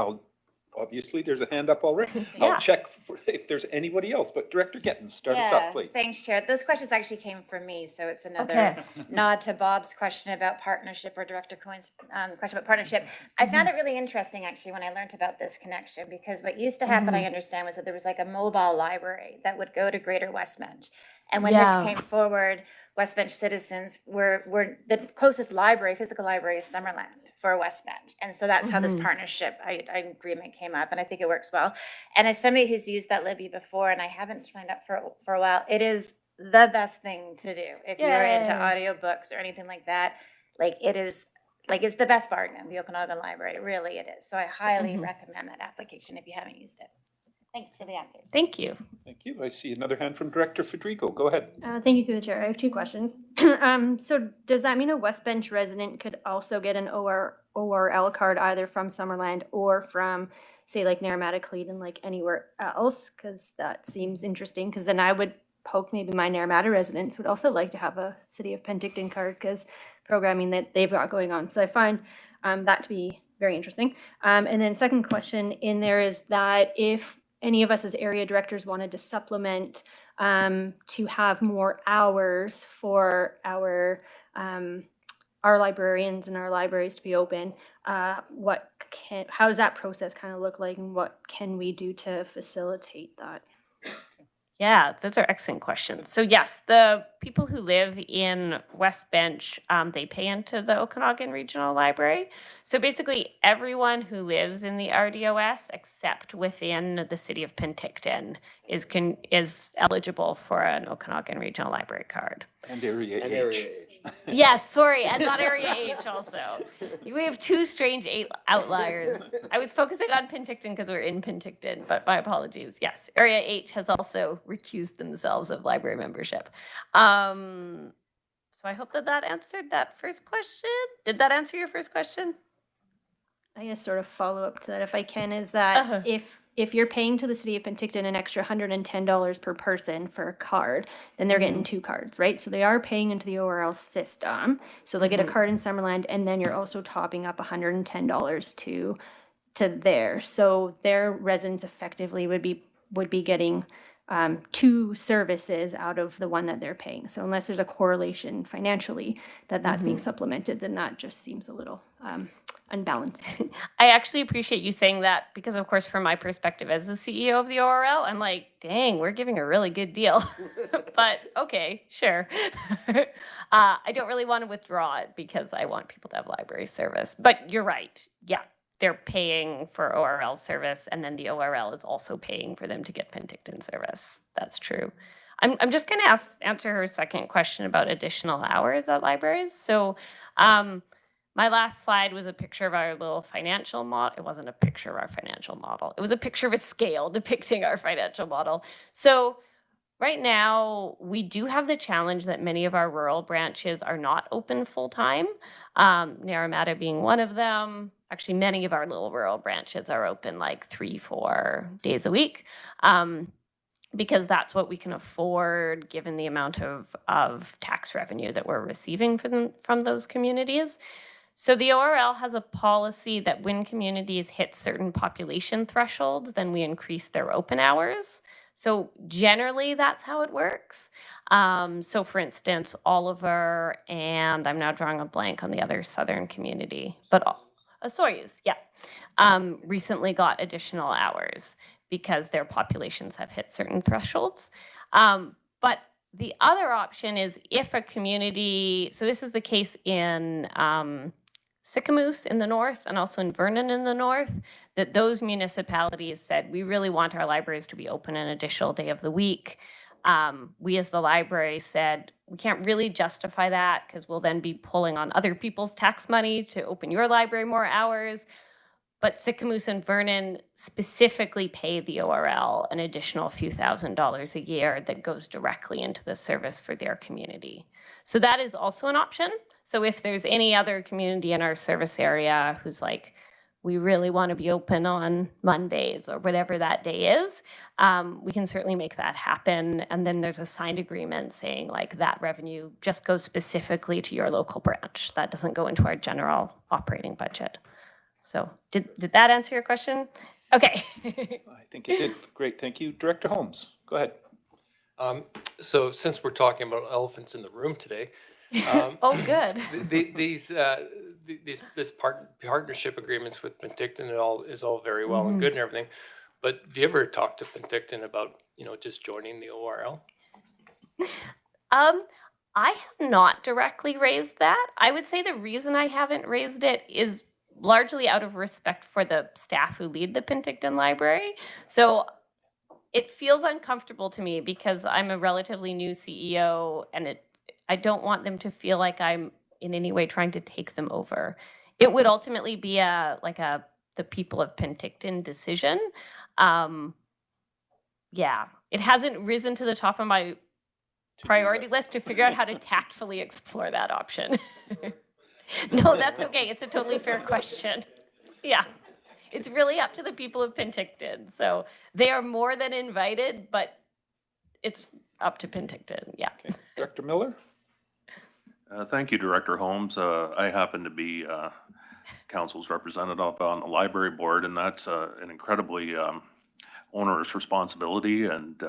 Obviously, there's a hand up already. Yeah. I'll check if there's anybody else, but Director Gettins, start us off, please. Thanks, Chair. Those questions actually came from me, so it's another nod to Bob's question about partnership, or Director Cohen's question about partnership. I found it really interesting, actually, when I learned about this connection, because what used to happen, I understand, was that there was like a mobile library that would go to Greater Westbench. And when this came forward, Westbench citizens were the closest library, physical library, is Summerland for Westbench. And so that's how this partnership agreement came up, and I think it works well. And as somebody who's used that Libby before, and I haven't signed up for a while, it is the best thing to do. If you're into audiobooks or anything like that, like it is, like it's the best bargain in the Okanagan Library, really it is. So I highly recommend that application if you haven't used it. Thanks for the answers. Thank you. Thank you. I see another hand from Director Federico. Go ahead. Thank you through the chair. I have 2 questions. So does that mean a Westbench resident could also get an ORL card either from Summerland or from, say, like Naramata, and like anywhere else? Because that seems interesting, because then I would poke maybe my Naramata residents would also like to have a City of Penticton card, because programming that they've got going on. So I find that to be very interesting. And then second question in there is that if any of us as area directors wanted to supplement to have more hours for our librarians and our libraries to be open, how does that process kind of look like, and what can we do to facilitate that? Yeah, those are excellent questions. So yes, the people who live in Westbench, they pay into the Okanagan Regional Library. So basically everyone who lives in the RDOS, except within the city of Penticton, is eligible for an Okanagan Regional Library card. And Area H. Yes, sorry, and not Area H also. We have 2 strange outliers. I was focusing on Penticton because we're in Penticton, but my apologies. Yes, Area H has also recused themselves of library membership. So I hope that answered that first question. Did that answer your first question? I guess sort of follow up to that, if I can, is that if you're paying to the city of Penticton an extra $110 per person for a card, then they're getting 2 cards, right? So they are paying into the ORL system. So they get a card in Summerland, and then you're also topping up $110 to theirs. So their residents effectively would be getting 2 services out of the one that they're paying. So unless there's a correlation financially that's being supplemented, then that just seems a little unbalanced. I actually appreciate you saying that, because of course, from my perspective as the CEO of the ORL, I'm like, dang, we're giving a really good deal. But okay, sure. I don't really want to withdraw it because I want people to have library service. But you're right. Yeah, they're paying for ORL service, and then the ORL is also paying for them to get Penticton service. That's true. I'm just going to answer her second question about additional hours at libraries. So my last slide was a picture of our little financial model. It wasn't a picture of our financial model. It was a picture of a scale depicting our financial model. So right now, we do have the challenge that many of our rural branches are not open full-time, Naramata being one of them. Actually, many of our little rural branches are open like 3-4 days a week, because that's what we can afford given the amount of tax revenue that we're receiving from those communities. So the ORL has a policy that when communities hit certain population thresholds, then we increase their open hours. So generally, that's how it works. So for instance, Oliver and I'm now drawing a blank on the other southern community, but Soyuz, yeah, recently got additional hours because their populations have hit certain thresholds. But the other option is if a community, so this is the case in Sicamous in the north and also in Vernon in the north, that those municipalities said, we really want our libraries to be open an additional day of the week. We as the library said, we can't really justify that because we'll then be pulling on other people's tax money to open your library more hours. But Sicamous and Vernon specifically pay the ORL an additional few $1,000s a year that goes directly into the service for their community. So that is also an option. So if there's any other community in our service area who's like, we really want to be open on Mondays or whatever that day is, we can certainly make that happen. And then there's a signed agreement saying like that revenue just goes specifically to your local branch. That doesn't go into our general operating budget. So did that answer your question? Okay. I think it did. Great, thank you. Director Holmes, go ahead. So since we're talking about elephants in the room today, oh, good. This partnership agreements with Penticton and all is all very well and good and everything, but do you ever talk to Penticton about just joining the ORL? I have not directly raised that. I would say the reason I haven't raised it is largely out of respect for the staff who lead the Penticton Library. So it feels uncomfortable to me because I'm a relatively new CEO and I don't want them to feel like I'm in any way trying to take them over. It would ultimately be the people of Penticton decision. Yeah, it hasn't risen to the top of my priority list to figure out how to tactfully explore that option. No, that's okay. It's a totally fair question. Yeah, it's really up to the people of Penticton. So they are more than invited, but it's up to Penticton. Yeah. Okay. Dr. Miller? Thank you, Director Holmes. I happen to be council's representative on the library board, and that's an incredibly onerous responsibility. And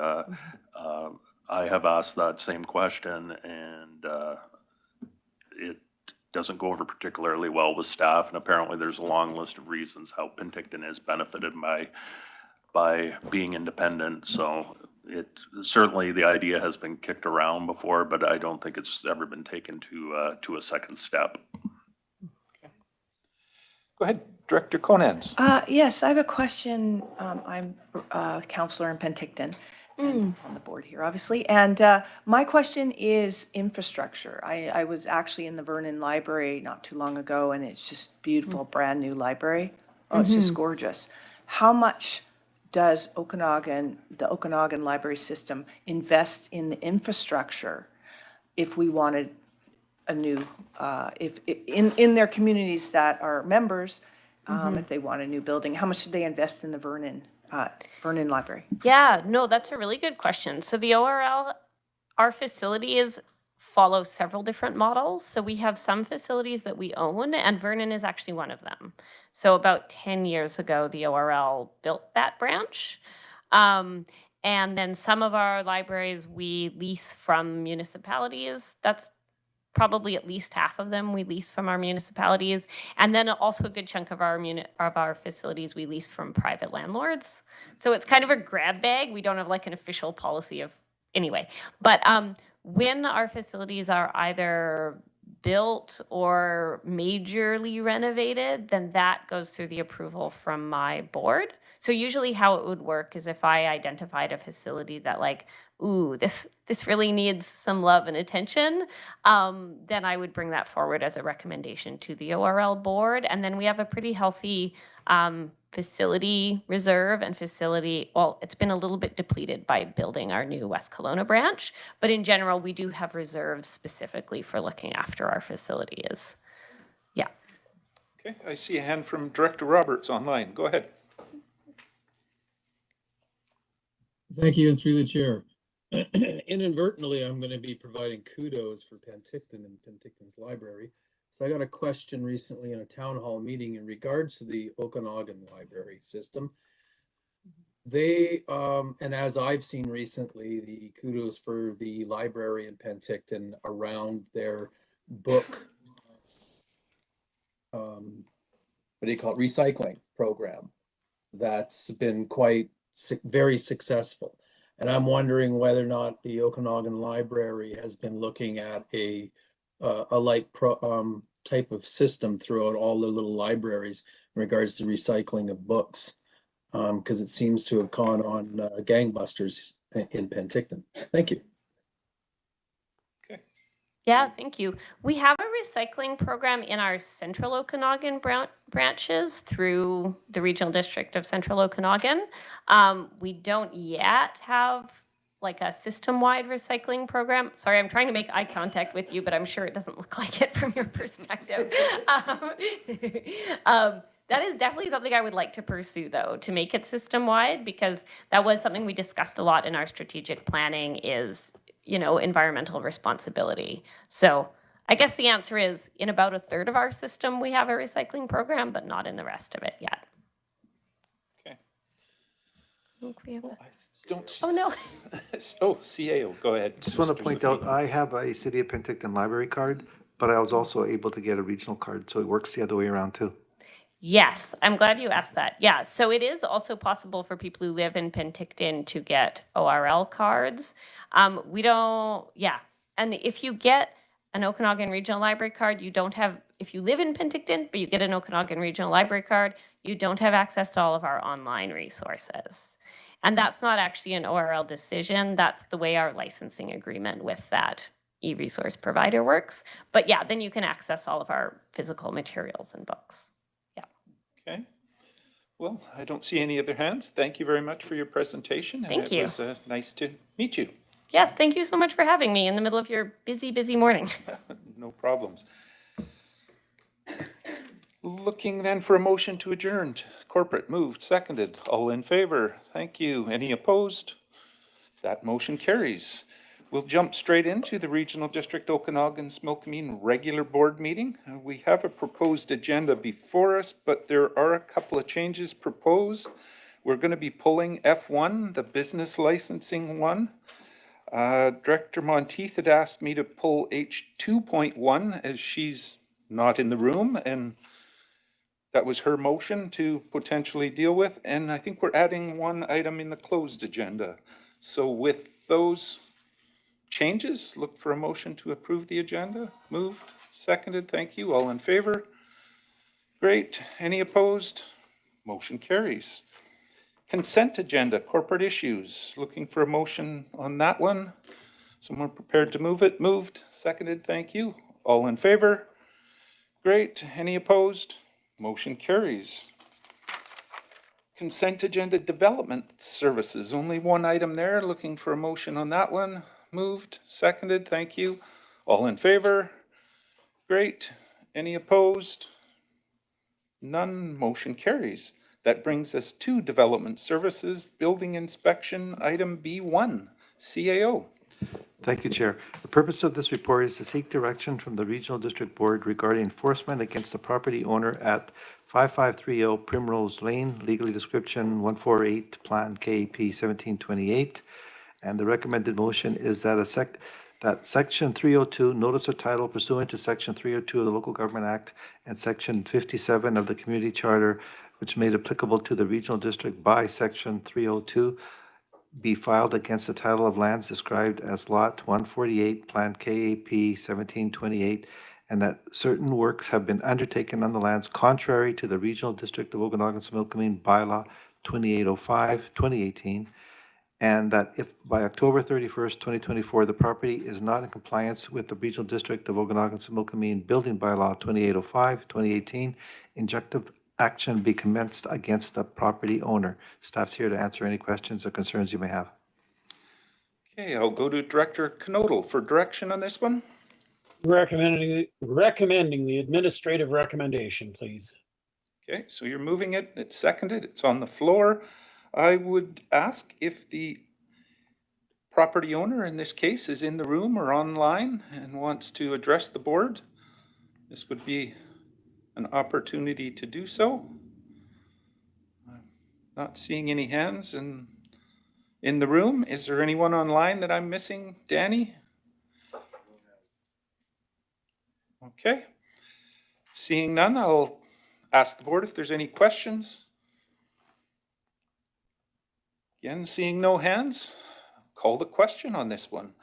I have asked that same question, and it doesn't go over particularly well with staff. And apparently there's a long list of reasons how Penticton is benefited by being independent. So certainly the idea has been kicked around before, but I don't think it's ever been taken to a second step. Okay. Go ahead, Director Conans. Yes, I have a question. I'm a counselor in Penticton and on the board here, obviously. And my question is infrastructure. I was actually in the Vernon Library not too long ago, and it's just beautiful, brand new library. Oh, it's just gorgeous. How much does the Okanagan Library System invest in the infrastructure if we wanted a new, in their communities that are members, if they want a new building? How much do they invest in the Vernon Library? Yeah, no, that's a really good question. So the ORL, our facilities follow several different models. So we have some facilities that we own, and Vernon is actually one of them. So about 10 years ago, the ORL built that branch. And then some of our libraries we lease from municipalities. That's probably at least half of them we lease from our municipalities. And then also a good chunk of our facilities we lease from private landlords. So it's kind of a grab bag. We don't have like an official policy of, anyway. But when our facilities are either built or majorly renovated, then that goes through the approval from my board. So usually how it would work is if I identified a facility that like, ooh, this really needs some love and attention, then I would bring that forward as a recommendation to the ORL board. And then we have a pretty healthy facility reserve and facility, well, it's been a little bit depleted by building our new West Kelowna branch, but in general, we do have reserves specifically for looking after our facilities. Yeah. Okay, I see a hand from Director Roberts online. Go ahead. Thank you, and through the chair. Inadvertently, I'm going to be providing kudos for Penticton and Penticton's library. So I got a question recently in a town hall meeting in regards to the Okanagan library system. They, and as I've seen recently, the kudos for the library in Penticton around their book, what do you call it, recycling program. That's been quite very successful. And I'm wondering whether or not the Okanagan Library has been looking at a like type of system throughout all the little libraries in regards to recycling of books, because it seems to have gone on gangbusters in Penticton. Thank you. Yeah, thank you. We have a recycling program in our Central Okanagan branches through the Regional District of Central Okanagan. We don't yet have like a system-wide recycling program. Sorry, I'm trying to make eye contact with you, but I'm sure it doesn't look like it from your perspective. That is definitely something I would like to pursue, though, to make it system-wide, because that was something we discussed a lot in our strategic planning is, you know, environmental responsibility. So I guess the answer is in about a third of our system, we have a recycling program, but not in the rest of it yet. Okay. I think we have Don't. Oh, no. Oh, CAO, go ahead. Just want to Mr. point out, Zafir. I have a City of Penticton library card, but I was also able to get a regional card, so it works the other way around too. Yes, I'm glad you asked that. Yeah, so it is also possible for people who live in Penticton to get ORL cards. We don't, yeah. And if you get an Okanagan Regional Library card, you don't have, if you live in Penticton, but you get an Okanagan Regional Library card, you don't have access to all of our online resources. And that's not actually an ORL decision. That's the way our licensing agreement with that e-resource provider works. But yeah, then you can access all of our physical materials and books. Okay. Well, I don't see any other hands. Thank you very much for your presentation. Thank you. It was nice to meet you. Yes, thank you so much for having me in the middle of your busy, busy morning. No problems. Looking then for a motion to adjourn. Corporate moved, seconded. All in favor? Thank you. Any opposed? That motion carries. We'll jump straight into the Regional District Okanagan Smilkameen regular board meeting. We have a proposed agenda before us, but there are a couple of changes proposed. We're going to be pulling F1, the business licensing one. Director Monteith had asked me to pull H2.1 as she's not in the room, and that was her motion to potentially deal with. And I think we're adding one item in the closed agenda. So with those changes, look for a motion to approve the agenda. Moved, seconded, thank you. All in favor? Great. Any opposed? Motion carries. Consent agenda, corporate issues. Looking for a motion on that one. Someone prepared to move it? Moved, seconded, thank you. All in favor? Great. Any opposed? Motion carries. Consent agenda, development services. Only one item there. Looking for a motion on that one. Moved, seconded, thank you. All in favor? Great. Any opposed? None. Motion carries. That brings us to development services, building inspection, item B1, CAO. Thank you, Chair. The purpose of this report is to seek direction from the Regional District Board regarding enforcement against the property owner at 5530 Primrose Lane, legally description 148, Plan KAP 1728. And the recommended motion is that that Section 302, Notice of Title pursuant to Section 302 of the Local Government Act and Section 57 of the Community Charter, which made applicable to the Regional District by Section 302, be filed against the title of lands described as Lot 148, Plan KAP 1728, and that certain works have been undertaken on the lands contrary to the Regional District of Okanagan-Similkameen Bylaw 2805, 2018, and that if by October 31st, 2024, the property is not in compliance with the Regional District of Okanagan-Similkameen Building Bylaw 2805, 2018, injunctive action be commenced against the property owner. Staff's here to answer any questions or concerns you may have. Okay, I'll go to Director Knodel for direction on this one. Recommending the administrative recommendation, please. Okay, so you're moving it, it's seconded, it's on the floor. I would ask if the property owner in this case is in the room or online and wants to address the board. This would be an opportunity to do so. I'm not seeing any hands in the room. Is there anyone online that I'm missing? Danny? Okay. Seeing none, I'll ask the board if there's any questions. Again, seeing no hands, call the question on this one.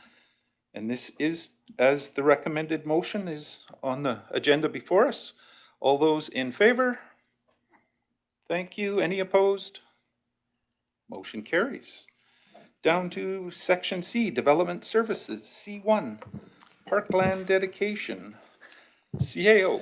And this is, as the recommended motion is on the agenda before us. All those in favor? Thank you. Any opposed? Motion carries. Down to Section C, Development Services, C1, Parkland Dedication, CAO.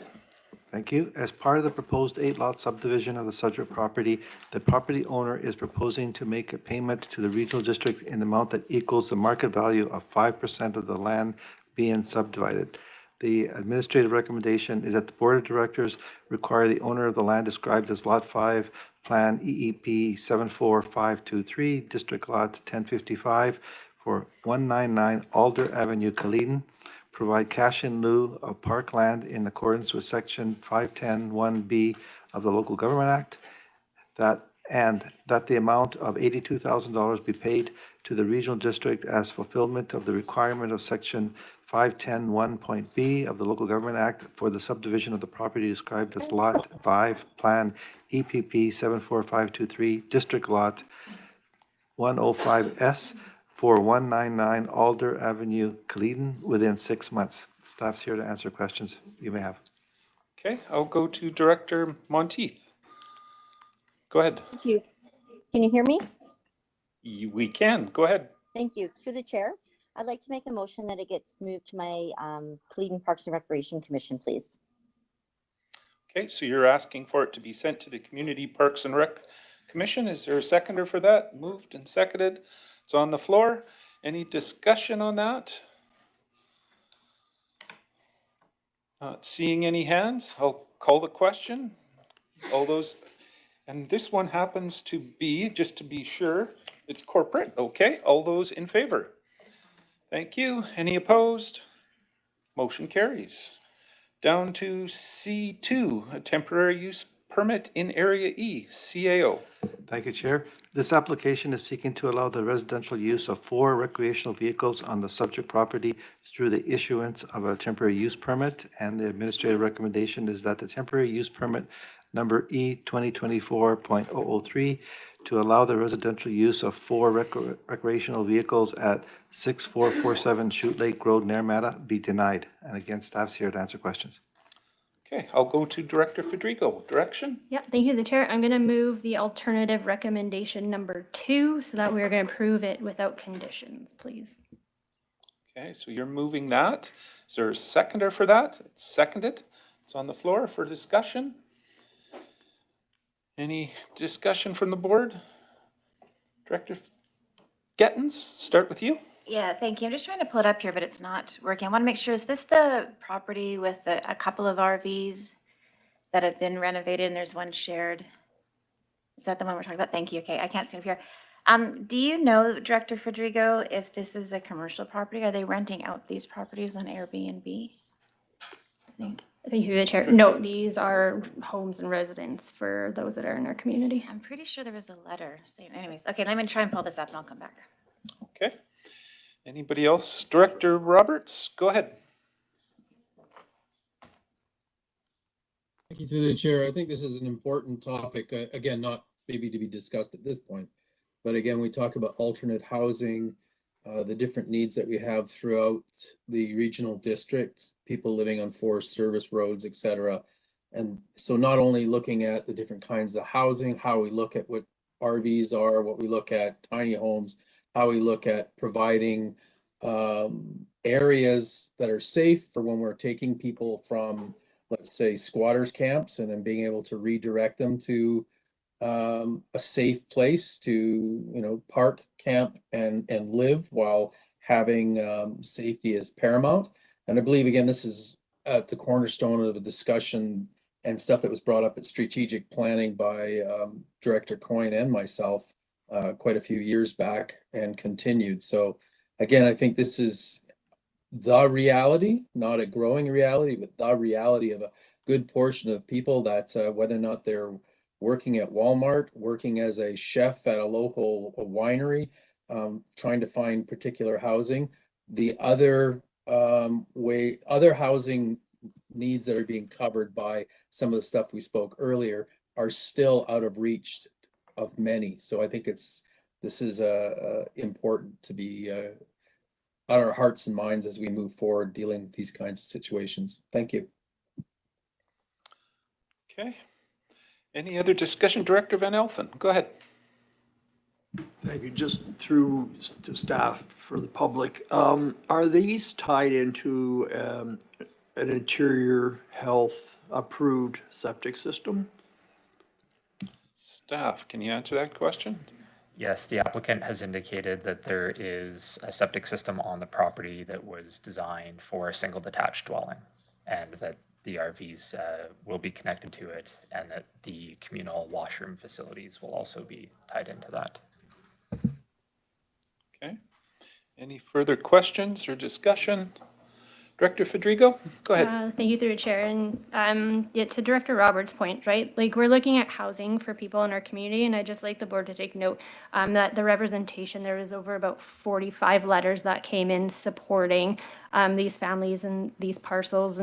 Thank you. As part of the proposed 8-lot subdivision of the subject property, the property owner is proposing to make a payment to the regional district in the amount that equals the market value of 5% of the land being subdivided. The administrative recommendation is that the Board of Directors require the owner of the land described as Lot 5, Plan EEP 74523, District Lot 1055 for 199 Alder Avenue, Caledon, provide cash in lieu of parkland in accordance with Section 510(1)B of the Local Government Act, that the amount of $82,000 be paid to the regional district as fulfillment of the requirement of Section 510(1)B of the Local Government Act for the subdivision of the property described as Lot 5, Plan EPP 74523, District Lot 105S for 199 Alder Avenue, Caledon, within 6 months. Staff's here to answer questions you may have. Okay, I'll go to Director Monteith. Go ahead. Thank you. Can you hear me? We can. Go ahead. Thank you. Through the chair, I'd like to make a motion that it gets moved to my Caledon Parks and Recreation Commission, please. Okay, so you're asking for it to be sent to the Community Parks and Rec Commission. Is there a seconder for that? Moved and seconded. It's on the floor. Any discussion on that? Not seeing any hands. I'll call the question. All those, and this one happens to be, just to be sure, it's corporate. Okay, all those in favor? Thank you. Any opposed? Motion carries. Down to C2, a temporary use permit in Area E, CAO. Thank you, Chair. This application is seeking to allow the residential use of 4 recreational vehicles on the subject property through the issuance of a temporary use permit, and the administrative recommendation is that the temporary use permit number E 2024.003 to allow the residential use of 4 recreational vehicles at 6447 Shoot Lake Road, Naramata be denied. And again, staff's here to answer questions. Okay, I'll go to Director Federico. Direction? Yeah, thank you, the chair. I'm going to move the alternative recommendation number 2 so that we're going to approve it without conditions, please. Okay, so you're moving that. Is there a seconder for that? It's seconded. It's on the floor for discussion. Any discussion from the board? Director Gettens, start with you. Yeah, thank you. I'm just trying to pull it up here, but it's not working. I want to make sure, is this the property with a couple of RVs that have been renovated and there's one shared? Is that the one we're talking about? Thank you. Okay, I can't see it here. Do you know, Director Federico, if this is a commercial property? Are they renting out these properties on Airbnb? Thank you, the chair. No, these are homes and residents for those that are in our community. I'm pretty sure there was a letter saying, anyways. Okay, let me try and pull this up and I'll come back. Okay. Anybody else? Director Roberts, go ahead. Thank you through the chair. I think this is an important topic. Again, not maybe to be discussed at this point, but again, we talk about alternate housing the different needs that we have throughout the regional district, people living on forest service roads, et cetera. And so not only looking at the different kinds of housing, how we look at what RVs are, what we look at tiny homes, how we look at providing areas that are safe for when we're taking people from, let's say, squatters camps, and then being able to redirect them to a safe place to, you know, park, camp, and live while having safety as paramount. And I believe, again, this is at the cornerstone of a discussion and stuff that was brought up at strategic planning by Director Coyne and myself quite a few years back and continued. So again, I think this is the reality, not a growing reality, but the reality of a good portion of people that whether or not they're working at Walmart, working as a chef at a local winery, trying to find particular housing. The other other housing needs that are being covered by some of the stuff we spoke earlier are still out of reach of many. So I think this is important to be on our hearts and minds as we move forward dealing with these kinds of situations. Thank you. Okay. Any other discussion? Director Van Elfen, go ahead. Thank you. Just through to staff for the public. Are these tied into an interior health approved septic system? Staff, can you answer that question? Yes, the applicant has indicated that there is a septic system on the property that was designed for a single detached dwelling, and that the RVs will be connected to it, and that the communal washroom facilities will also be tied into that. Okay. Any further questions or discussion? Director Federico, go ahead. Thank you through the chair. And yeah, to Director Roberts' point, right? Like, we're looking at housing for people in our community, and I'd just like the board to take note that the representation, there was over about 45 letters that came in supporting these families and these parcels,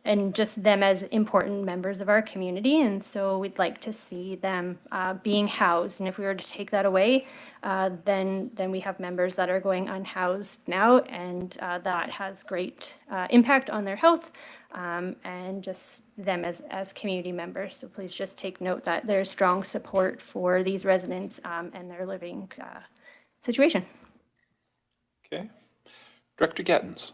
and just them as important members of our community. And so we'd like to see them being housed. And if we were to take that away, then we have members that are going unhoused now, and that has great impact on their health and just them as community members. So please just take note that there's strong support for these residents and their living situation. Okay. Director Gattens.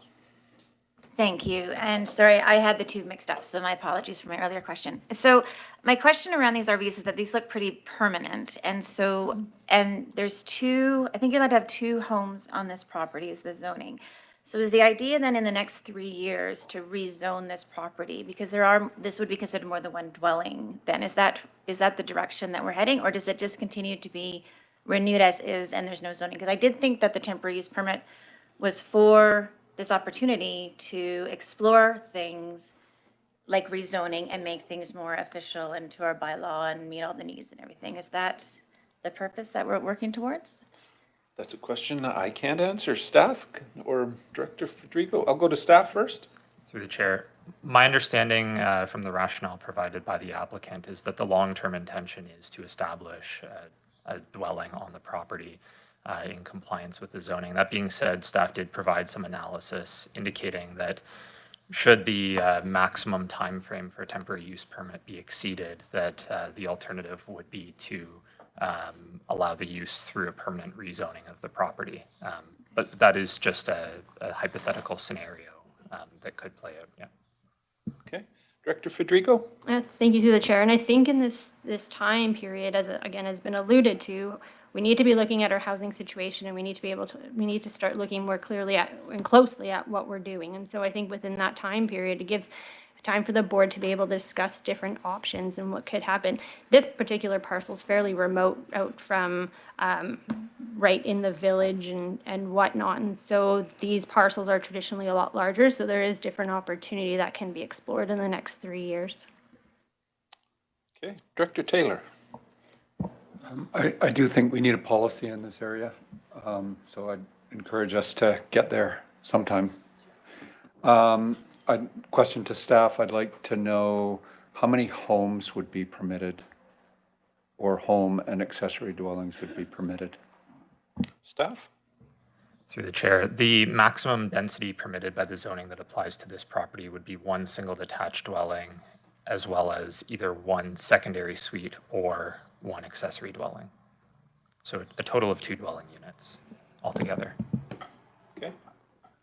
Thank you. And sorry, I had the two mixed up, so my apologies for my earlier question. So my question around these RVs is that these look pretty permanent. And so, and there's two, I think you're allowed to have two homes on this property is the zoning. So is the idea then in the next 3 years to rezone this property? Because this would be considered more than one dwelling then. Is that the direction that we're heading? Or does it just continue to be renewed as is and there's no zoning? Because I did think that the temporary use permit was for this opportunity to explore things like rezoning and make things more official into our bylaw and meet all the needs and everything. Is that the purpose that we're working towards? That's a question I can't answer. Staff or Director Federico? I'll go to staff first. Through the chair, my understanding from the rationale provided by the applicant is that the long-term intention is to establish a dwelling on the property in compliance with the zoning. That being said, staff did provide some analysis indicating that should the maximum time frame for a temporary use permit be exceeded, that the alternative would be to allow the use through a permanent rezoning of the property. But that is just a hypothetical scenario that could play out. Yeah. Okay. Director Federico? Thank you through the chair. And I think in this time period, as again has been alluded to, we need to be looking at our housing situation, and we need to start looking more clearly at and closely at what we're doing. And so I think within that time period, it gives time for the board to be able to discuss different options and what could happen. This particular parcel is fairly remote out from right in the village and whatnot. And so these parcels are traditionally a lot larger. So there is different opportunity that can be explored in the next 3 years. Okay. Director Taylor. I do think we need a policy in this area, so I'd encourage us to get there sometime. A question to staff, I'd like to know how many homes would be permitted, or home and accessory dwellings would be permitted? Staff? Through the chair, the maximum density permitted by the zoning that applies to this property would be one single detached dwelling, as well as either one secondary suite or one accessory dwelling. So a total of 2 dwelling units altogether. Okay.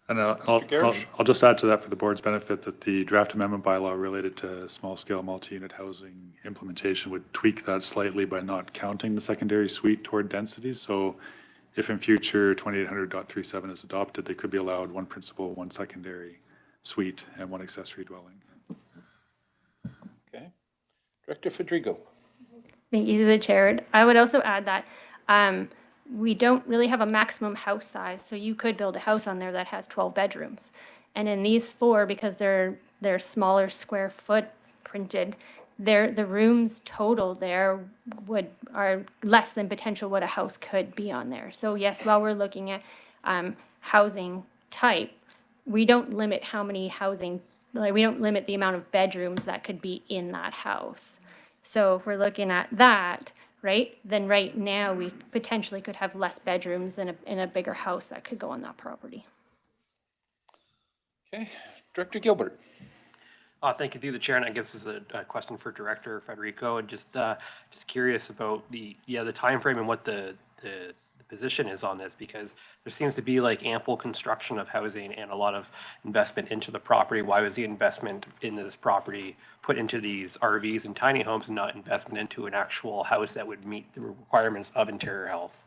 And Mr. Garish? I'll just add to that for the board's benefit that the draft amendment bylaw related to small-scale multi-unit housing implementation would tweak that slightly by not counting the secondary suite toward density. So if in future 2800.37 is adopted, they could be allowed one principal, one secondary suite, and one accessory dwelling. Okay. Director Federico. Thank you to the chair. I would also add that we don't really have a maximum house size, so you could build a house on there that has 12 bedrooms. And in these 4, because they're smaller square foot printed, the rooms total there are less than potential what a house could be on there. So yes, while we're looking at housing type, we don't limit how many we don't limit the amount of bedrooms that could be in that house. So if we're looking at that, right, then right now we potentially could have less bedrooms in a bigger house that could go on that property. Okay. Director Gilbert. Thank you through the chair, and I guess this is a question for Director Federico. And just curious about the timeframe and what the position is on this, because there seems to be like ample construction of housing and a lot of investment into the property. Why was the investment in this property put into these RVs and tiny homes and not investment into an actual house that would meet the requirements of interior health?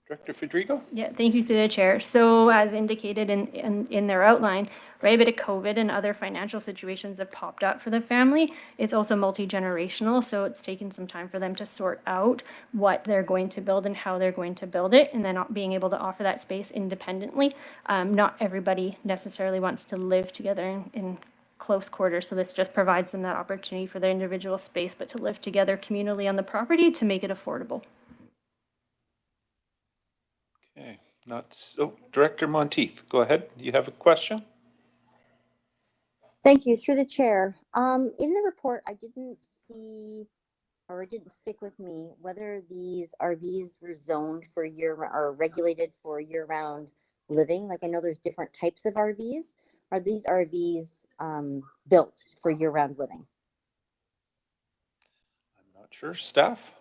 Director Federico? Yeah, thank you through the chair. So as indicated in their outline, right, a bit of COVID and other financial situations have popped up for the family. It's also multi-generational, so it's taken some time for them to sort out what they're going to build and how they're going to build it, and then not being able to offer that space independently. Not everybody necessarily wants to live together in close quarters, so this just provides them that opportunity for their individual space, but to live together communally on the property to make it affordable. Okay, Director Monteith, go ahead. You have a question? Thank you. Through the chair. In the report, I didn't see, or it didn't stick with me, whether these RVs were zoned for or regulated for year-round living. Like I know there's different types of RVs. Are these RVs built for year-round living? I'm not sure. Staff?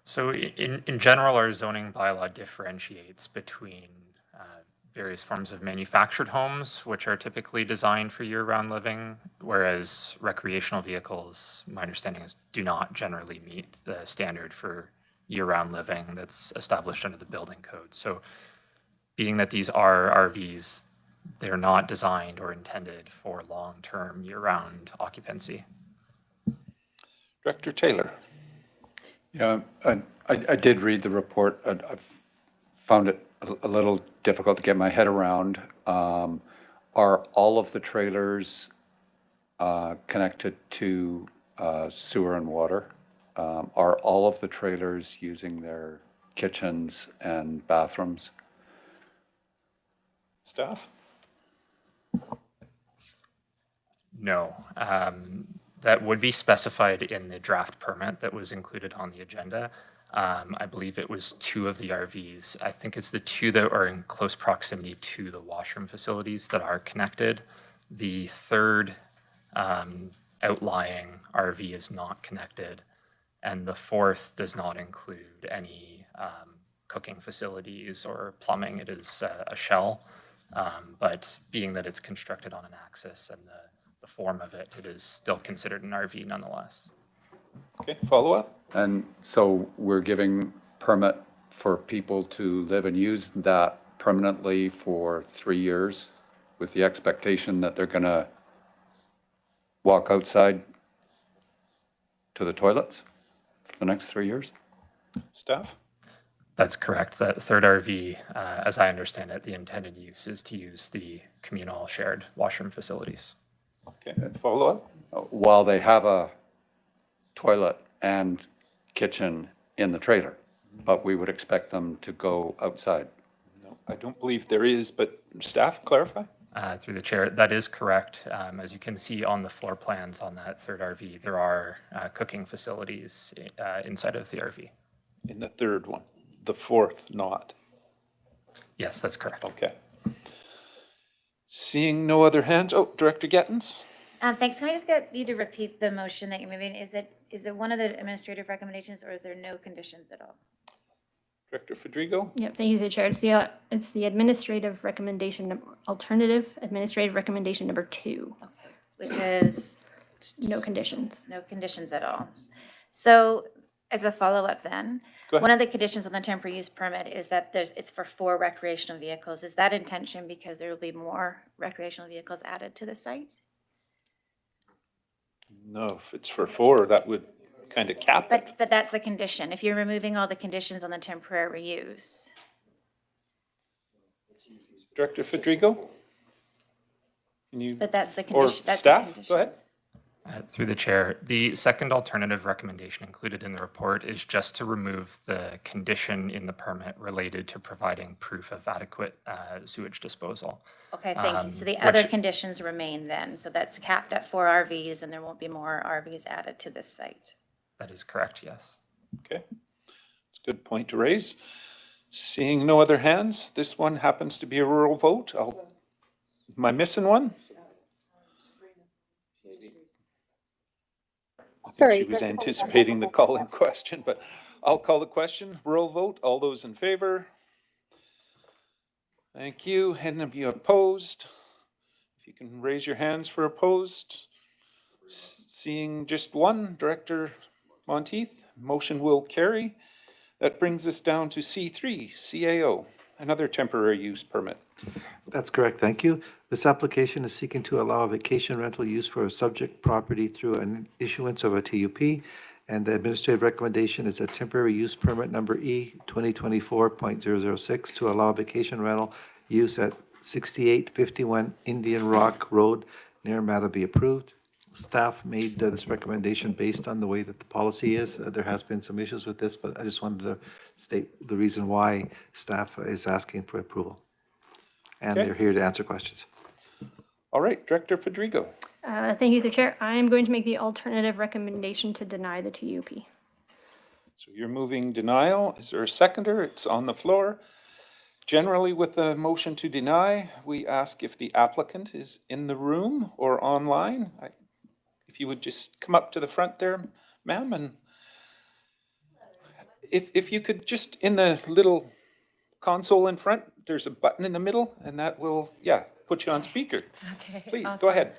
So in general, our zoning bylaw differentiates between various forms of manufactured homes, which are typically designed for year-round living, whereas recreational vehicles, my understanding is, do not generally meet the standard for year-round living that's established under the building code. So being that these are RVs, they're not designed or intended for long-term year-round occupancy. Director Taylor. Yeah, I did read the report. I've found it a little difficult to get my head around. Are all of the trailers connected to sewer and water? Are all of the trailers using their kitchens and bathrooms? Staff? No. That would be specified in the draft permit that was included on the agenda. I believe it was 2 of the RVs. I think it's the 2 that are in close proximity to the washroom facilities that are connected. The 3rd outlying RV is not connected, and the 4th does not include any cooking facilities or plumbing. It is a shell, but being that it's constructed on an axis and the form of it, it is still considered an RV nonetheless. Okay, follow up. And so we're giving permit for people to live and use that permanently for 3 years with the expectation that they're going to walk outside to the toilets for the next 3 years? Staff? That's correct. That 3rd RV, as I understand it, the intended use is to use the communal shared washroom facilities. Okay, follow up. While they have a toilet and kitchen in the trailer, but we would expect them to go outside. No, I don't believe there is, but staff, clarify. Through the chair, that is correct. As you can see on the floor plans on that 3rd RV, there are cooking facilities inside of the RV. In the 3rd one? the 4th not. Yes, that's correct. Okay. Seeing no other hands, oh, Director Gettens? Thanks. Can I just get you to repeat the motion that you're moving? Is it one of the administrative recommendations, or is there no conditions at all? Director Federico? Yep, thank you, the chair. It's the administrative recommendation, alternative administrative recommendation number 2. Okay. Which is? No conditions. No conditions at all. So as a follow-up then, Go ahead. one of the conditions on the temporary use permit is that it's for 4 recreational vehicles. Is that intention because there will be more recreational vehicles added to the site? No, if it's for 4, that would kind of cap it. But that's the condition. If you're removing all the conditions on the temporary use. Director Federico? Can you? But that's the Or condition. That's the staff, condition. go ahead. Through the chair, the second alternative recommendation included in the report is just to remove the condition in the permit related to providing proof of adequate sewage disposal. Okay, thank you. So the other which- conditions remain then. So that's capped at 4 RVs and there won't be more RVs added to this site. That is correct, yes. Okay. It's a good point to raise. Seeing no other hands, this one happens to be a rural vote. Am I missing one? Sorry. She was anticipating the call-in question, but I'll call the question. Rural vote. All those in favor? Thank you. Any of you opposed? If you can raise your hands for opposed. Seeing just one, Director Monteith, motion will carry. That brings us down to C3, CAO, another temporary use permit. That's correct, thank you. This application is seeking to allow vacation rental use for a subject property through an issuance of a TUP, and the administrative recommendation is a temporary use permit number E 2024.006 to allow vacation rental use at 6851 Indian Rock Road near Matta be approved. Staff made this recommendation based on the way that the policy is. There has been some issues with this, but I just wanted to state the reason why staff is asking for approval. And Okay. they're here to answer questions. All right, Director Federico. Thank you, the chair. I'm going to make the alternative recommendation to deny the TUP. So you're moving denial. Is there a seconder? It's on the floor. Generally, with a motion to deny, we ask if the applicant is in the room or online. If you would just come up to the front there, ma'am, and if you could just, in the little console in front, there's a button in the middle, and that will, put you on speaker. Okay. Please, awesome. go ahead.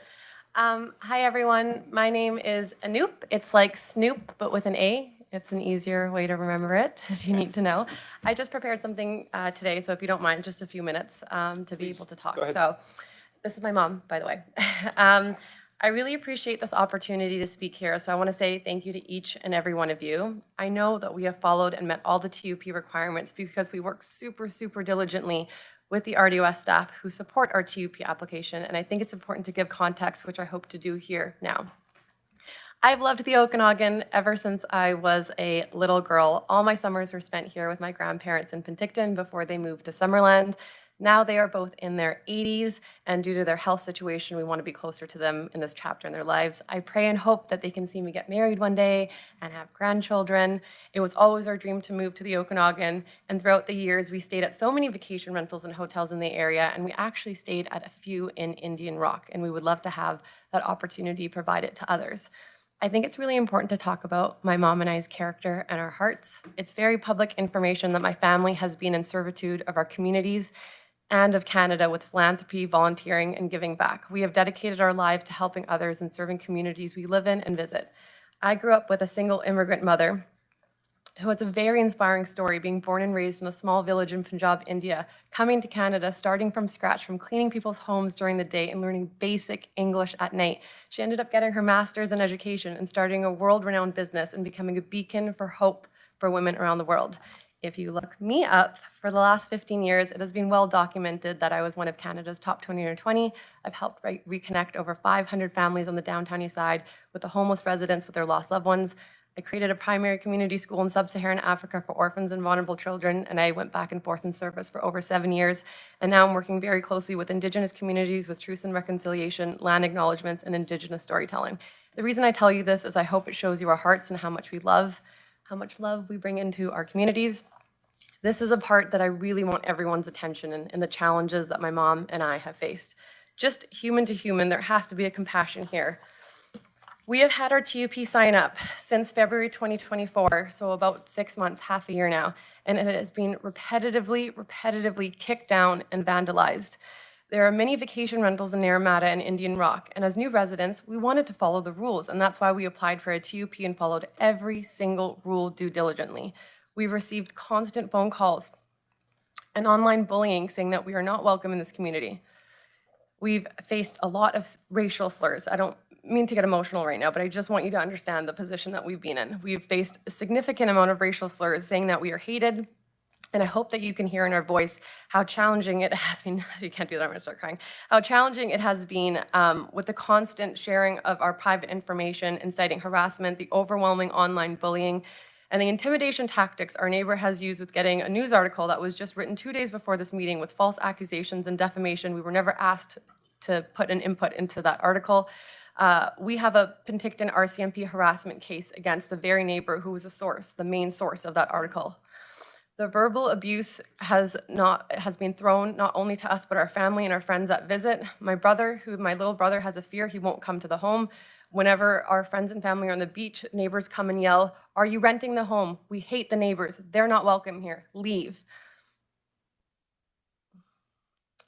Hi, everyone. My name is Anoop. It's like Snoop, but with an A. It's an easier way to remember it if you need to know. I just prepared something today, so if you don't mind, just a few minutes to be able to talk. go ahead. So this is my mom, by the way. I really appreciate this opportunity to speak here, so I want to say thank you to each and every one of you. I know that we have followed and met all the TUP requirements because we work super, super diligently with the RDOS staff who support our TUP application, and I think it's important to give context, which I hope to do here now. I've loved the Okanagan ever since I was a little girl. All my summers were spent here with my grandparents in Penticton before they moved to Summerland. Now they are both in their 80s, and due to their health situation, we want to be closer to them in this chapter in their lives. I pray and hope that they can see me get married one day and have grandchildren. It was always our dream to move to the Okanagan, and throughout the years, we stayed at so many vacation rentals and hotels in the area, and we actually stayed at a few in Indian Rock, and we would love to have that opportunity provided to others. I think it's really important to talk about my mom and I's character and our hearts. It's very public information that my family has been in servitude of our communities and of Canada with philanthropy, volunteering, and giving back. We have dedicated our lives to helping others and serving communities we live in and visit. I grew up with a single immigrant mother who has a very inspiring story, being born and raised in a small village in Punjab, India, coming to Canada, starting from scratch, from cleaning people's homes during the day and learning basic English at night. She ended up getting her master's in education and starting a world-renowned business and becoming a beacon for hope for women around the world. If you look me up, for the last 15 years, it has been well documented that I was one of Canada's top 20 under 20. I've helped reconnect over 500 families on the downtown east side with the homeless residents with their lost loved ones. I created a primary community school in sub-Saharan Africa for orphans and vulnerable children, and I went back and forth in service for over 7 years. And now I'm working very closely with Indigenous communities with truth and reconciliation, land acknowledgements, and Indigenous storytelling. The reason I tell you this is I hope it shows you our hearts and how much love we bring into our communities. This is a part that I really want everyone's attention in the challenges that my mom and I have faced. Just human to human, there has to be a compassion here. We have had our TUP sign up since February 2024, so about 6 months, half a year now, and it has been repetitively kicked down and vandalized. There are many vacation rentals in Naramata and Indian Rock, and as new residents, we wanted to follow the rules, and that's why we applied for a TUP and followed every single rule due diligently. We've received constant phone calls and online bullying saying that we are not welcome in this community. We've faced a lot of racial slurs. I don't mean to get emotional right now, but I just want you to understand the position that we've been in. We've faced a significant amount of racial slurs saying that we are hated, and I hope that you can hear in our voice how challenging it has been. You can't do that, I'm gonna start crying. How challenging it has been with the constant sharing of our private information, inciting harassment, the overwhelming online bullying, and the intimidation tactics our neighbor has used with getting a news article that was just written 2 days before this meeting with false accusations and defamation. We were never asked to put an input into that article. We have a Penticton RCMP harassment case against the very neighbor who was the main source of that article. The verbal abuse has been thrown not only to us, but our family and our friends that visit. My little brother has a fear he won't come to the home. Whenever our friends and family are on the beach, neighbors come and yell, "Are you renting the home? We hate the neighbors. They're not welcome here. Leave."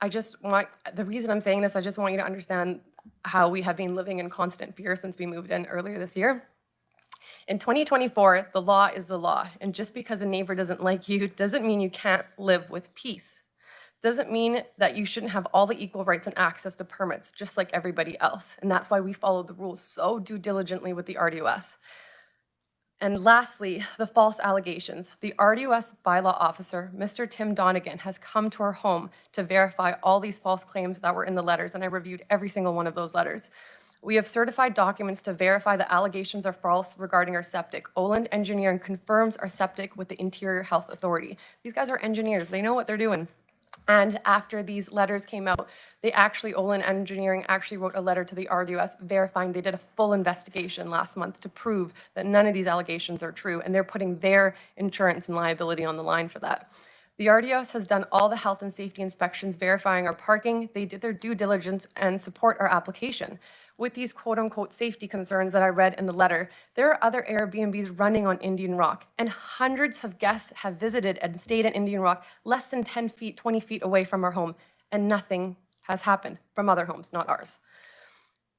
The reason I'm saying this, I just want you to understand how we have been living in constant fear since we moved in earlier this year. In 2024, the law is the law, and just because a neighbor doesn't like you doesn't mean you can't live with peace. Doesn't mean that you shouldn't have all the equal rights and access to permits, just like everybody else. And that's why we follow the rules so due diligently with the RDOS. And lastly, the false allegations. The RDOS bylaw officer, Mr. Tim Donegan, has come to our home to verify all these false claims that were in the letters, and I reviewed every single one of those letters. We have certified documents to verify the allegations are false regarding our septic. Oland Engineering confirms our septic with the Interior Health Authority. These guys are engineers, they know what they're doing. And after these letters came out, Oland Engineering actually wrote a letter to the RDOS verifying they did a full investigation last month to prove that none of these allegations are true, and they're putting their insurance and liability on the line for that. The RDOS has done all the health and safety inspections verifying our parking. They did their due diligence and support our application. With these quote-unquote safety concerns that I read in the letter, there are other Airbnbs running on Indian Rock, and hundreds of guests have visited and stayed at Indian Rock less than 10 feet, 20 feet away from our home, and nothing has happened from other homes, not ours.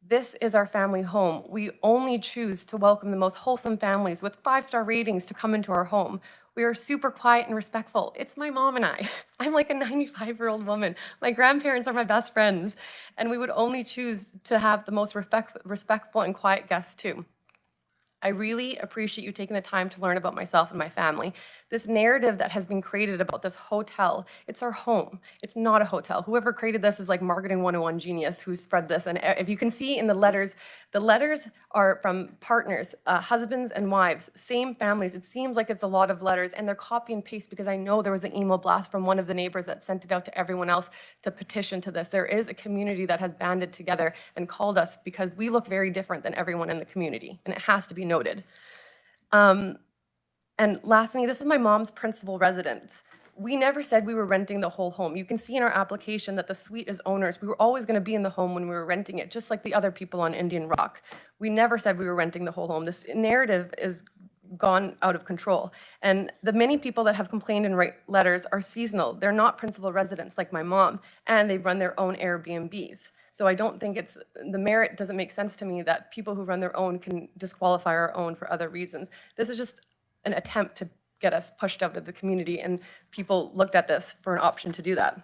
This is our family home. We only choose to welcome the most wholesome families with 5-star ratings to come into our home. We are super quiet and respectful. It's my mom and I. I'm like a 95-year-old woman. My grandparents are my best friends, and we would only choose to have the most respectful and quiet guests too. I really appreciate you taking the time to learn about myself and my family. This narrative that has been created about this hotel, it's our home. It's not a hotel. Whoever created this is like marketing 101 genius who spread this. And if you can see in the letters are from partners, husbands and wives, same families. It seems like it's a lot of letters, and they're copy and paste because I know there was an email blast from one of the neighbors that sent it out to everyone else to petition to this. There is a community that has banded together and called us because we look very different than everyone in the community, and it has to be noted. And lastly, this is my mom's principal residence. We never said we were renting the whole home. You can see in our application that the suite is owners. We were always going to be in the home when we were renting it, just like the other people on Indian Rock. We never said we were renting the whole home. This narrative is gone out of control. And the many people that have complained and write letters are seasonal. They're not principal residents like my mom, and they run their own Airbnbs. So I don't think the merit doesn't make sense to me that people who run their own can disqualify our own for other reasons. This is just an attempt to get us pushed out of the community, and people looked at this for an option to do that.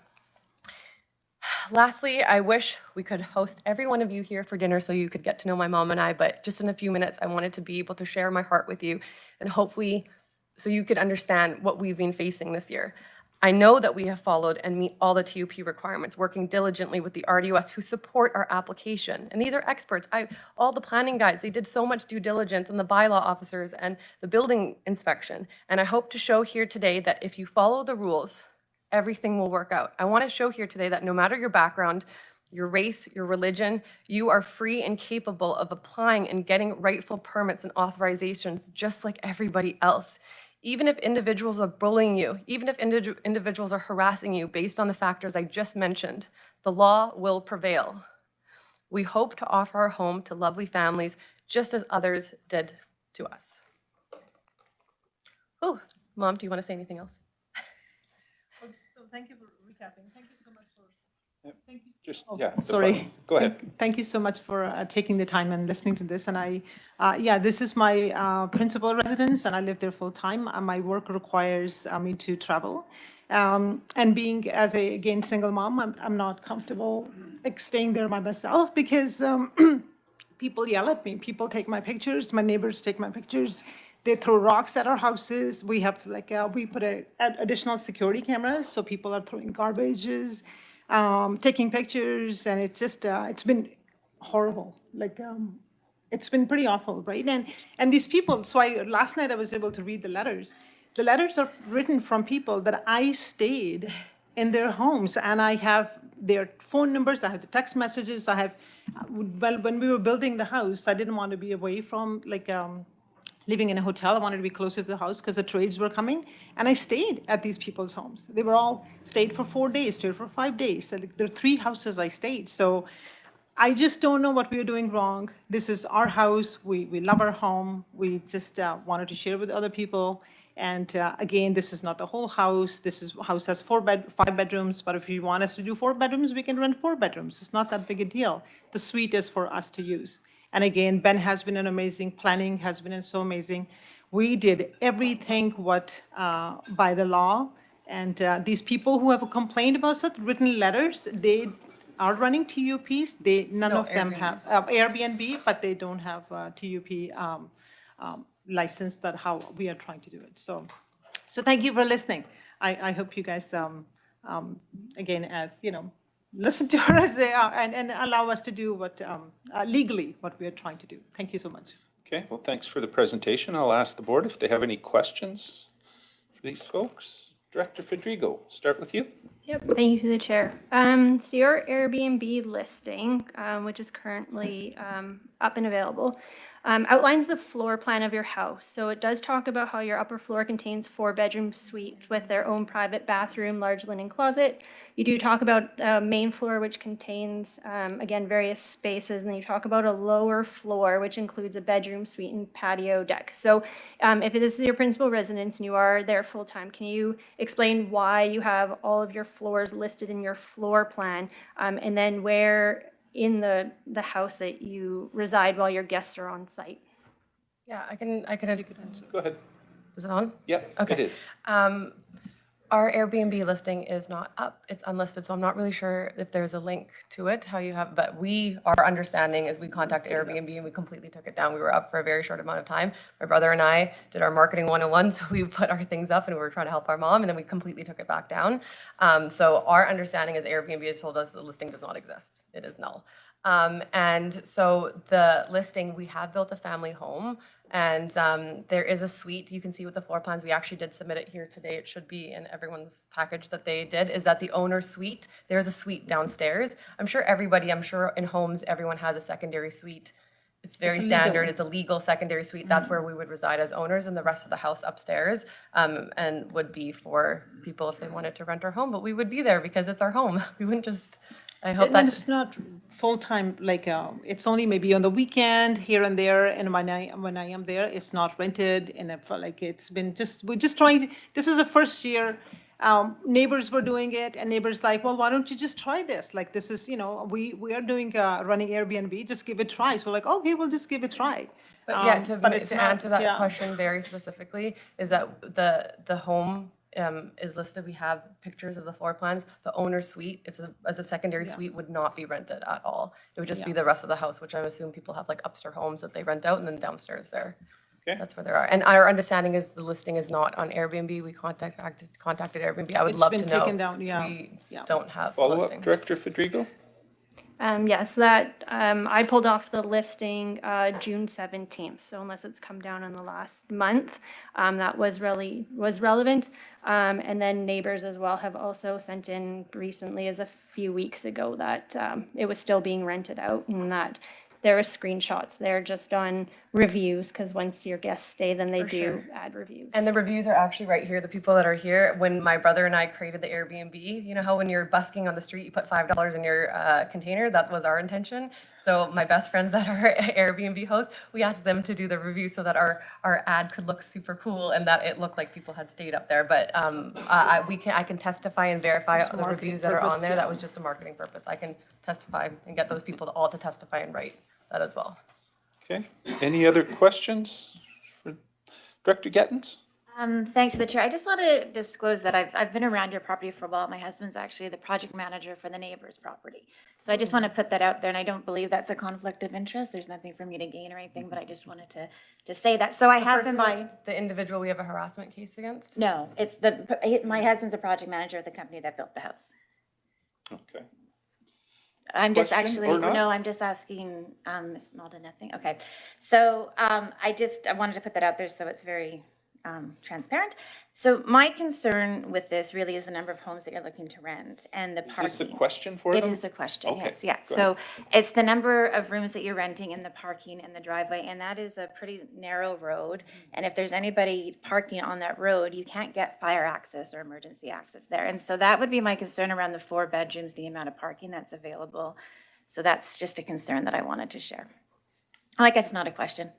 Lastly, I wish we could host every one of you here for dinner so you could get to know my mom and I, but just in a few minutes, I wanted to be able to share my heart with you, and hopefully so you could understand what we've been facing this year. I know that we have followed and meet all the TUP requirements, working diligently with the RDOS who support our application. And these are experts. All the planning guys, they did so much due diligence, and the bylaw officers and the building inspection. And I hope to show here today that if you follow the rules, everything will work out. I want to show here today that no matter your background, your race, your religion, you are free and capable of applying and getting rightful permits and authorizations just like everybody else. Even if individuals are bullying you, even if individuals are harassing you based on the factors I just mentioned, the law will prevail. We hope to offer our home to lovely families just as others did to us. Oh, Mom, do you want to say anything else? So thank you for recapping. Thank you so much for. Thank you. Just, Oh, yeah. sorry. Go ahead. Thank you so much for taking the time and listening to this. And yeah, this is my principal residence, and I live there full time. My work requires me to travel. And being as a, again, single mom, I'm not comfortable like staying there by myself because people yell at me. People take my pictures. My neighbors take my pictures. They throw rocks at our houses. We have like, we put additional security cameras, so people are throwing garbages, taking pictures, and it's just, it's been horrible. Like, it's been pretty awful, right? And these people, so last night I was able to read the letters. The letters are written from people that I stayed in their homes, and I have their phone numbers, I have the text messages, I have, well, when we were building the house, I didn't want to be away from like, living in a hotel. I wanted to be closer to the house because the trades were coming. And I stayed at these people's homes. They were all stayed for 4 days, stayed for 5 days. So there are 3 houses I stayed. So I just don't know what we are doing wrong. This is our house. We love our home. We just wanted to share with other people. And again, this is not the whole house. This house has 5 bedrooms. But if you want us to do 4 bedrooms, we can rent 4 bedrooms. It's not that big a deal. The suite is for us to use. And again, Ben has been an amazing, planning has been so amazing. We did everything what by the law. And these people who have complained about it, written letters, they are running TUPs. None of them have Airbnb, but they don't have TUP license. That how we are trying to do it. So thank you for listening. I hope you guys, again, as you know, listen to us and allow us to do what legally what we are trying to do. Thank you so much. Okay, well, thanks for the presentation. I'll ask the board if they have any questions for these folks. Director Fedrigo, start with you. Yep, thank you to the chair. So your Airbnb listing, which is currently up and available, outlines the floor plan of your house. So it does talk about how your upper floor contains 4-bedroom suite with their own private bathroom, large linen closet. You do talk about main floor, which contains, again, various spaces. And then you talk about a lower floor, which includes a bedroom, suite, and patio deck. So if this is your principal residence and you are there full time, can you explain why you have all of your floors listed in your floor plan? And then where in the house that you reside while your guests are on site? Yeah, I can. Go ahead. Is it on? Yep, Okay. it is. Our Airbnb listing is not up. It's unlisted, so I'm not really sure if there's a link to it, how you have, but our understanding is we contacted Airbnb and we completely took it down. We were up for a very short amount of time. My brother and I did our marketing 101, so we put our things up and we were trying to help our mom, and then we completely took it back down. So our understanding is Airbnb has told us the listing does not exist. It is null. And so the listing, we have built a family home, and there is a suite. You can see with the floor plans, we actually did submit it here today. It should be in everyone's package that they did, is that the owner's suite. There's a suite downstairs. I'm sure in homes, everyone has a secondary suite. It's very standard. It's a legal secondary suite. That's where we would reside as owners, and the rest of the house upstairs and would be for people if they wanted to rent our home. But we would be there because it's our home. We wouldn't just, I hope And it's not full-time, like, it's only maybe on the weekend, here and there, and when I am there, it's not rented, and if, like, we're just trying, this is the first year, neighbors were doing it, and neighbors like, well, why don't you just try this? Like, this is, we are doing, running Airbnb, just give it a try. So we're like, okay, we'll just give it a try. But yeah, to it's answer that yeah. question very specifically, is that the home is listed. We have pictures of the floor plans. The owner's suite, as a secondary suite, would not be rented at all. It would just be the rest of the house, which I assume people have like upstairs homes that they rent out, and then downstairs there. Okay. That's where there are. And our understanding is the listing is not on Airbnb. We contacted Airbnb. I would love to know. It's been taken down, yeah. We don't have the Follow-up, listing. Director Fedrigo? Yes, that I pulled off the listing June 17th. So unless it's come down in the last month, that was relevant. And then neighbors as well have also sent in recently, as a few weeks ago, that it was still being rented out, and that there are screenshots there just on reviews, because once your guests stay, then they For do sure. add reviews. And the reviews are actually right here. The people that are here, when my brother and I created the Airbnb, you know how when you're busking on the street, you put $5 in your container? That was our intention. So my best friends that are Airbnb hosts, we asked them to do the review so that our ad could look super cool and that it looked like people had stayed up there. But I can testify and verify It's the marketing reviews that are purpose, on there. yeah. That was just a marketing purpose. I can testify and get those people all to testify and write that as well. Okay, any other questions for Director Gettens? Thanks to the chair. I just want to disclose that I've been around your property for a while. My husband's actually the project manager for the neighbor's property. So I just want to put that out there, and I don't believe that's a conflict of interest. There's nothing for me to gain or anything, but I just wanted to say that. So I have been by. The individual we have a harassment case against? No, it's my husband's a project manager of the company that built the house. Okay. I'm just Question actually, or not? no, I'm just asking, Ms. Malden, nothing, okay. So, I wanted to put that out there so it's very, transparent. So my concern with this really is the number of homes that you're looking to rent and the Is parking. this a question for It them? is a question, Okay, yes, yeah. go So ahead. it's the number of rooms that you're renting and the parking and the driveway, and that is a pretty narrow road. And if there's anybody parking on that road, you can't get fire access or emergency access there. And so that would be my concern around the 4 bedrooms, the amount of parking that's available. So that's just a concern that I wanted to share. I guess it's not a question.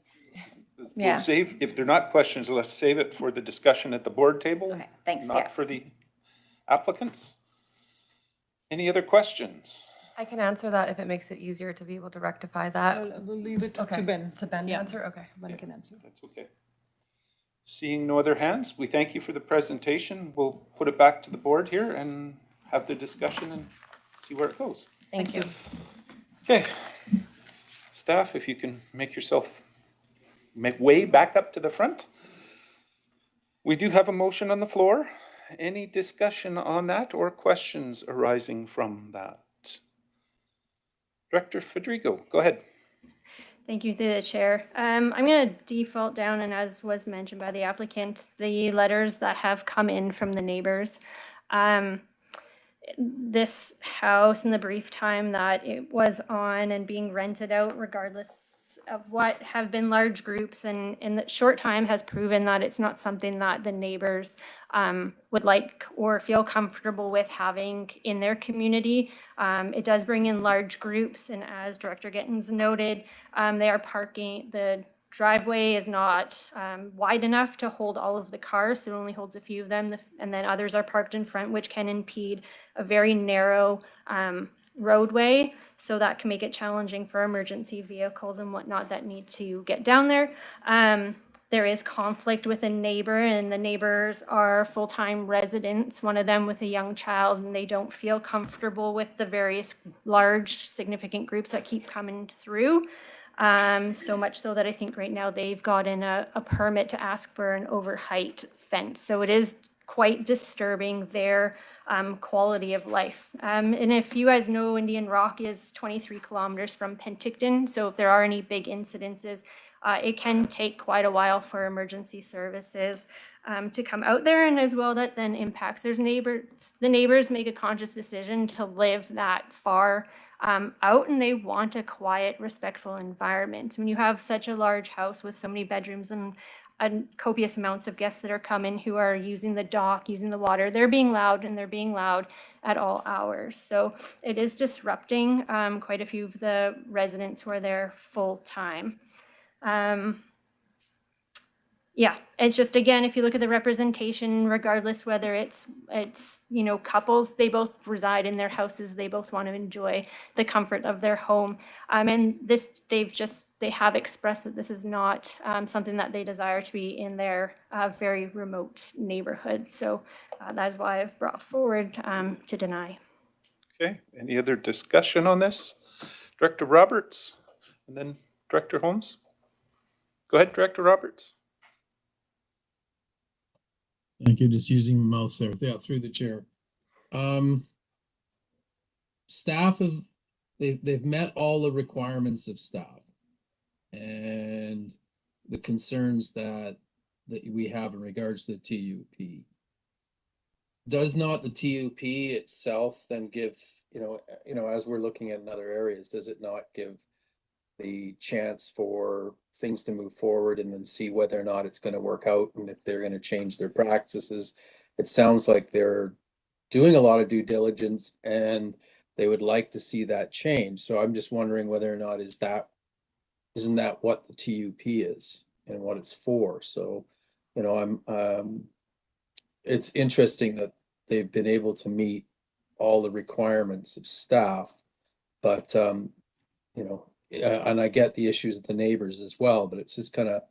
We'll Yeah. save, if they're not questions, let's save it for the discussion at the board table. Okay, thanks, yeah. Not for the applicants. Any other questions? I can answer that if it makes it easier to be able to rectify that. We'll leave it Okay. to Ben. To Ben to Yeah. answer? Okay. Ben can answer. That's okay. Seeing no other hands, we thank you for the presentation. We'll put it back to the board here and have the discussion and see where it goes. Thank you. Okay. Staff, if you can make yourself make way back up to the front. We do have a motion on the floor. Any discussion on that or questions arising from that? Director Federico, go ahead. Thank you, through the chair. I'm going to default down, and as was mentioned by the applicant, the letters that have come in from the neighbors. This house, in the brief time that it was on and being rented out, regardless of what, have been large groups, and in the short time has proven that it's not something that the neighbors would like or feel comfortable with having in their community. It does bring in large groups, and as Director Gittens noted, they are parking, the driveway is not wide enough to hold all of the cars, so it only holds a few of them, and then others are parked in front, which can impede a very narrow roadway, so that can make it challenging for emergency vehicles and whatnot that need to get down there. There is conflict with a neighbor, and the neighbors are full-time residents, one of them with a young child, and they don't feel comfortable with the various large, significant groups that keep coming through. So much so that I think right now they've gotten a permit to ask for an overheight fence. So it is quite disturbing their quality of life. And if you guys know, Indian Rock is 23 kilometers from Penticton. So if there are any big incidences, it can take quite a while for emergency services to come out there, and as well that then impacts their neighbors. The neighbors make a conscious decision to live that far out, and they want a quiet, respectful environment. When you have such a large house with so many bedrooms and copious amounts of guests that are coming who are using the dock, using the water, they're being loud, and they're being loud at all hours. So it is disrupting quite a few of the residents who are there full time. Yeah, it's just, again, if you look at the representation, regardless whether it's you know, couples, they both reside in their houses, they both want to enjoy the comfort of their home. And this, they have expressed that this is not something that they desire to be in their very remote neighborhood. So that is why I've brought forward to deny. Okay, any other discussion on this? Director Roberts, and then Director Holmes. Go ahead, Director Roberts. Thank you. Just using the mouse there. Yeah, through the chair. Staff have they've met all the requirements of staff and the concerns that we have in regards to the TUP. Does not the TUP itself then give, you know, as we're looking at in other areas, does it not give the chance for things to move forward and then see whether or not it's going to work out and if they're going to change their practices. It sounds like they're doing a lot of due diligence and they would like to see that change. So I'm just wondering whether or not isn't that what the TUP is and what it's for? So, you know, it's interesting that they've been able to meet all the requirements of staff, but, you know, and I get the issues with the neighbors as well, but it's just kind of,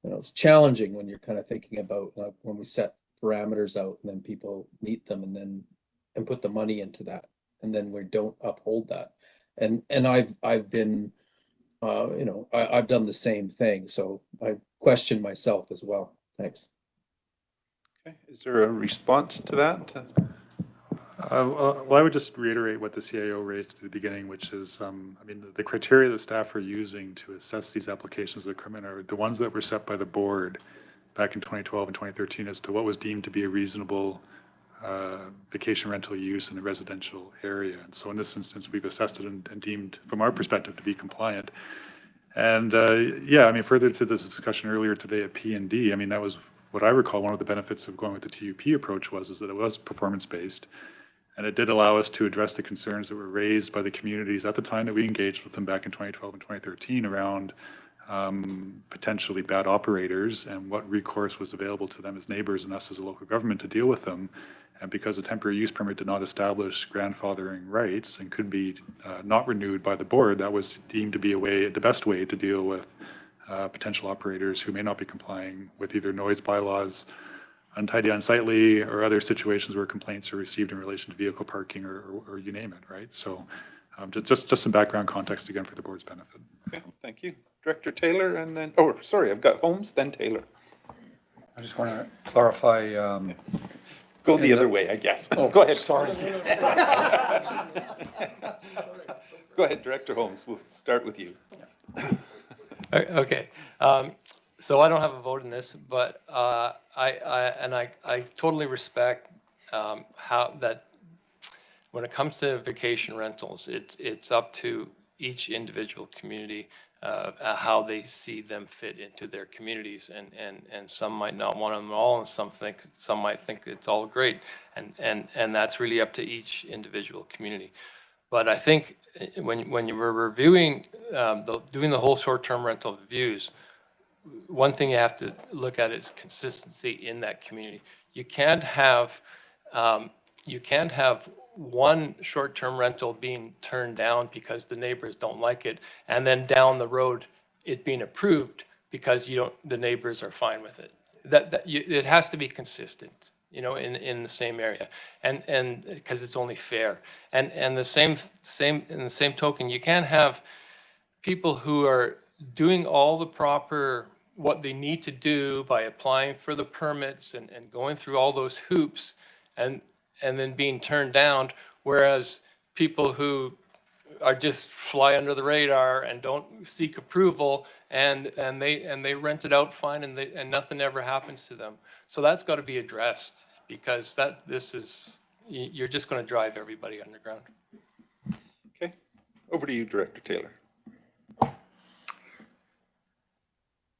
you know, it's challenging when you're kind of thinking about when we set parameters out and then people meet them and put the money into that, and then we don't uphold that. And I've been, you know, I've done the same thing, so I question myself as well. Thanks. Okay, is there a response to that? Well, I would just reiterate what the CIO raised at the beginning, which is, I mean, the criteria that staff are using to assess these applications that come in are the ones that were set by the board back in 2012 and 2013 as to what was deemed to be a reasonable vacation rental use in a residential area. And so in this instance, we've assessed it and deemed, from our perspective, to be compliant. And yeah, I mean, further to this discussion earlier today at P&D, I mean, that was what I recall one of the benefits of going with the TUP approach is that it was performance-based. And it did allow us to address the concerns that were raised by the communities at the time that we engaged with them back in 2012 and 2013 around potentially bad operators and what recourse was available to them as neighbors and us as a local government to deal with them. And because a temporary use permit did not establish grandfathering rights and could be not renewed by the board, that was deemed to be the best way to deal with potential operators who may not be complying with either noise bylaws, untidy, unsightly, or other situations where complaints are received in relation to vehicle parking or you name it, right? So just some background context again for the board's benefit. Okay, thank you. Director Taylor and then, oh, sorry, I've got Holmes, then Taylor. I just want to clarify. Go the other way, I guess. Oh, go ahead. Sorry. Go ahead, Director Holmes. We'll start with you. Okay. So I don't have a vote in this, but I totally respect how that when it comes to vacation rentals, it's up to each individual community how they see them fit into their communities, and some might not want them at all, and some might think it's all great, and that's really up to each individual community. But I think when you were reviewing doing the whole short-term rental reviews, one thing you have to look at is consistency in that community. You can't have one short-term rental being turned down because the neighbors don't like it, and then down the road it being approved because the neighbors are fine with it. It has to be consistent, you know, in the same area, and because it's only fair. And in the same token, you can't have people who are doing all the proper what they need to do by applying for the permits and going through all those hoops and then being turned down, whereas people who are just fly under the radar and don't seek approval and they rent it out fine and nothing ever happens to them. So that's got to be addressed, because you're just going to drive everybody underground. Okay, over to you, Director Taylor.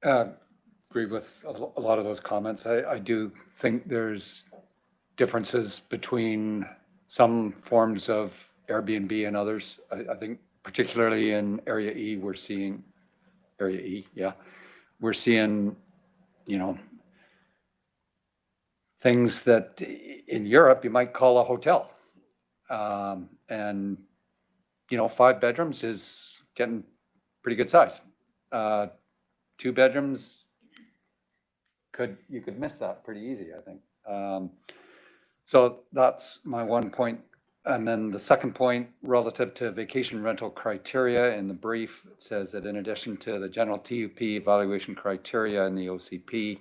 Agree with a lot of those comments. I do think there's differences between some forms of Airbnb and others. I think particularly in Area E, we're seeing, you know, things that in Europe you might call a hotel. And, you know, 5 bedrooms is getting pretty good size. 2 bedrooms, you could miss that pretty easy, I think. So that's my one point. And then the second point, relative to vacation rental criteria, in the brief, it says that in addition to the general TUP evaluation criteria and the OCP,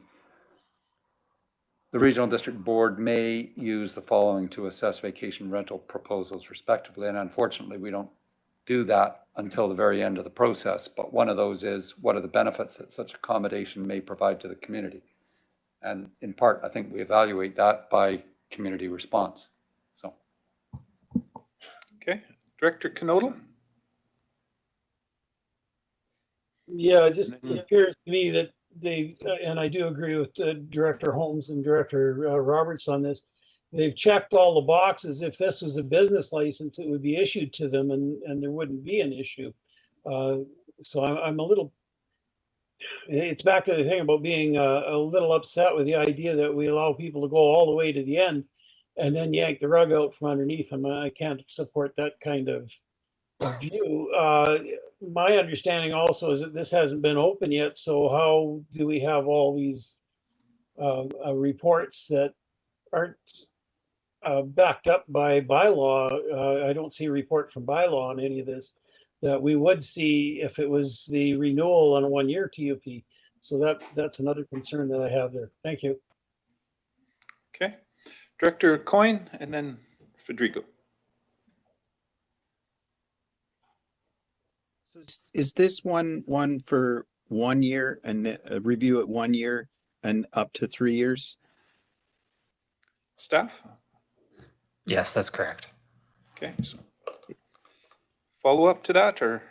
the Regional District Board may use the following to assess vacation rental proposals respectively. And unfortunately, we don't do that until the very end of the process. But one of those is, what are the benefits that such accommodation may provide to the community? And in part, I think we evaluate that by community response. So. Okay, Director Knodel. Yeah, it just And then- appears to me that they, and I do agree with Director Holmes and Director Roberts on this. They've checked all the boxes. If this was a business license, it would be issued to them and there wouldn't be an issue. So I'm a little, it's back to the thing about being a little upset with the idea that we allow people to go all the way to the end and then yank the rug out from underneath them. I can't support that kind of view. My understanding also is that this hasn't been open yet, so how do we have all these reports that aren't backed up by bylaw? I don't see a report from bylaw on any of this that we would see if it was the renewal on a one-year TUP. So that's another concern that I have there. Thank you. Okay, Director Coyne and then Federico. So is this one for 1 year and a review at 1 year and up to 3 years? Staff? Yes, that's correct. Okay, so follow up to that or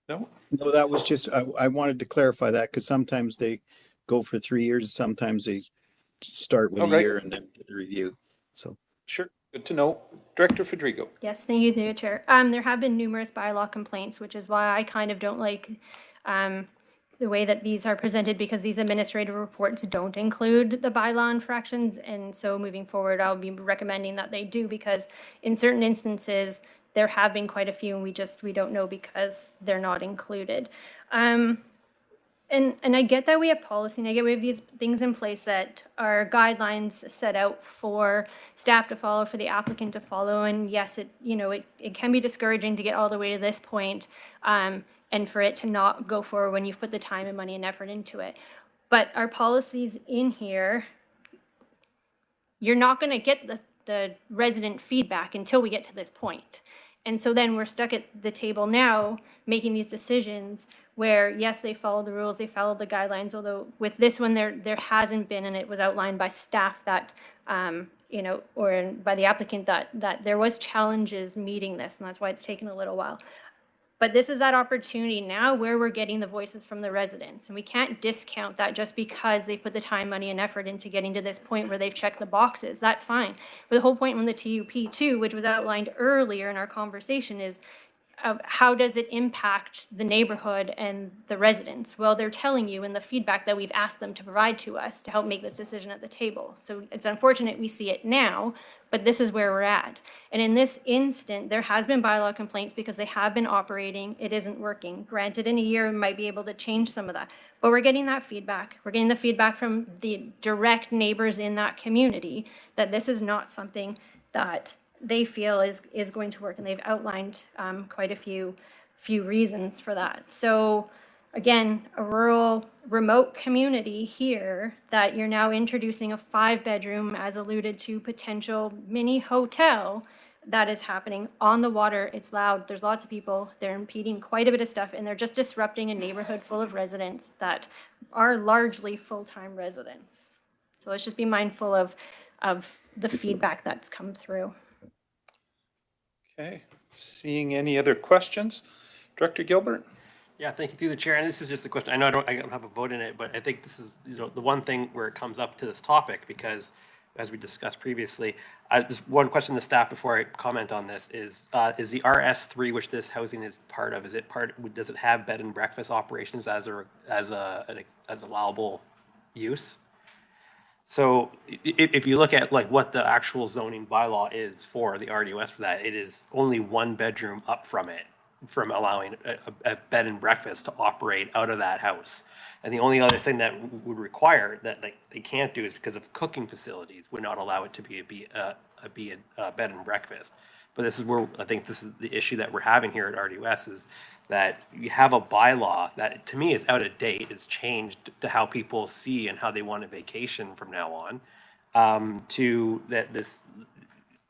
no? No, that was just, I wanted to clarify that because sometimes they go for 3 years, sometimes they start with a Okay. year and then the review. So Sure, good to know. Director Federico. Yes, thank you, through the chair. There have been numerous bylaw complaints, which is why I kind of don't like the way that these are presented, because these administrative reports don't include the bylaw infractions. And so moving forward, I'll be recommending that they do, because in certain instances, there have been quite a few and we don't know because they're not included. And I get that we have policy, and I get we have these things in place that are guidelines set out for staff to follow, for the applicant to follow. And yes, it can be discouraging to get all the way to this point, and for it to not go forward when you've put the time and money and effort into it. But our policies in here, you're not going to get the resident feedback until we get to this point. And so then we're stuck at the table now making these decisions where, yes, they followed the rules, they followed the guidelines, although with this one there hasn't been, and it was outlined by staff that, or by the applicant that there was challenges meeting this, and that's why it's taken a little while. But this is that opportunity now where we're getting the voices from the residents, and we can't discount that just because they put the time, money, and effort into getting to this point where they've checked the boxes. That's fine. But the whole point when the TUP too, which was outlined earlier in our conversation, is how does it impact the neighborhood and the residents? Well, they're telling you in the feedback that we've asked them to provide to us to help make this decision at the table. So it's unfortunate we see it now, but this is where we're at. And in this instant, there has been bylaw complaints because they have been operating. It isn't working. Granted, in a year, we might be able to change some of that, but we're getting that feedback. We're getting the feedback from the direct neighbors in that community that this is not something that they feel is going to work, and they've outlined quite a few reasons for that. So again, a rural, remote community here that you're now introducing a 5-bedroom, as alluded to, potential mini hotel that is happening on the water. It's loud. There's lots of people. They're impeding quite a bit of stuff, and they're just disrupting a neighborhood full of residents that are largely full-time residents. So let's just be mindful of the feedback that's come through. Okay, seeing any other questions? Director Gilbert? Yeah, thank you through the chair. And this is just a question. I know I don't have a vote in it, but I think this is the one thing where it comes up to this topic, because as we discussed previously, just one question to staff before I comment on this is the RS3, which this housing is part of, does it have bed and breakfast operations as an allowable use? So if you look at like what the actual zoning bylaw is for the RDOS for that, it is only 1 bedroom up from it, from allowing a bed and breakfast to operate out of that house. And the only other thing that would require that they can't do is because of cooking facilities would not allow it to be a bed and breakfast. But this is where I think this is the issue that we're having here at RDOS, is that you have a bylaw that to me is out of date. It's changed to how people see and how they want a vacation from now on, to that this,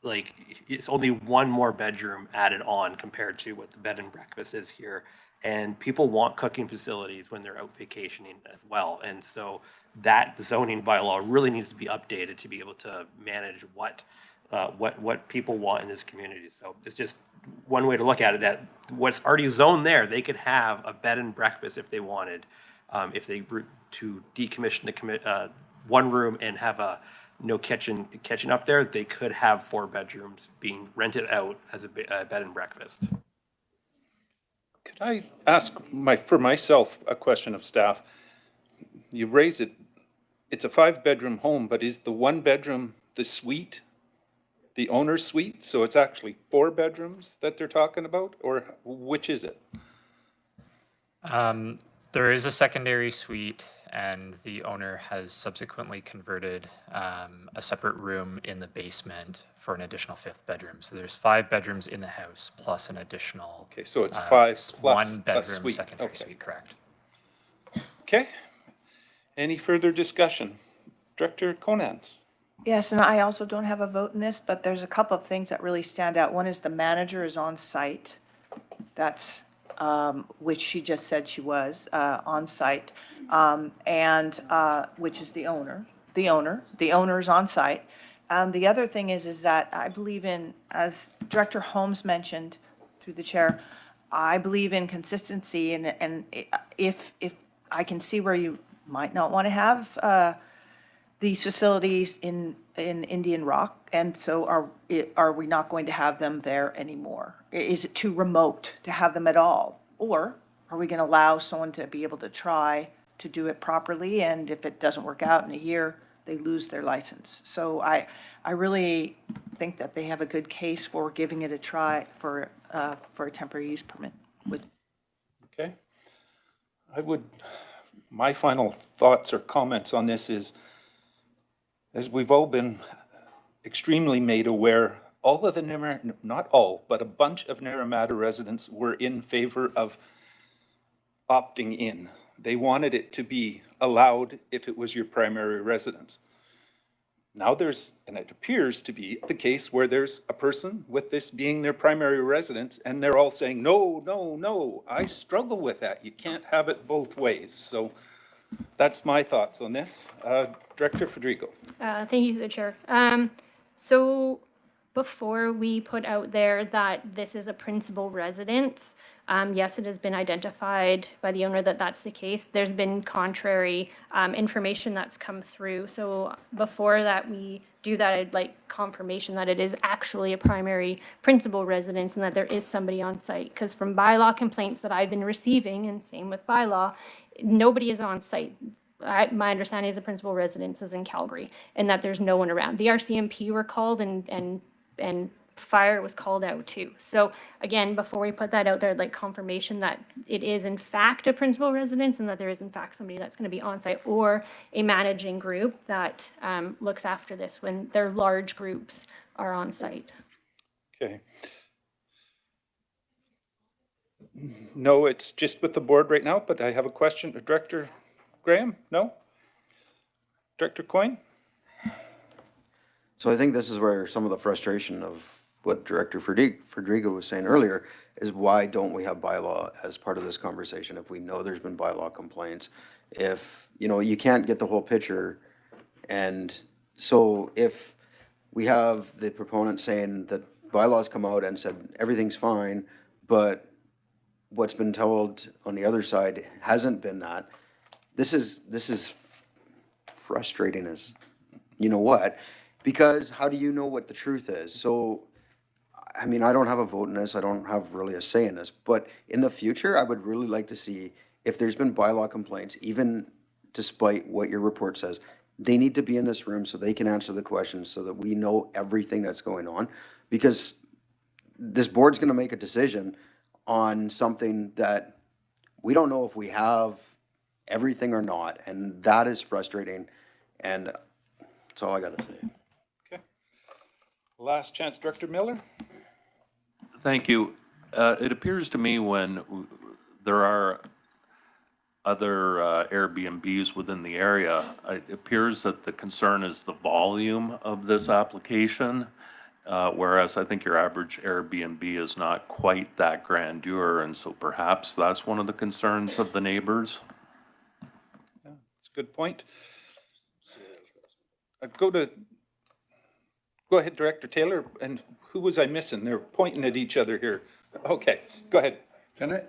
like, it's only 1 more bedroom added on compared to what the bed and breakfast is here. And people want cooking facilities when they're out vacationing as well. And so that zoning bylaw really needs to be updated to be able to manage what what people want in this community. So it's just one way to look at it, that what's already zoned there, they could have a bed and breakfast if they wanted, if they were to decommission the one room and have a no kitchen up there, they could have 4 bedrooms being rented out as a bed and breakfast. Could I ask for myself a question of staff? You raise it, it's a 5-bedroom home, but is the 1 bedroom the suite, the owner's suite? So it's actually 4 bedrooms that they're talking about, or which is it? There is a secondary suite, and the owner has subsequently converted a separate room in the basement for an additional 5th bedroom. So there's 5 bedrooms in the house plus an additional. Okay, so it's 5 plus 1 a bedroom suite. secondary Okay. suite, correct. Okay. Any further discussion? Director Conant. Yes, and I also don't have a vote in this, but there's a couple of things that really stand out. One is the manager is on site. That's, which she just said she was on site, and which is the owner. The owner is on site. The other thing is that I believe in, as Director Holmes mentioned through the chair, I believe in consistency, and if I can see where you might not want to have these facilities in Indian Rock, and so are we not going to have them there anymore? Is it too remote to have them at all? Or are we going to allow someone to be able to try to do it properly, and if it doesn't work out in a year, they lose their license? So I really think that they have a good case for giving it a try for a temporary use permit. Okay. My final thoughts or comments on this is, as we've all been extremely made aware, all of the not all, but a bunch of Naramata residents were in favor of opting in. They wanted it to be allowed if it was your primary residence. Now and it appears to be the case where there's a person with this being their primary residence, and they're all saying, no, no, no, I struggle with that. You can't have it both ways. So that's my thoughts on this. Director Federico. Thank you, through the chair. So before we put out there that this is a principal residence, yes, it has been identified by the owner that that's the case. There's been contrary information that's come through. So before that we do that, I'd like confirmation that it is actually a primary principal residence and that there is somebody on site. Because from bylaw complaints that I've been receiving, and same with bylaw, nobody is on site. My understanding is the principal residence is in Calgary and that there's no one around. The RCMP were called and fire was called out too. So again, before we put that out there, I'd like confirmation that it is in fact a principal residence and that there is in fact somebody that's going to be on site or a managing group that looks after this when their large groups are on site. Okay. No, it's just with the board right now, but I have a question. Director Graham? No? Director Coyne? So I think this is where some of the frustration of what Director Federico was saying earlier is, why don't we have bylaw as part of this conversation if we know there's been bylaw complaints? If, you can't get the whole picture. And so if we have the proponent saying that bylaws come out and said everything's fine, but what's been told on the other side hasn't been that, this is frustrating as you know what, because how do you know what the truth is? So, I mean, I don't have a vote in this. I don't have really a say in this, but in the future, I would really like to see if there's been bylaw complaints, even despite what your report says, they need to be in this room so they can answer the questions so that we know everything that's going on, because this board's going to make a decision on something that we don't know if we have everything or not, and that is frustrating, and that's all I got to say. Okay. Last chance, Director Miller. Thank you. It appears to me when there are other Airbnbs within the area, it appears that the concern is the volume of this application, whereas I think your average Airbnb is not quite that grandeur, and so perhaps that's one of the concerns of the neighbors. Yeah, that's a good point. Go to Go ahead, Director Taylor, and who was I missing? They're pointing at each other here. Okay, go ahead. Can I,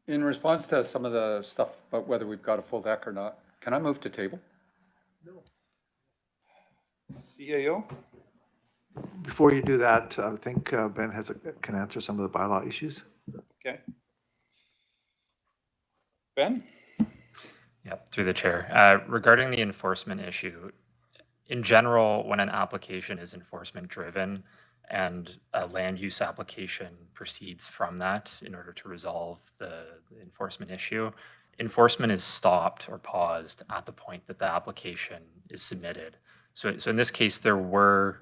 in response to some of the stuff about whether we've got a full deck or not, can I move to table? CAO? Before you do that, I think Ben can answer some of the bylaw issues. Okay. Ben? Yep, through the chair. Regarding the enforcement issue, in general, when an application is enforcement driven and a land use application proceeds from that in order to resolve the enforcement issue, enforcement is stopped or paused at the point that the application is submitted. So in this case, there were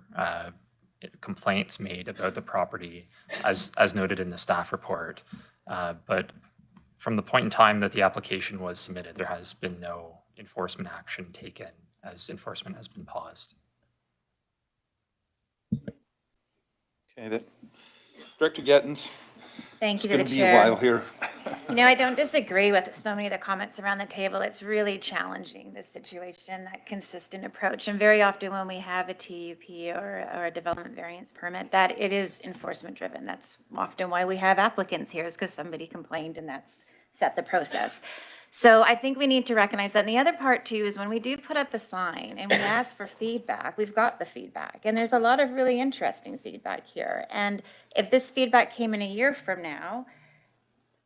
complaints made about the property as noted in the staff report. But from the point in time that the application was submitted, there has been no enforcement action taken as enforcement has been paused. Okay, Director Gettins. Thank you It's to the going to be chair. a while here. You know, I don't disagree with so many of the comments around the table. It's really challenging, this situation, that consistent approach. And very often when we have a TUP or a development variance permit, that it is enforcement driven. That's often why we have applicants here, is because somebody complained and that's set the process. So I think we need to recognize that. And the other part too is when we do put up a sign and we ask for feedback, we've got the feedback. And there's a lot of really interesting feedback here. And if this feedback came in a year from now,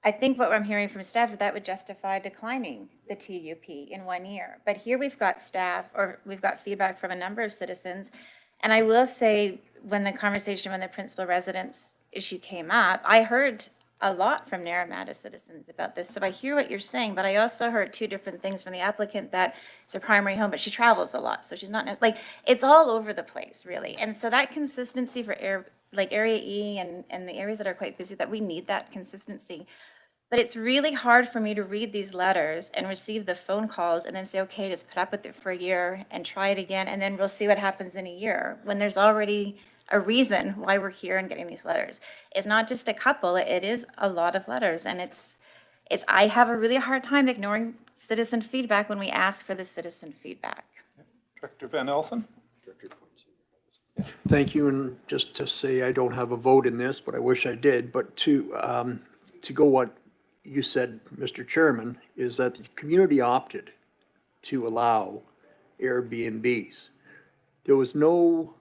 I think what I'm hearing from staff is that would justify declining the TUP in 1 year. But here we've got staff, or we've got feedback from a number of citizens. And I will say, when the principal residence issue came up, I heard a lot from Naramata citizens about this. So I hear what you're saying, but I also heard two different things from the applicant, that it's a primary home, but she travels a lot. So she's not, like, it's all over the place, really. And so that consistency for Area E and the areas that are quite busy, that we need that consistency. But it's really hard for me to read these letters and receive the phone calls and then say, okay, just put up with it for a year and try it again, and then we'll see what happens in a year, when there's already a reason why we're here and getting these letters. It's not just a couple, it is a lot of letters. And I have a really hard time ignoring citizen feedback when we ask for the citizen feedback. Director Van Elfen? Thank you, and just to say, I don't have a vote in this, but I wish I did, but to go what you said, Mr. Chairman, is that the community opted to allow Airbnbs. There was no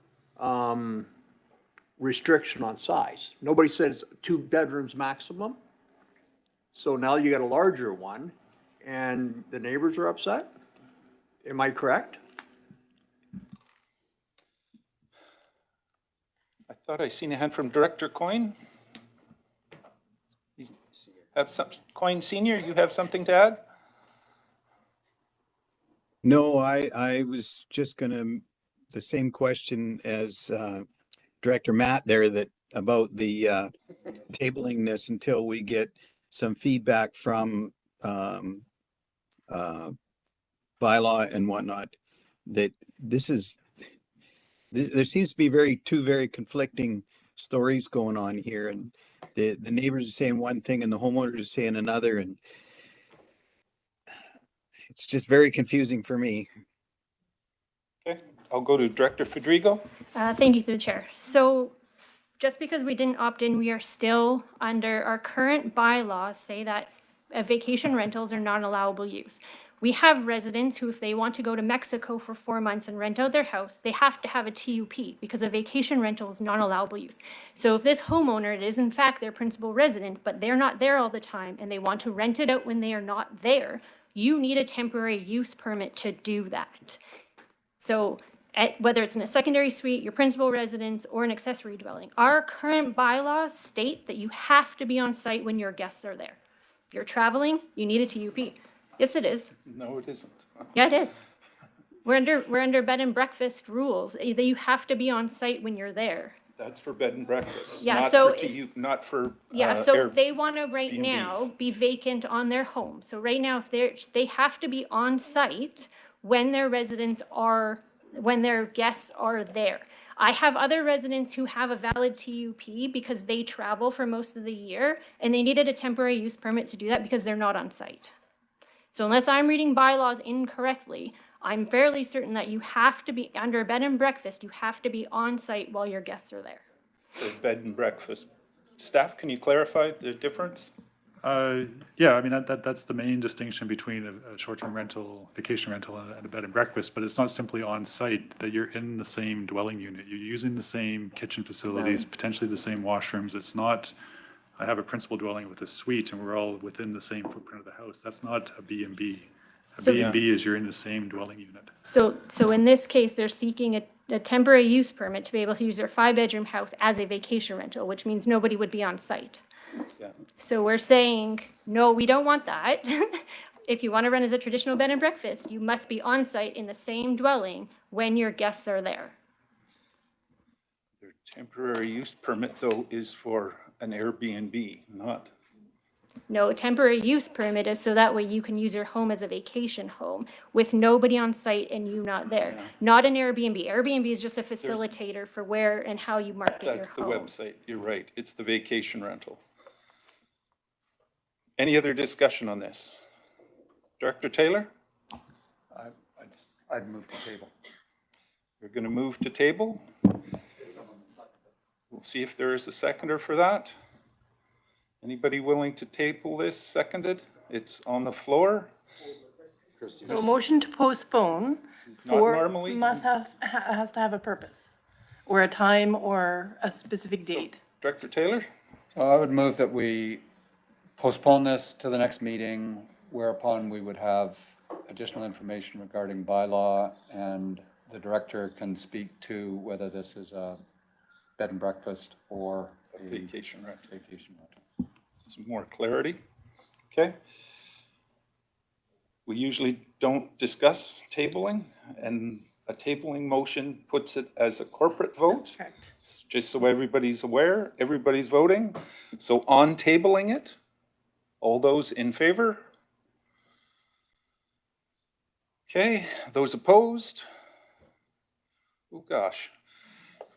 restriction on size. Nobody says 2 bedrooms maximum. So now you got a larger one and the neighbors are upset? Am I correct? I thought I seen a hand from Director Coyne. You have some, Coyne Senior, you have something to add? No, I was just gonna, the same question as Director Matt there, that about the tabling this until we get some feedback from bylaw and whatnot, that there seems to be two very conflicting stories going on here, and the neighbors are saying one thing and the homeowners are saying another, and it's just very confusing for me. Okay, I'll go to Director Federico. Thank you, through the chair. So just because we didn't opt in, we are still under our current bylaws say that vacation rentals are not allowable use. We have residents who, if they want to go to Mexico for 4 months and rent out their house, they have to have a TUP because a vacation rental is not allowable use. So if this homeowner, it is in fact their principal resident, but they're not there all the time and they want to rent it out when they are not there, you need a temporary use permit to do that. So whether it's in a secondary suite, your principal residence, or an accessory dwelling, our current bylaws state that you have to be on site when your guests are there. If you're traveling, you need a TUP. Yes, it is. No, it isn't. Yeah, it is. We're under bed and breakfast rules. You have to be on site when you're there. That's for bed and breakfast. Yeah, not so for not for yeah, so Air- they want to right Airbnbs. now be vacant on their home. So right now, if they have to be on site when their guests are there. I have other residents who have a valid TUP because they travel for most of the year and they needed a temporary use permit to do that because they're not on site. So unless I'm reading bylaws incorrectly, I'm fairly certain that you have to be, under a bed and breakfast, you have to be on site while your guests are there. For bed and breakfast. Staff, can you clarify the difference? Yeah, I mean, that's the main distinction between a short-term rental, vacation rental, and a bed and breakfast, but it's not simply on site, that you're in the same dwelling unit. You're using the same kitchen facilities, potentially the same washrooms. It's not, I have a principal dwelling with a suite and we're all within the same footprint of the house. That's not a B&B. A So- B&B is you're in the same dwelling unit. So in this case, they're seeking a temporary use permit to be able to use their 5-bedroom house as a vacation rental, which means nobody would be on site. Yeah. So we're saying, no, we don't want that. If you want to run as a traditional bed and breakfast, you must be on site in the same dwelling when your guests are there. Their temporary use permit, though, is for an Airbnb, not. No, temporary use permit is so that way you can use your home as a vacation home with nobody on site and you not there. Yeah. Not an Airbnb. Airbnb is just a facilitator for where and how you market your That's the home. website. You're right. It's the vacation rental. Any other discussion on this? Director Taylor? I'd move to table. We're going to move to table. We'll see if there is a seconder for that. Anybody willing to table this seconded? It's on the floor. So a motion to postpone for, normally- has to have a purpose, or a time, or a specific date. Director Taylor? So I would move that we postpone this to the next meeting, whereupon we would have additional information regarding bylaw, and the director can speak to whether this is a bed and breakfast or a Vacation rental. vacation rental. Some more clarity. Okay. We usually don't discuss tabling, and a tabling motion puts it as a corporate vote. Correct. Just so everybody's aware, everybody's voting. So on tabling it, all those in favor? Okay, those opposed? Oh gosh.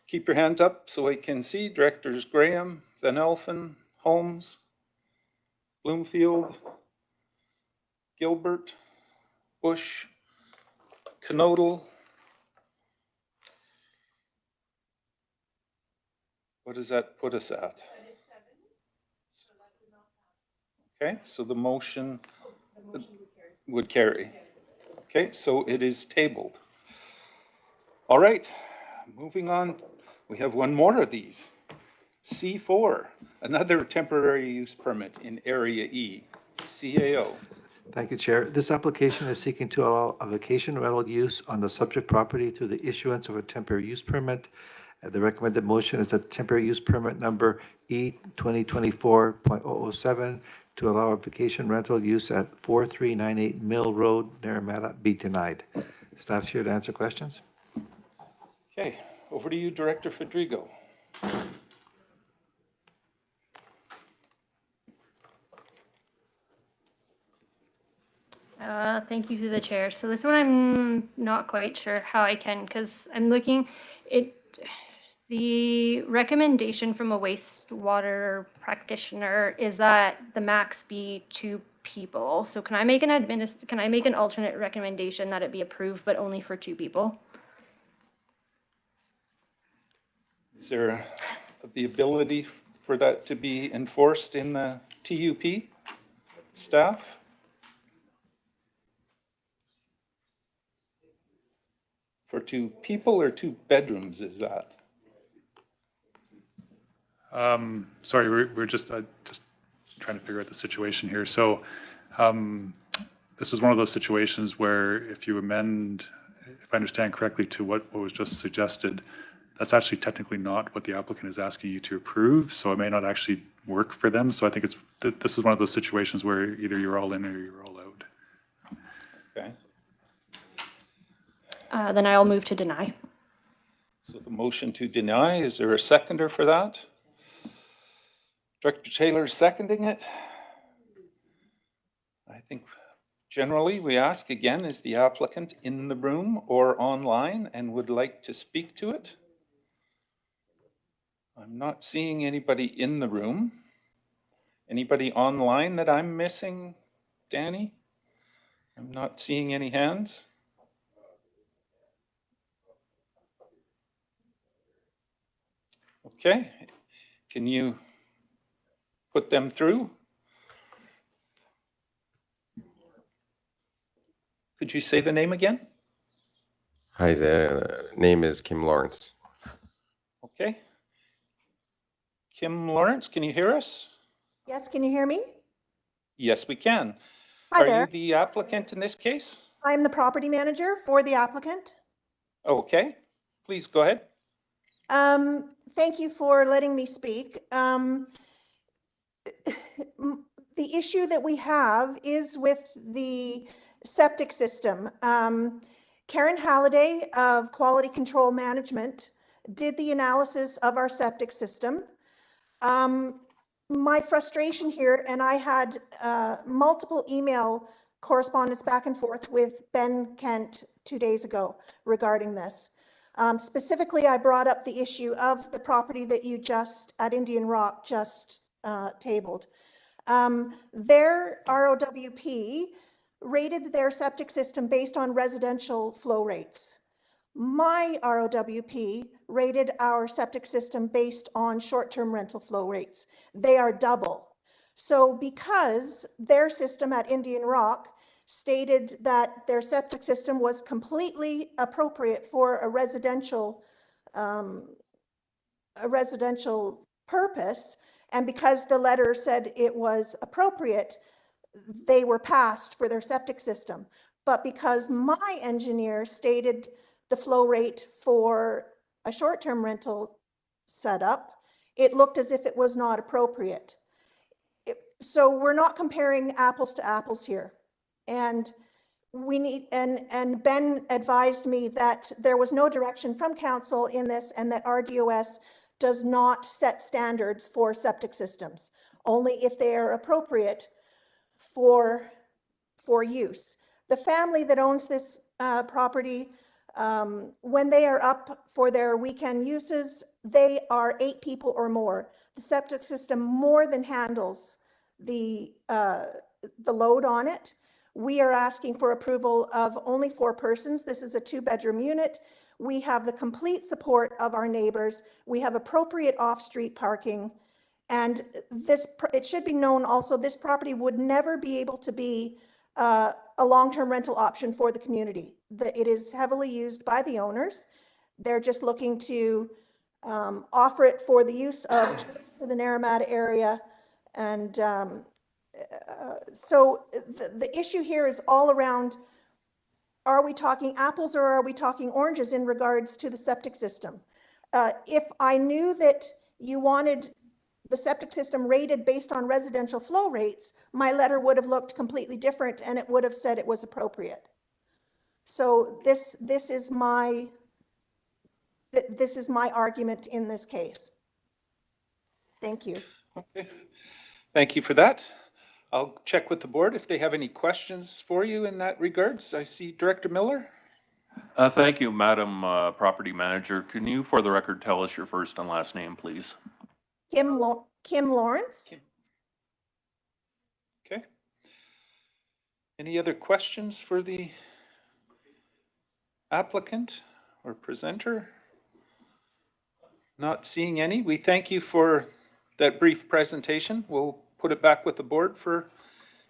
Keep your hands up so I can see. Directors Graham, Van Elfen, Holmes, Bloomfield, Gilbert, Bush, Knodel. What does that put us at? Okay, so the motion would carry. Okay, so it is tabled. All right, moving on. We have one more of these. C4, another temporary use permit in Area E, CAO. Thank you, Chair. This application is seeking to allow a vacation rental use on the subject property through the issuance of a temporary use permit. The recommended motion is a temporary use permit number E 2024.007 to allow a vacation rental use at 4398 Mill Road, Naramata, be denied. Staff's here to answer questions. Okay, over to you, Director Fedrigo. Thank you to the chair. So this one I'm not quite sure how I can, because I'm looking, the recommendation from a wastewater practitioner is that the max be 2 people. So can I make an alternate recommendation that it be approved, but only for 2 people? Is there the ability for that to be enforced in the TUP? Staff? For 2 people or 2 bedrooms is that? Sorry, we're just trying to figure out the situation here. So this is one of those situations where if you amend, if I understand correctly, to what was just suggested, that's actually technically not what the applicant is asking you to approve, so it may not actually work for them. So I think this is one of those situations where either you're all in or you're all out. Okay. Then I'll move to deny. So the motion to deny, is there a seconder for that? Director Taylor seconding it. I think generally we ask again, is the applicant in the room or online and would like to speak to it? I'm not seeing anybody in the room. Anybody online that I'm missing, Danny? I'm not seeing any hands. Okay, can you put them through? Could you say the name again? Hi, the name is Kim Lawrence. Okay. Kim Lawrence, can you hear us? Yes, can you hear me? Yes, we can. Hi Are you there. the applicant in this case? I'm the property manager for the applicant. Okay, please go ahead. Thank you for letting me speak. The issue that we have is with the septic system. Karen Halliday of Quality Control Management did the analysis of our septic system. My frustration here, and I had multiple email correspondence back and forth with Ben Kent 2 days ago regarding this. Specifically, I brought up the issue of the property that you just, at Indian Rock, just tabled. Their ROWP rated their septic system based on residential flow rates. My ROWP rated our septic system based on short-term rental flow rates. They are double. So because their system at Indian Rock stated that their septic system was completely appropriate for a residential purpose, and because the letter said it was appropriate, they were passed for their septic system. But because my engineer stated the flow rate for a short-term rental setup, it looked as if it was not appropriate. So we're not comparing apples to apples here. And we need, and Ben advised me that there was no direction from council in this, and that RDOS does not set standards for septic systems, only if they are appropriate for use. The family that owns this property, when they are up for their weekend uses, they are 8 people or more. The septic system more than handles the load on it. We are asking for approval of only 4 persons. This is a 2-bedroom unit. We have the complete support of our neighbors. We have appropriate off-street parking. And this, it should be known also, this property would never be able to be a long-term rental option for the community. It is heavily used by the owners. They're just looking to offer it for the use of tourists to the Naramata area. And so the issue here is all around, are we talking apples or are we talking oranges in regards to the septic system? If I knew that you wanted the septic system rated based on residential flow rates, my letter would have looked completely different and it would have said it was appropriate. So this is my argument in this case. Thank you. Okay, thank you for that. I'll check with the board if they have any questions for you in that regards. I see Director Miller. Thank you, Madam Property Manager. Can you, for the record, tell us your first and last name, please? Kim Lawrence. Okay. Any other questions for the applicant or presenter? Not seeing any. We thank you for that brief presentation. We'll put it back with the board for,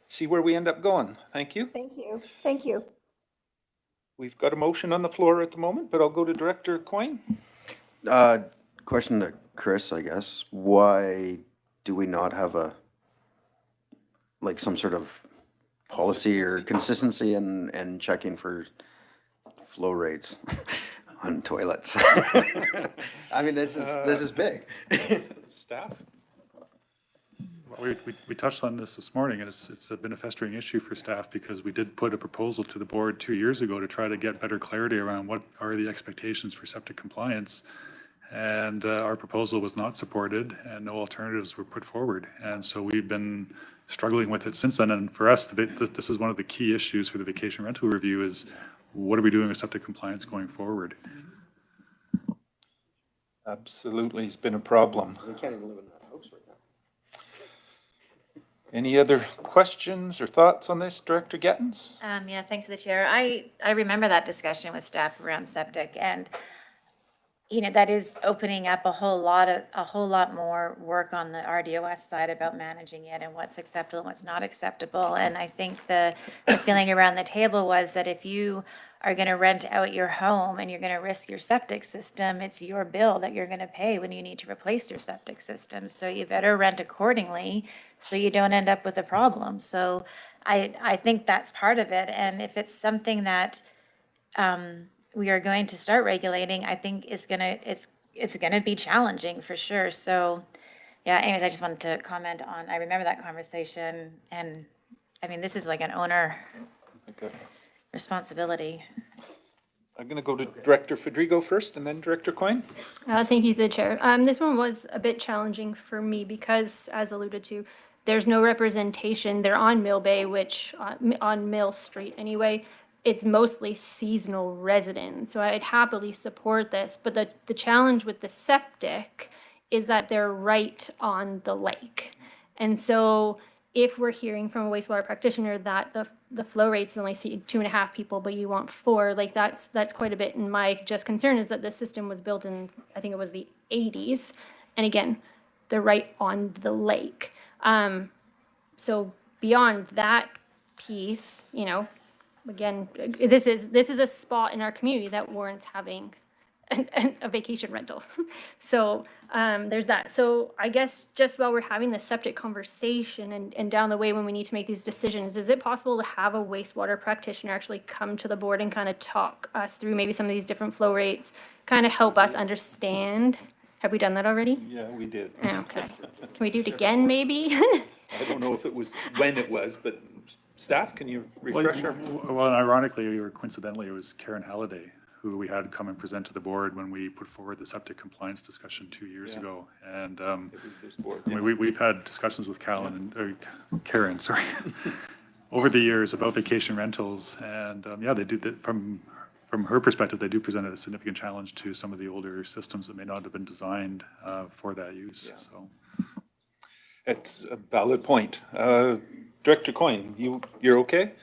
see where we end up going. Thank you. Thank you. Thank you. We've got a motion on the floor at the moment, but I'll go to Director Coyne. Question to Chris, I guess. Why do we not have some sort of policy or consistency in checking for flow rates on toilets? I mean, this is big. Staff? We touched on this morning, and it's been a festering issue for staff because we did put a proposal to the board 2 years ago to try to get better clarity around what are the expectations for septic compliance. And our proposal was not supported and no alternatives were put forward. And so we've been struggling with it since then. And for us, this is one of the key issues for the vacation rental review is what are we doing with septic compliance going forward? Absolutely, it's been a problem. We can't even live in that house right now. Any other questions or thoughts on this, Director Gettens? Yeah, thanks to the chair. I remember that discussion with staff around septic, and you know, that is opening up a whole lot more work on the RDOS side about managing it and what's acceptable and what's not acceptable. And I think the feeling around the table was that if you are going to rent out your home and you're going to risk your septic system, it's your bill that you're going to pay when you need to replace your septic system. So you better rent accordingly so you don't end up with a problem. So I think that's part of it. And if it's something that we are going to start regulating, I think it's gonna be challenging for sure. So, yeah, anyways, I just wanted to comment on, I remember that conversation, and I mean, this is like an owner Okay. responsibility. I'm going to go to Director Federico first and then Director Coyne. Thank you to the chair. This one was a bit challenging for me because, as alluded to, there's no representation. They're on Mill Bay, which on Mill Street anyway. It's mostly seasonal residents, so I'd happily support this. But the challenge with the septic is that they're right on the lake, and so if we're hearing from a wastewater practitioner that the flow rates only see 2.5 people, but you want 4, like that's quite a bit. And my just concern is that this system was built in, I think it was the 80s. And again, they're right on the lake. So beyond that piece, you know, again, this is a spot in our community that warrants having a vacation rental. So there's that. So I guess just while we're having the septic conversation and down the way when we need to make these decisions, is it possible to have a wastewater practitioner actually come to the board and kind of talk us through maybe some of these different flow rates, kind of help us understand? Have we done that already? Yeah, we did. Okay. Can we do it again, maybe? I don't know if it was when it was, but staff, can you refresh our? Well, ironically or coincidentally, it was Karen Halliday who we had come and present to the board when we put forward the septic compliance discussion 2 years ago. And It was this board. we've had discussions with Karen, sorry, over the years about vacation rentals. And yeah, they do, from her perspective, they do present a significant challenge to some of the older systems that may not have been designed for that use. Yeah. So It's a valid point. Director Coyne, you're okay?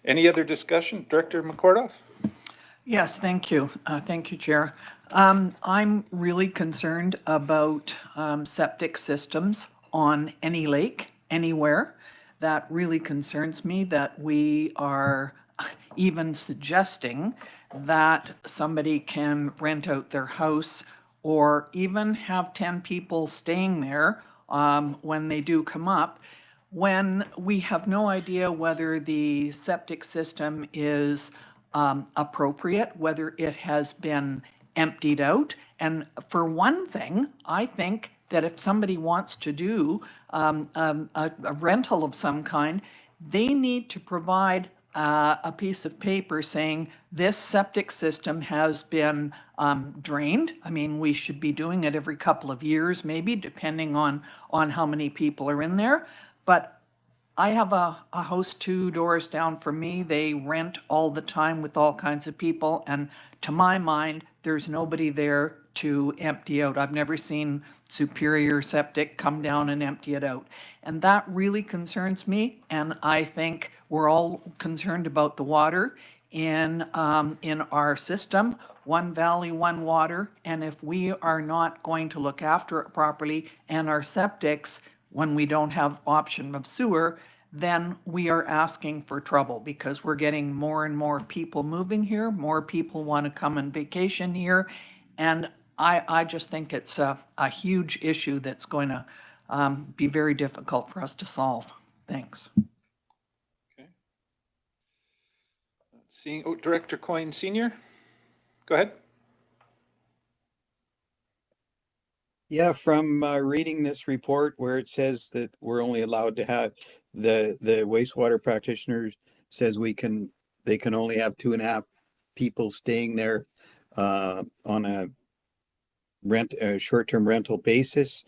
Any other discussion? Director McCordoff? Yes, thank you. Thank you, Chair. I'm really concerned about septic systems on any lake, anywhere. That really concerns me that we are even suggesting that somebody can rent out their house or even have 10 people staying there when they do come up, when we have no idea whether the septic system is appropriate, whether it has been emptied out. And for one thing, I think that if somebody wants to do a rental of some kind, they need to provide a piece of paper saying this septic system has been drained. I mean, we should be doing it every couple of years, maybe, depending on how many people are in there. But I have a house 2 doors down from me. They rent all the time with all kinds of people. And to my mind, there's nobody there to empty out. I've never seen Superior Septic come down and empty it out. And that really concerns me. And I think we're all concerned about the water in our system, one valley, one water. And if we are not going to look after it properly and our septics, when we don't have option of sewer, then we are asking for trouble because we're getting more and more people moving here. More people want to come and vacation here. And I just think it's a huge issue that's going to be very difficult for us to solve. Thanks. Okay. Seeing, Director Coyne Senior, go ahead. Yeah, from reading this report where it says that we're only allowed to have the wastewater practitioner says they can only have 2.5 people staying there on a short-term rental basis.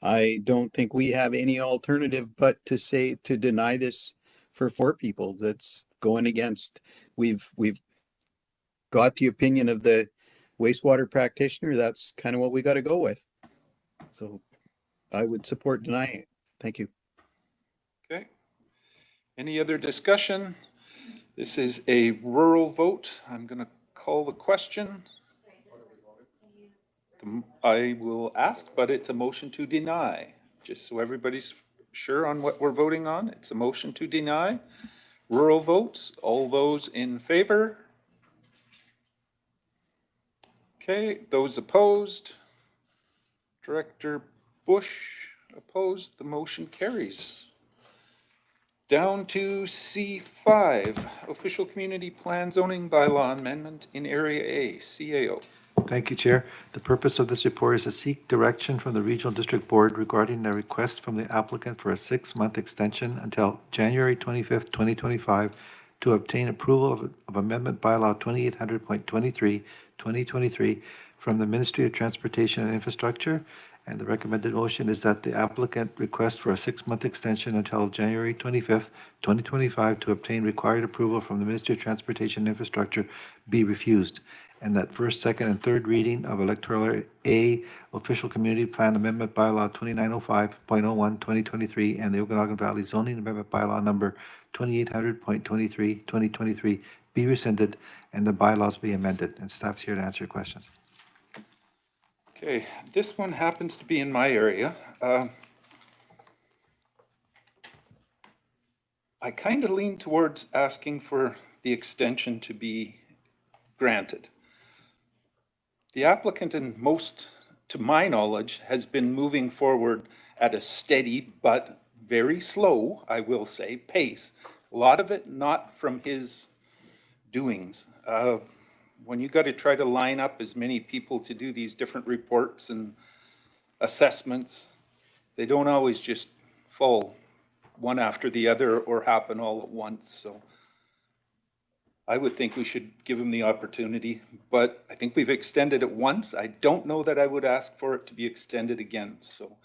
I don't think we have any alternative but to deny this for 4 people. That's going against, we've got the opinion of the wastewater practitioner. That's kind of what we got to go with. So I would support denying it. Thank you. Okay. Any other discussion? This is a rural vote. I'm going to call the question. I will ask, but it's a motion to deny, just so everybody's sure on what we're voting on. It's a motion to deny. Rural votes, all those in favor? Okay, those opposed? Director Bush opposed, the motion carries. Down to C5, Official Community Plan Zoning Bylaw Amendment in Area A, CAO. Thank you, Chair. The purpose of this report is to seek direction from the Regional District Board regarding a request from the applicant for a 6-month extension until January 25th, 2025, to obtain approval of Amendment Bylaw 2800.23, 2023 from the Ministry of Transportation and Infrastructure. And the recommended motion is that the applicant request for a 6-month extension until January 25th, 2025 to obtain required approval from the Ministry of Transportation and Infrastructure be refused, and that first, second, and third reading of Electoral A Official Community Plan Amendment Bylaw 2905.01, 2023 and the Okanagan Valley Zoning Amendment Bylaw number 2800.23, 2023 be rescinded and the bylaws be amended. And staff's here to answer your questions. Okay, this one happens to be in my area. I kind of lean towards asking for the extension to be granted. The applicant, in most, to my knowledge, has been moving forward at a steady but very slow, I will say, pace. A lot of it not from his doings. When you got to try to line up as many people to do these different reports and assessments, they don't always just fall one after the other or happen all at once. So I would think we should give him the opportunity, but I think we've extended it once. I don't know that I would ask for it to be extended again. So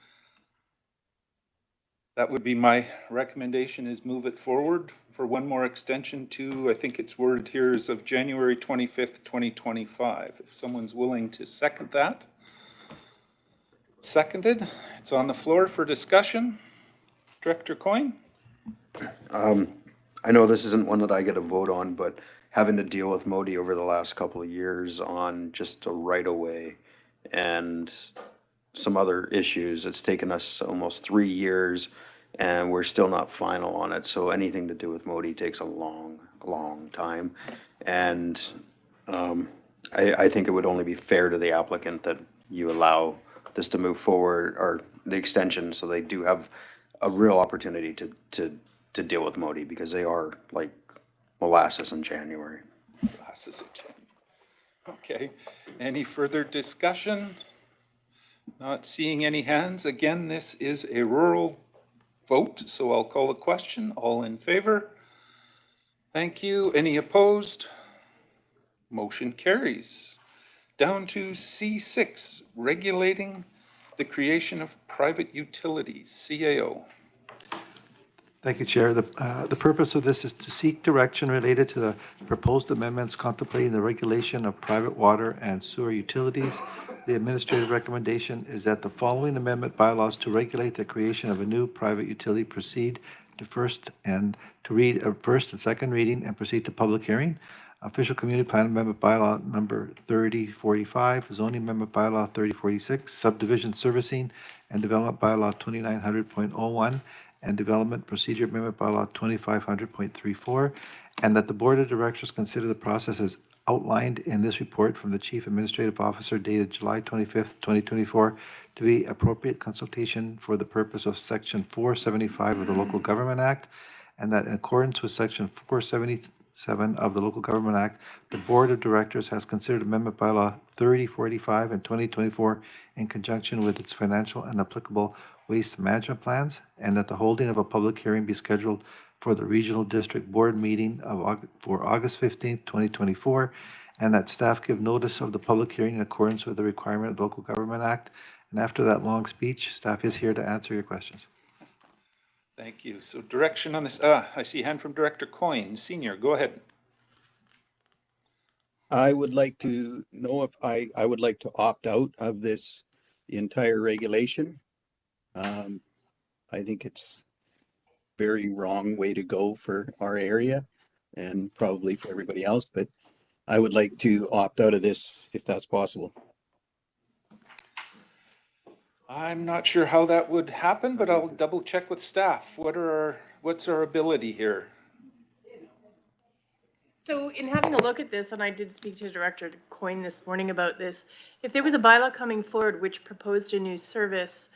that would be my recommendation, is move it forward for one more extension to, I think it's worded here is of January 25th, 2025. If someone's willing to second that. Seconded. It's on the floor for discussion. Director Coyne? I know this isn't one that I get a vote on, but having to deal with Modi over the last couple of years on just a right-of-way and some other issues, it's taken us almost 3 years and we're still not final on it. So anything to do with Modi takes a long, long time. And I think it would only be fair to the applicant that you allow this to move forward, or the extension, so they do have a real opportunity to deal with Modi, because they are like molasses in January. Molasses in January. Okay. Any further discussion? Not seeing any hands. Again, this is a rural vote, so I'll call the question. All in favor? Thank you. Any opposed? Motion carries. Down to C6, regulating the creation of private utilities, CAO. Thank you, Chair. The purpose of this is to seek direction related to the proposed amendments contemplating the regulation of private water and sewer utilities. The administrative recommendation is that the following amendment bylaws to regulate the creation of a new private utility proceed to read a first and second reading and proceed to public hearing. Official Community Plan Amendment Bylaw number 3045, Zoning Amendment Bylaw 3046, Subdivision Servicing and Development Bylaw 2900.01, and Development Procedure Amendment Bylaw 2500.34, and that the Board of Directors consider the process as outlined in this report from the Chief Administrative Officer dated July 25th, 2024, to be appropriate consultation for the purpose of Section 475 of the Local Government Act, and that in accordance with Section 477 of the Local Government Act, the Board of Directors has considered Amendment Bylaw 3045 in 2024 in conjunction with its financial and applicable waste management plans, and that the holding of a public hearing be scheduled for the Regional District Board meeting for August 15th, 2024, and that staff give notice of the public hearing in accordance with the requirement of the Local Government Act. And after that long speech, staff is here to answer your questions. Thank you. So direction on this, I see a hand from Director Coyne. Senior, go ahead. I would like to know if I would like to opt out of this, the entire regulation. I think it's very wrong way to go for our area and probably for everybody else, but I would like to opt out of this if that's possible. I'm not sure how that would happen, but I'll double check with staff. What's our ability here? So in having a look at this, and I did speak to Director Coyne this morning about this, if there was a bylaw coming forward which proposed a new service,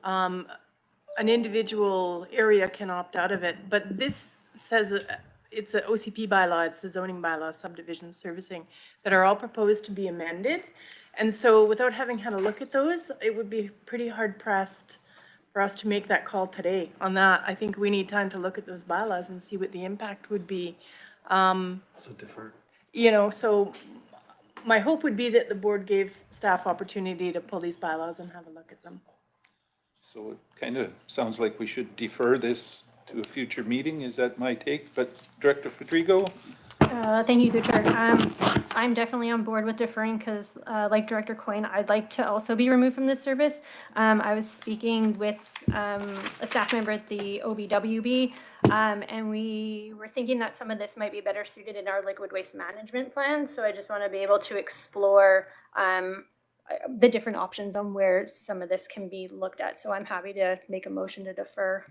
an individual area can opt out of it. But this says it's an OCP bylaw, it's the zoning bylaw, subdivision servicing, that are all proposed to be amended. And so without having had a look at those, it would be pretty hard pressed for us to make that call today on that. I think we need time to look at those bylaws and see what the impact would be. So defer. You know, so my hope would be that the board gave staff opportunity to pull these bylaws and have a look at them. So it kind of sounds like we should defer this to a future meeting. Is that my take? But Director Federico? Thank you, through Chair. I'm definitely on board with deferring because, like Director Coyne, I'd like to also be removed from this service. I was speaking with a staff member at the OBWB, and we were thinking that some of this might be better suited in our liquid waste management plan. So I just want to be able to explore the different options on where some of this can be looked at. So I'm happy to make a motion to defer.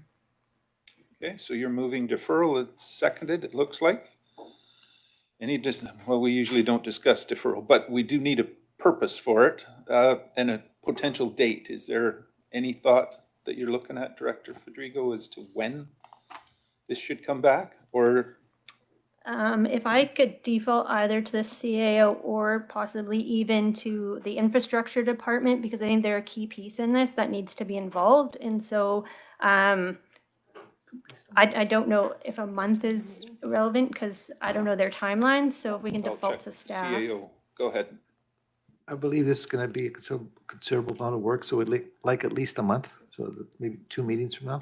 Okay, so you're moving deferral. It's seconded, it looks like. Well, we usually don't discuss deferral, but we do need a purpose for it and a potential date. Is there any thought that you're looking at, Director Federico, as to when this should come back? Or If I could default either to the CAO or possibly even to the infrastructure department, because I think they're a key piece in this that needs to be involved. And so I don't know if a month is relevant because I don't know their timelines. So if we can I'll default check to with staff. CAO. Go ahead. I believe this is going to be a considerable amount of work, so we'd like at least a month, so maybe 2 meetings from now.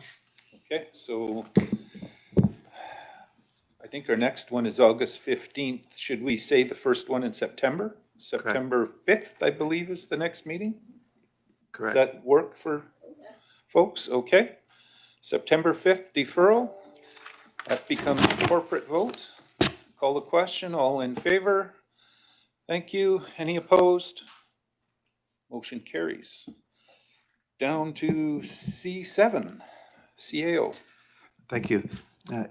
Okay, so I think our next one is August 15th. Should we say the first one in September? September 5th, I believe, is the next meeting. Correct. Does that work for folks? Okay. September 5th deferral. That becomes a corporate vote. Call the question. All in favor? Thank you. Any opposed? Motion carries. Down to C7, CAO. Thank you.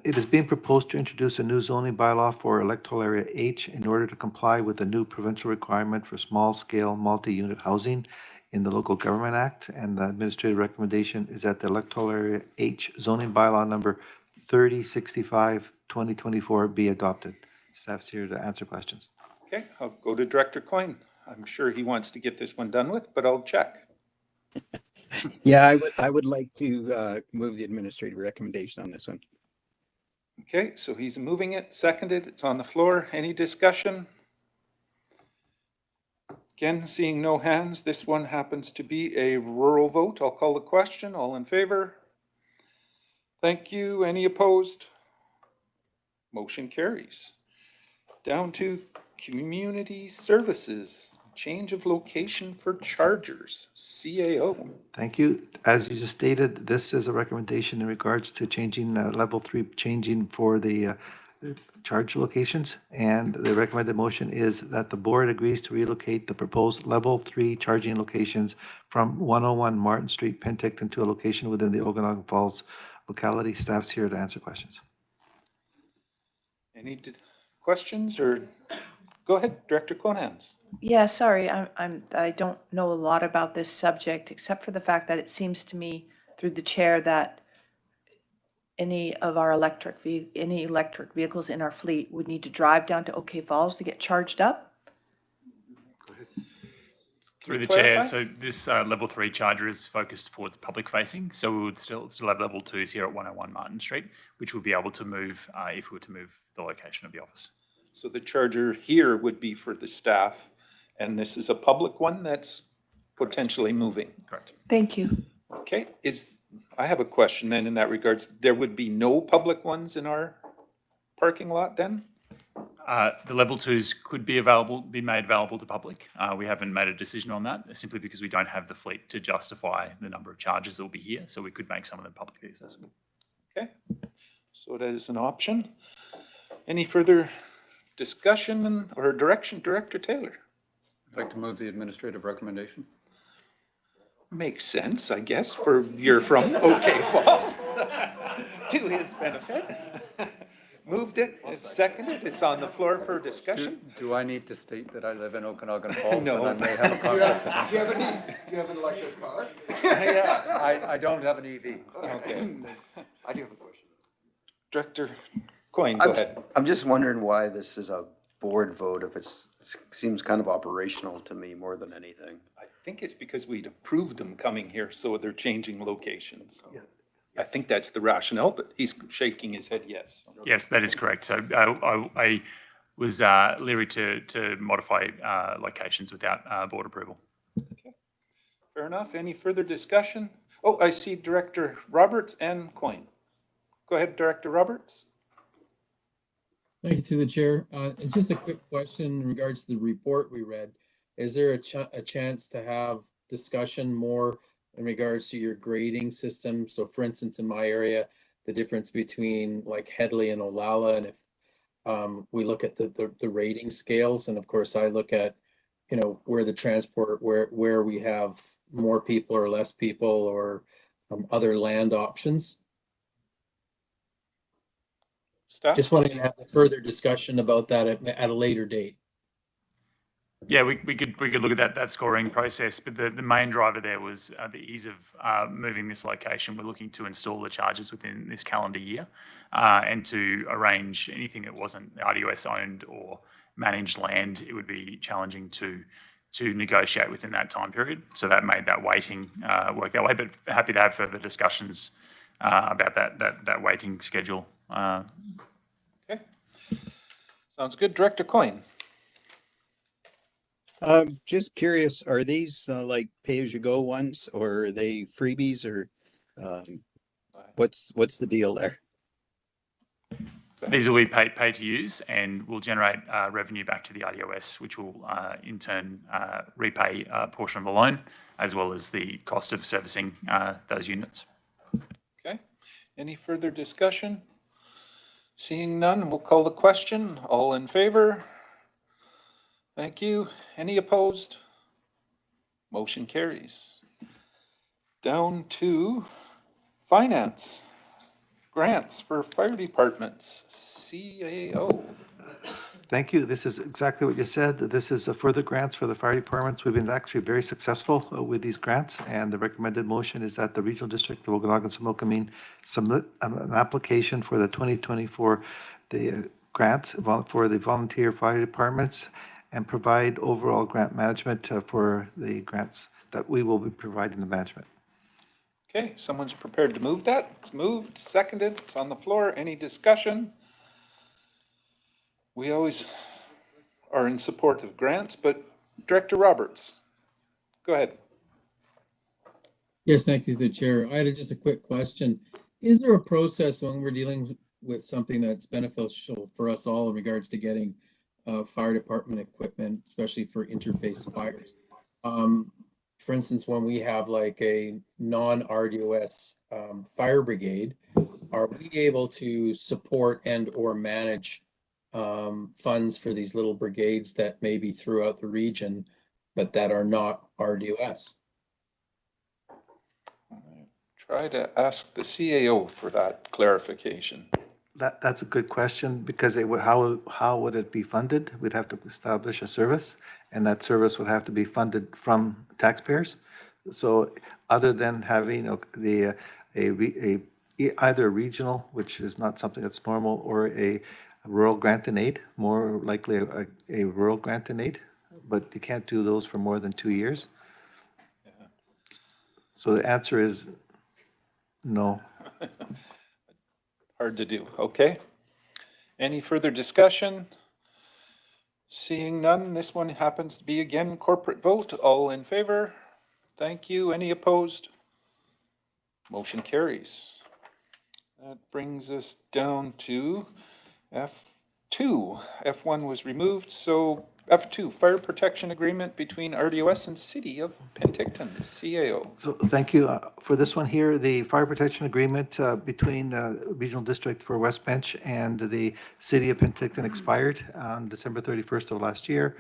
It is being proposed to introduce a new zoning bylaw for electoral area H in order to comply with the new provincial requirement for small-scale multi-unit housing in the Local Government Act. And the administrative recommendation is that the electoral area H zoning bylaw number 3065-2024 be adopted. Staff's here to answer questions. Okay, I'll go to Director Coyne. I'm sure he wants to get this one done with, but I'll check. Yeah, I would like to move the administrative recommendation on this one. Okay, so he's moving it, seconded, it's on the floor. Any discussion? Again, seeing no hands, this one happens to be a rural vote. I'll call the question. All in favor? Thank you. Any opposed? Motion carries. Down to community services, change of location for chargers, CAO. Thank you. As you just stated, this is a recommendation in regards to changing level 3, changing for the charge locations. And the recommended motion is that the board agrees to relocate the proposed level 3 charging locations from 101 Martin Street, Penticton, to a location within the Okanagan Falls locality. Staff's here to answer questions. Any questions or go ahead, Director Conans. Yeah, sorry, I don't know a lot about this subject, except for the fact that it seems to me through the chair that any electric vehicles in our fleet would need to drive down to OK Falls to get charged up. Through the chair, so this level 3 charger is focused towards public facing, so we would still have level 2s here at 101 Martin Street, which we'll be able to move if we were to move the location of the office. So the charger here would be for the staff, and this is a public one that's potentially moving. Correct. Thank you. Okay, I have a question then in that regards. There would be no public ones in our parking lot then? The level 2s could be made available to public. We haven't made a decision on that simply because we don't have the fleet to justify the number of charges that will be here. So we could make some of them publicly accessible. Okay, so that is an option. Any further discussion or direction, Director Taylor? I'd like to move the administrative recommendation. Makes sense, I guess, for you're from OK Falls. To his benefit. Moved it, it's seconded, it's on the floor for discussion. Do I need to state that I live in Okanagan Falls No. and I may have a conflict of interest? Do you have an electric car? Yeah, I don't have an EV. Okay. I do have a question. Director Coyne, go ahead. I'm just wondering why this is a board vote if seems kind of operational to me more than anything. I think it's because we'd approved them coming here, so they're changing locations. Yeah. I think that's the rationale, but he's shaking his head yes. Yes, that is correct. So I was leery to modify locations without board approval. Okay. Fair enough. Any further discussion? Oh, I see Director Roberts and Coyne. Go ahead, Director Roberts. Thank you through the chair. Just a quick question in regards to the report we read. Is there a chance to have discussion more in regards to your grading system? So for instance, in my area, the difference between like Headley and Olalla, and if we look at the rating scales, and of course I look at, you know, where the transport, where we have more people or less people or other land options. Staff? Just wanted to have a further discussion about that at a later date. Yeah, we could look at that scoring process, but the main driver there was the ease of moving this location. We're looking to install the charges within this calendar year, and to arrange anything that wasn't RDOS owned or managed land, it would be challenging to negotiate within that time period. So that made that waiting work that way. But happy to have further discussions about that waiting schedule. Okay, sounds good. Director Coyne. Just curious, are these like pay-as-you-go ones, or are they freebies, or what's the deal there? These will be pay to use and will generate revenue back to the RDOS, which will in turn repay a portion of the loan, as well as the cost of servicing those units. Okay, any further discussion? Seeing none, we'll call the question. All in favor? Thank you. Any opposed? Motion carries. Down to finance. Grants for fire departments, CAO. Thank you. This is exactly what you said. This is a further grants for the fire departments. We've been actually very successful with these grants, and the recommended motion is that the Regional District of Okanagan-Similkameen submit an application for the 2024 grants for the volunteer fire departments and provide overall grant management for the grants that we will be providing the management. Okay, someone's prepared to move that. It's moved, seconded, it's on the floor. Any discussion? We always are in support of grants, but Director Roberts, go ahead. Yes, thank you, the chair. I had just a quick question. Is there a process when we're dealing with something that's beneficial for us all in regards to getting fire department equipment, especially for interface fires? For instance, when we have like a non-RDOS fire brigade, are we able to support and or manage funds for these little brigades that may be throughout the region, but that are not RDOS? Try to ask the CAO for that clarification. That's a good question, because how would it be funded? We'd have to establish a service, and that service would have to be funded from taxpayers. So other than having either a regional, which is not something that's normal, or a rural grant and aid, more likely a rural grant and aid, but you can't do those for more than 2 years. Yeah. So the answer is no. Hard to do. Okay. Any further discussion? Seeing none, this one happens to be again corporate vote. All in favor? Thank you. Any opposed? Motion carries. That brings us down to F2. F1 was removed, so F2, Fire Protection Agreement between RDOS and City of Penticton, CAO. So thank you. For this one here, the fire protection agreement between the Regional District for West Bench and the City of Penticton expired on December 31st of last year.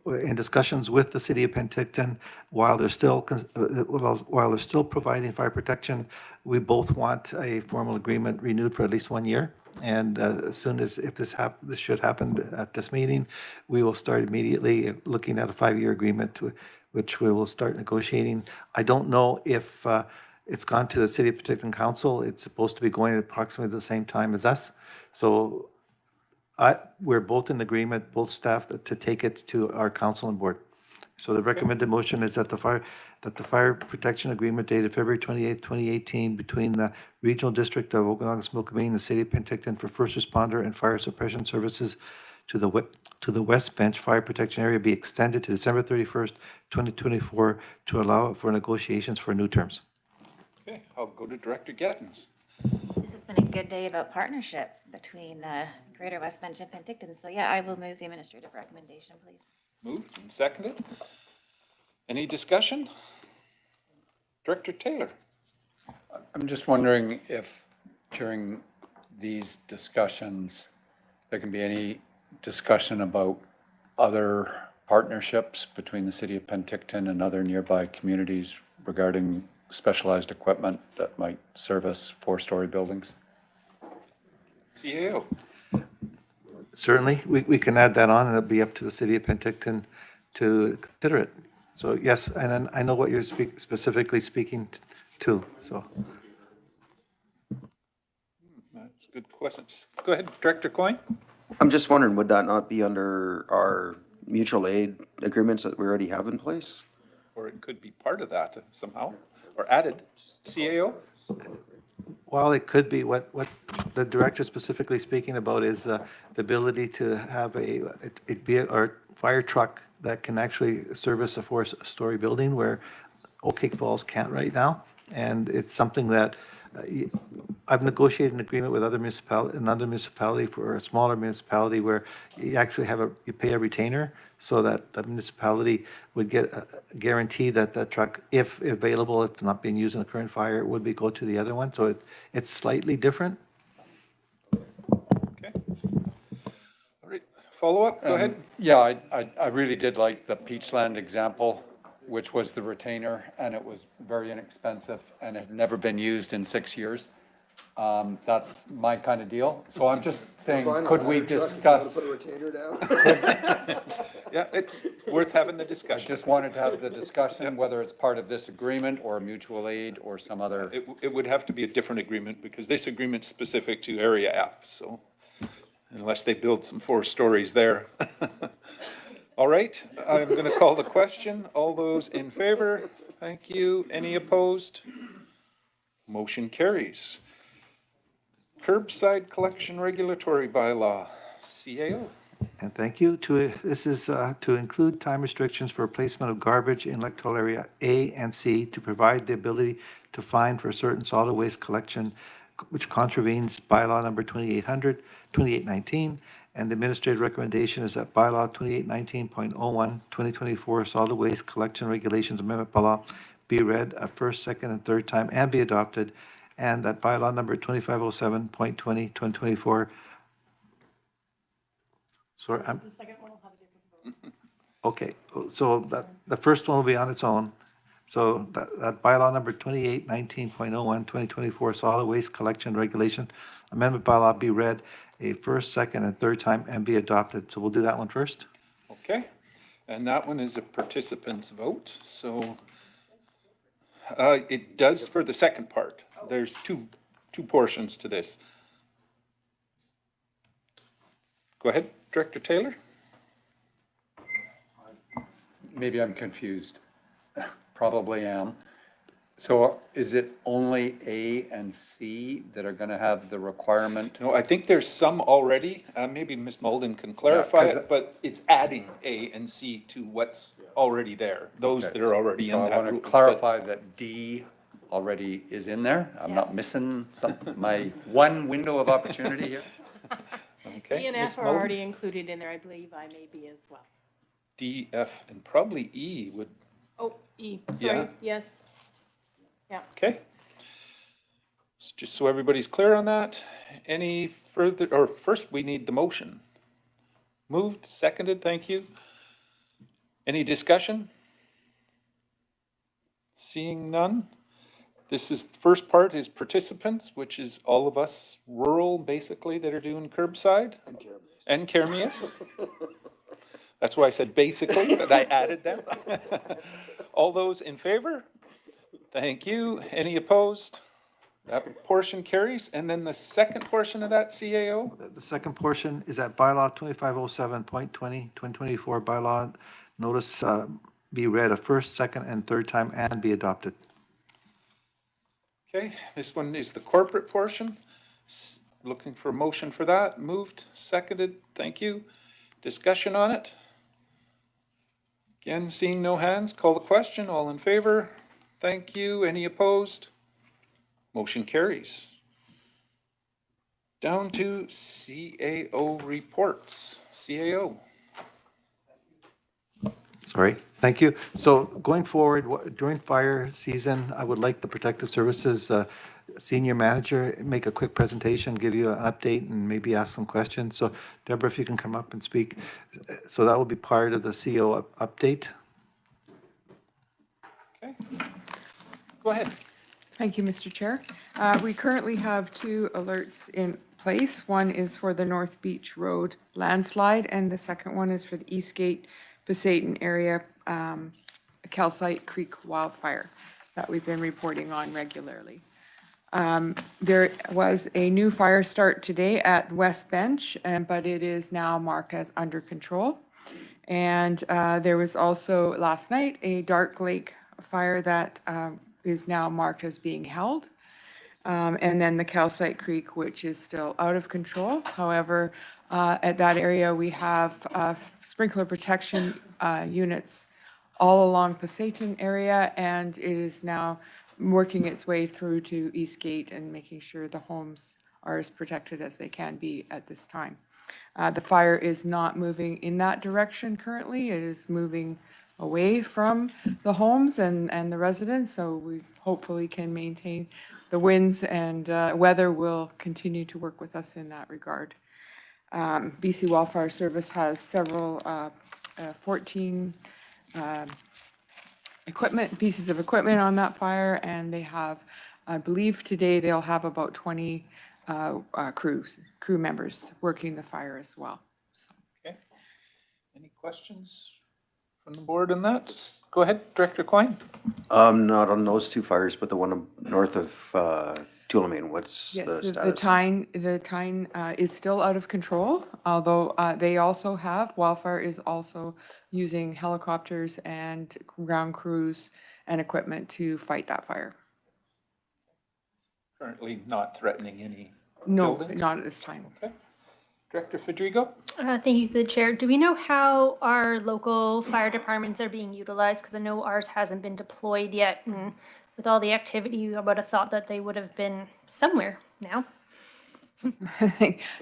in discussions with the city of Penticton, while they're still, while they're still providing fire protection, we both want a formal agreement renewed for at least 1 year. And as soon as, if this should happen at this meeting, we will start immediately looking at a 5-year agreement, which we will start negotiating. I don't know if it's gone to the City of Penticton Council. It's supposed to be going at approximately the same time as us. So we're both in agreement, both staff, to take it to our council and board. So the recommended motion is that the fire protection agreement dated February 28th, 2018 between the Regional District of Okanagan-Similkameen and the City of Penticton for first responder and fire suppression services to the West Bench Fire Protection Area be extended to December 31st, 2024 to allow for negotiations for new terms. Okay, I'll go to Director Gettins. This has been a good day about partnership between Greater West Bench and Penticton. So yeah, I will move the administrative recommendation, please. Moved and seconded. Any discussion? Director Taylor. I'm just wondering if during these discussions, there can be any discussion about other partnerships between the city of Penticton and other nearby communities regarding specialized equipment that might service 4-story buildings? CAO. Certainly, we can add that on, and it'll be up to the city of Penticton to consider it. So yes, and I know what you're specifically speaking to, so. That's a good question. Go ahead, Director Coyne. I'm just wondering, would that not be under our mutual aid agreements that we already have in place? Or it could be part of that somehow, or added. CAO? While it could be, what the director specifically speaking about is the ability to have it be a fire truck that can actually service a 4-story building where Oak Cake Falls can't right now. And it's something that I've negotiated an agreement with another municipality for a smaller municipality where you actually you pay a retainer so that the municipality would get a guarantee that that truck, if available, if not being used in a current fire, would go to the other one. So it's slightly different. Okay. All right, follow up, go ahead. Yeah, I really did like the Peachland example, which was the retainer, and it was very inexpensive and had never been used in 6 years. That's my kind of deal. So I'm just saying, could we discuss? Put a retainer down? Yeah, it's worth having the I discussion. just wanted to have the discussion, whether it's part of this agreement or mutual aid or some other. It would have to be a different agreement because this agreement's specific to Area F, so unless they build some 4 stories there. All right, I'm going to call the question. All those in favor? Thank you. Any opposed? Motion carries. Curbside collection regulatory bylaw, CAO. And thank you. This is to include time restrictions for placement of garbage in electoral area A and C to provide the ability to fine for certain solid waste collection which contravenes bylaw number 2819. And the administrative recommendation is that bylaw 2819.01, 2024 solid waste collection regulations amendment bylaw be read a first, second, and third time and be adopted. And that bylaw number 2507.20, 2024. Sorry, The second one will have a different vote. okay, so the first one will be on its own. So that bylaw number 2819.01, 2024 solid waste collection regulation amendment bylaw be read a first, second, and third time and be adopted. So we'll do that one first. Okay, and that one is a participant's vote, so it does for the second part. There's two portions to this. Go ahead, Director Taylor. Maybe I'm confused. Probably am. So is it only A and C that are going to have the requirement? No, I think there's some already. Maybe Ms. Molden can clarify 'cause it, but it's adding A and C to what's already there, those Okay. that are already in So that. I want rules, to but- clarify that D already is in there. I'm not missing my one window of opportunity here. Okay, E and Ms. F are Molden? already included in there. I believe I may be as well. D, F, and probably E would, Oh, E, sorry, Yeah. yes. Yeah. okay. Just so everybody's clear on that, any further, or first we need the motion. Moved, seconded, thank you. Any discussion? Seeing none. This is, the first part is participants, which is all of us rural, basically, that are doing curbside. And Kermius. That's why I said basically, but I added them. All those in favor? Thank you. Any opposed? That portion carries. And then the second portion of that CAO? The second portion is at bylaw 2507.20, 2024 bylaw. Notice be read a first, second, and third time and be adopted. Okay, this one is the corporate portion. Looking for a motion for that. Moved, seconded. Thank you. Discussion on it? Again, seeing no hands, call the question. All in favor? Thank you. Any opposed? Motion carries. Down to CAO reports. CAO. Sorry, thank you. So going forward, during fire season, I would like the Protective Services Senior Manager make a quick presentation, give you an update, and maybe ask some questions. So Deborah, if you can come up and speak. So that will be part of the CO update. Okay. Go ahead. Thank you, Mr. Chair. We currently have 2 alerts in place. One is for the North Beach Road landslide, and the second one is for the Eastgate Penticton area Calcite Creek wildfire that we've been reporting on regularly. There was a new fire start today at West Bench, but it is now marked as under control. And there was also last night a Dark Lake fire that is now marked as being held. And then the Calcite Creek, which is still out of control. However, at that area, we have sprinkler protection units all along Penticton area, and it is now working its way through to Eastgate and making sure the homes are as protected as they can be at this time. The fire is not moving in that direction currently. It is moving away from the homes and the residents, so we hopefully can maintain the winds, and weather will continue to work with us in that regard. BC Wildfire Service has several 14 pieces of equipment on that fire, and they have, I believe today they'll have about 20 crew members working the fire as well. So. Okay. Any questions from the board on that? Go ahead, Director Coyne. Not on those 2 fires, but the one north of Tulameen. What's yes, the status? The Tyne is still out of control, although they also have, wildfire is also using helicopters and ground crews and equipment to fight that fire. Currently not threatening any buildings? No, not at this time. Okay. Director Federico? Thank you, the chair. Do we know how our local fire departments are being utilized? Because I know ours hasn't been deployed yet, and with all the activity, I would have thought that they would have been somewhere now.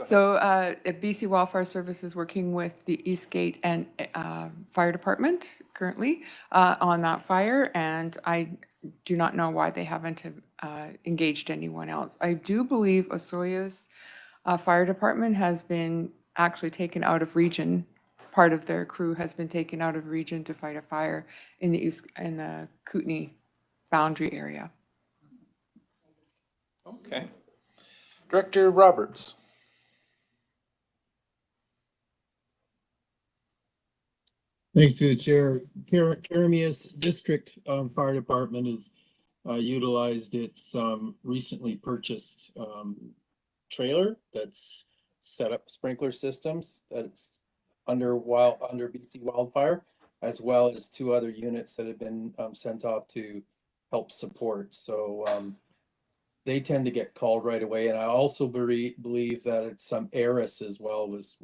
So BC Wildfire Service is working with the Eastgate and Fire Department currently on that fire, and I do not know why they haven't engaged anyone else. I do believe Osoyo's Fire Department has been actually taken out of region. Part of their crew has been taken out of region to fight a fire in the Kootenay boundary area. Okay. Director Roberts. Thanks to the chair. Kermius District Fire Department has utilized its recently purchased trailer that's set up sprinkler systems that's under BC wildfire, as well as 2 other units that have been sent off to help support. So they tend to get called right away. And I also believe that it's some ARIS as well was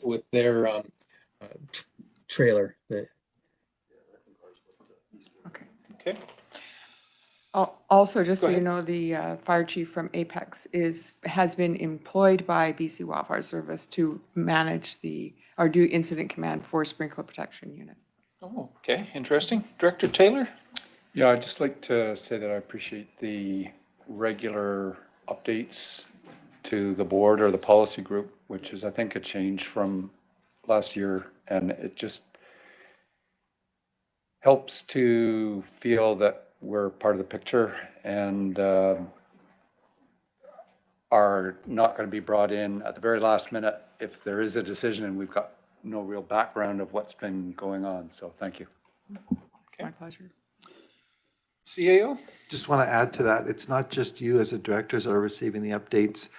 with their trailer. Okay. Also, just so you know, the fire chief from Apex has been employed by BC Wildfire Service to manage or do incident command for sprinkler protection unit. Oh, okay, interesting. Director Taylor? Yeah, I'd just like to say that I appreciate the regular updates to the board or the policy group, which is, I think, a change from last year, and it just helps to feel that we're part of the picture and are not going to be brought in at the very last minute if there is a decision and we've got no real background of what's been going on. So thank you. It's my pleasure. CAO? Just want to add to that, it's not just you as the directors that are receiving the updates.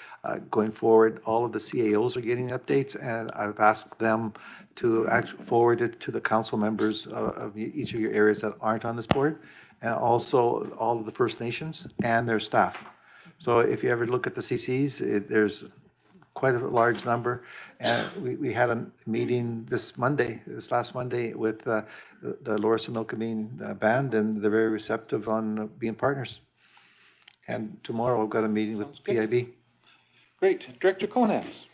Going forward, all of the CAOs are getting updates, and I've asked them to actually forward it to the council members of each of your areas that aren't on this board, and also all of the First Nations and their staff. So if you ever look at the CCs, there's quite a large number. And we had a meeting this last Monday with the Loris and Milkameen band, and they're very receptive on being partners. And tomorrow I've got a meeting with PIB. Great. Director Conans.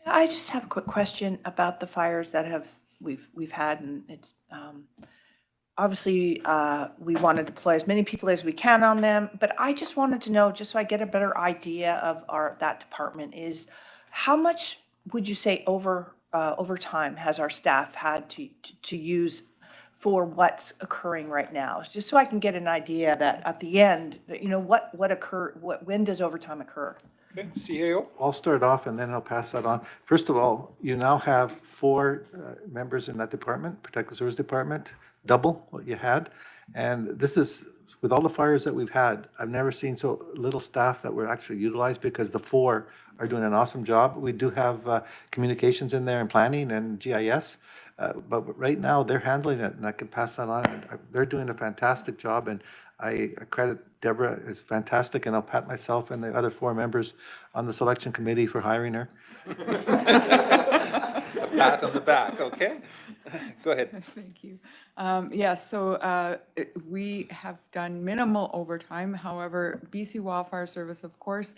I just have a quick question about the fires that we've had, and it's obviously we want to deploy as many people as we can on them, but I just wanted to know, just so I get a better idea of that department, is how much would you say over time has our staff had to use for what's occurring right now? Just so I can get an idea that at the end, when does overtime occur? Okay, CAO? I'll start off and then I'll pass that on. First of all, you now have 4 members in that department, Protective Service Department, double what you had. And this is, with all the fires that we've had, I've never seen so little staff that were actually utilized, because the 4 are doing an awesome job. We do have communications in there and planning and GIS, but right now they're handling it, and I can pass that on. They're doing a fantastic job, and I credit Deborah is fantastic, and I'll pat myself and the other 4 members on the selection committee for hiring her. A pat on the back, okay? Go ahead. Thank you. So we have done minimal overtime. However, BC Wildfire Service, of course,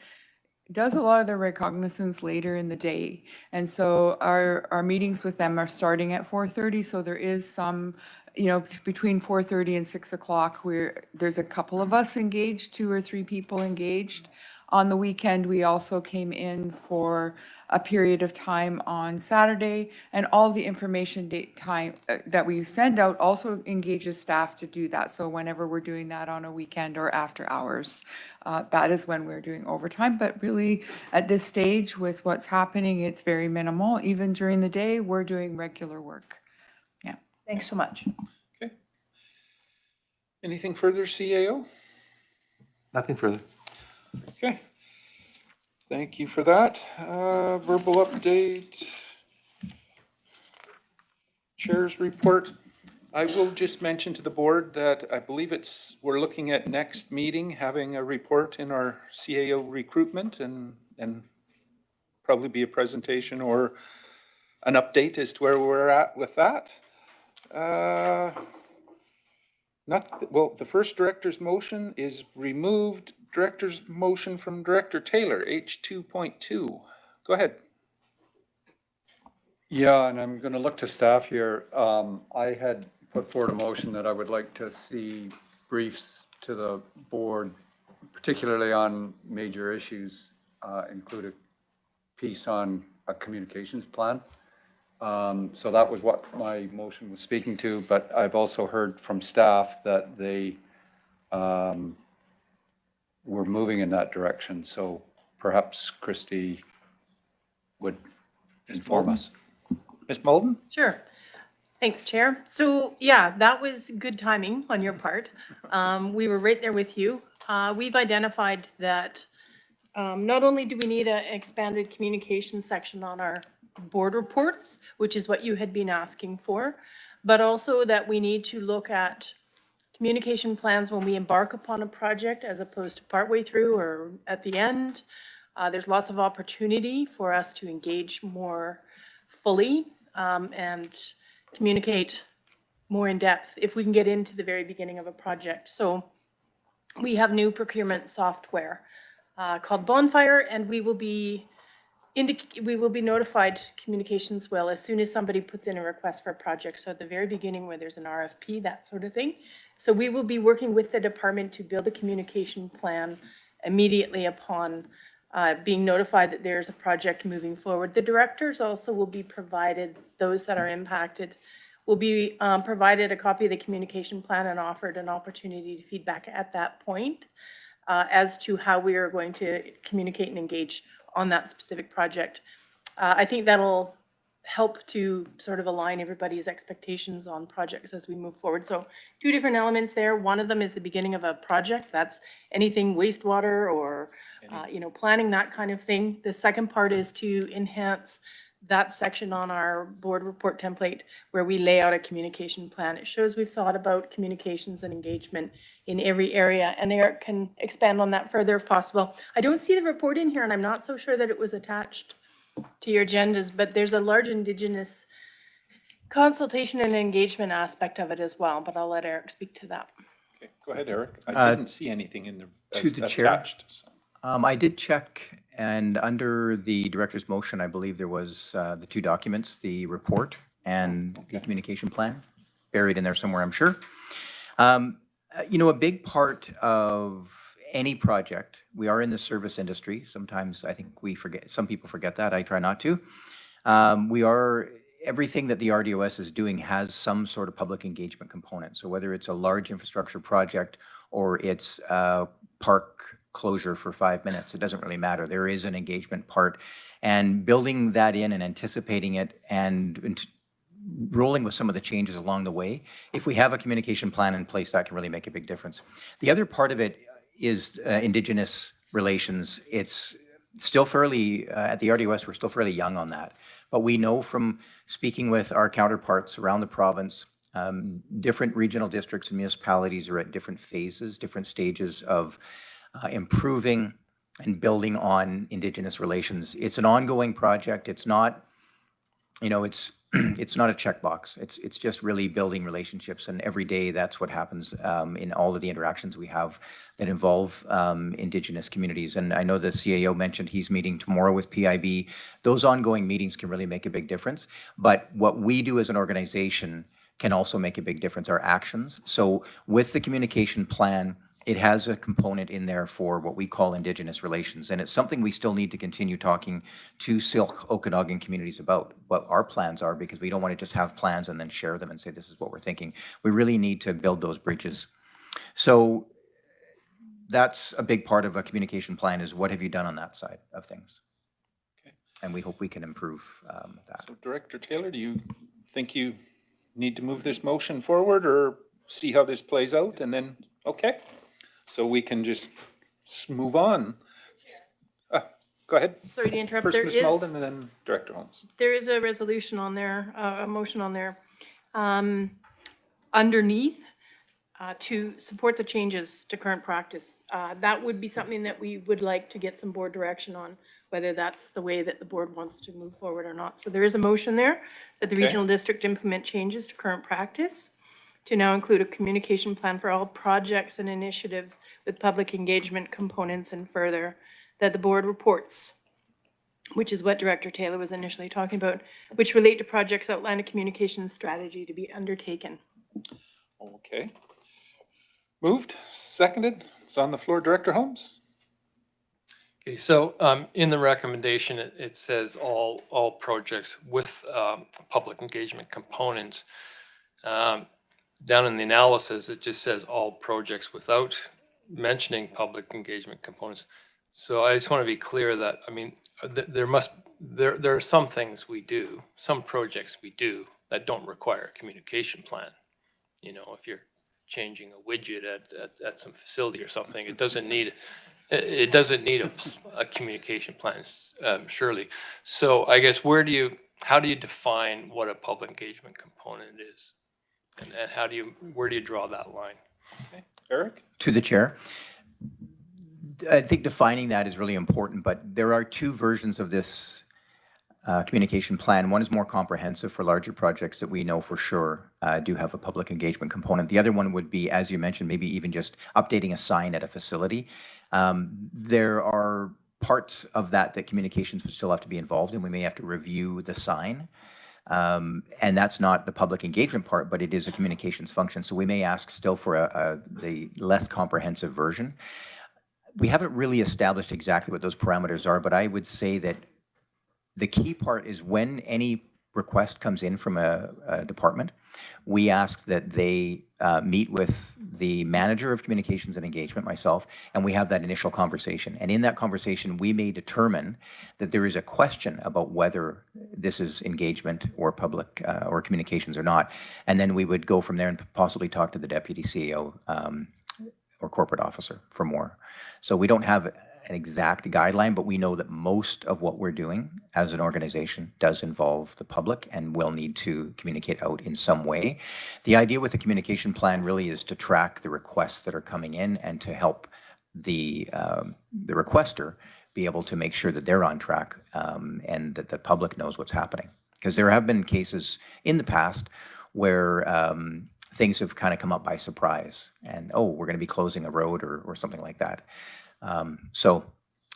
does a lot of their reconnaissance later in the day. And so our meetings with them are starting at 4:30. So there is some, between 4:30 and 6 o'clock, where there's a couple of us engaged, 2 or 3 people engaged. On the weekend, we also came in for a period of time on Saturday, and all the information time that we send out also engages staff to do that. So whenever we're doing that on a weekend or after hours, that is when we're doing overtime. But really, at this stage, with what's happening, it's very minimal. Even during the day, we're doing regular work. Yeah. Thanks so much. Okay. Anything further, CAO? Nothing further. Okay. Thank you for that. Verbal update. Chair's report. I will just mention to the board that I believe we're looking at next meeting, having a report in our CAO recruitment and probably be a presentation or an update as to where we're at with that. The first director's motion is removed. Director's motion from Director Taylor, H2.2. Go ahead. Yeah, and I'm going to look to staff here. I had put forward a motion that I would like to see briefs to the board, particularly on major issues, include a piece on a communications plan. So that was what my motion was speaking to, but I've also heard from staff that they were moving in that direction. So perhaps Christy would inform us. Ms. Molden? Sure. Thanks, Chair. So yeah, that was good timing on your part. We were right there with you. We've identified that not only do we need an expanded communication section on our board reports, which is what you had been asking for, but also that we need to look at communication plans when we embark upon a project as opposed to partway through or at the end. There's lots of opportunity for us to engage more fully and communicate more in depth if we can get into the very beginning of a project. So we have new procurement software called Bonfire, and we will be notified communications will as soon as somebody puts in a request for a project. So at the very beginning where there's an RFP, that sort of thing. So we will be working with the department to build a communication plan immediately upon being notified that there's a project moving forward. The directors also will be provided, those that are impacted, will be provided a copy of the communication plan and offered an opportunity to feedback at that point as to how we are going to communicate and engage on that specific project. I think that'll help to sort of align everybody's expectations on projects as we move forward. So 2 different elements there. One of them is the beginning of a project. That's anything wastewater or, planning, that kind of thing. The second part is to enhance that section on our board report template where we lay out a communication plan. It shows we've thought about communications and engagement in every area, and Eric can expand on that further if possible. I don't see the report in here, and I'm not so sure that it was attached to your agendas, but there's a large Indigenous consultation and engagement aspect of it as well, but I'll let Eric speak to that. Okay, go ahead, Eric. I didn't see anything in the To the chair. attached. So. I did check, and under the director's motion, I believe there was the 2 documents, the report and the communication plan, buried in there somewhere, I'm sure. A big part of any project, we are in the service industry. Sometimes I think we forget, some people forget that. I try not to. Everything that the RDOS is doing has some sort of public engagement component. So whether it's a large infrastructure project or it's a park closure for 5 minutes, it doesn't really matter. There is an engagement part, and building that in and anticipating it and rolling with some of the changes along the way. If we have a communication plan in place, that can really make a big difference. The other part of it is Indigenous relations. It's still fairly, at the RDOS, we're still fairly young on that. But we know from speaking with our counterparts around the province, different regional districts and municipalities are at different phases, different stages of improving and building on Indigenous relations. It's an ongoing project. It's not, it's not a checkbox. It's just really building relationships, and every day that's what happens in all of the interactions we have that involve Indigenous communities. And I know the CAO mentioned he's meeting tomorrow with PIB. Those ongoing meetings can really make a big difference. But what we do as an organization can also make a big difference, our actions. So with the communication plan, it has a component in there for what we call Indigenous relations, and it's something we still need to continue talking to Silk Okanagan communities about what our plans are, because we don't want to just have plans and then share them and say this is what we're thinking. We really need to build those bridges. So that's a big part of a communication plan, is what have you done on that side of things? Okay. And we hope we can improve that. So Director Taylor, do you think you need to move this motion forward or see how this plays out and then, okay? So we can just move on. Go ahead. Sorry to interrupt. First Ms. Malden and then Director Holmes. There is a resolution on there, a motion on there underneath to support the changes to current practice. That would be something that we would like to get some board direction on, whether that's the way that the board wants to move forward or not. So there is a motion there that the regional district implement changes to current practice to now include a communication plan for all projects and initiatives with public engagement components, and further that the board reports, which is what Director Taylor was initially talking about, which relate to projects outline a communication strategy to be undertaken. Okay. Moved, seconded. It's on the floor. Director Holmes. Okay, so in the recommendation, it says all projects with public engagement components. Down in the analysis, it just says all projects without mentioning public engagement components. So I just want to be clear that, I mean, there are some things we do, some projects we do that don't require a communication plan. You know, if you're changing a widget at some facility or something, it doesn't need a communication plan, surely. So I guess how do you define what a public engagement component is? And where do you draw that line? Okay. Eric? To the chair. I think defining that is really important, but there are 2 versions of this communication plan. One is more comprehensive for larger projects that we know for sure do have a public engagement component. The other one would be, as you mentioned, maybe even just updating a sign at a facility. There are parts of that communications would still have to be involved in. We may have to review the sign. And that's not the public engagement part, but it is a communications function. So we may ask still for the less comprehensive version. We haven't really established exactly what those parameters are, but I would say that the key part is when any request comes in from a department, we ask that they meet with the manager of communications and engagement, myself, and we have that initial conversation. And in that conversation, we may determine that there is a question about whether this is engagement or public or communications or not. And then we would go from there and possibly talk to the deputy CEO or corporate officer for more. So we don't have an exact guideline, but we know that most of what we're doing as an organization does involve the public and will need to communicate out in some way. The idea with the communication plan really is to track the requests that are coming in and to help the requester be able to make sure that they're on track and that the public knows what's happening. Because there have been cases in the past where things have kind of come up by surprise and, oh, we're going to be closing a road or something like that. So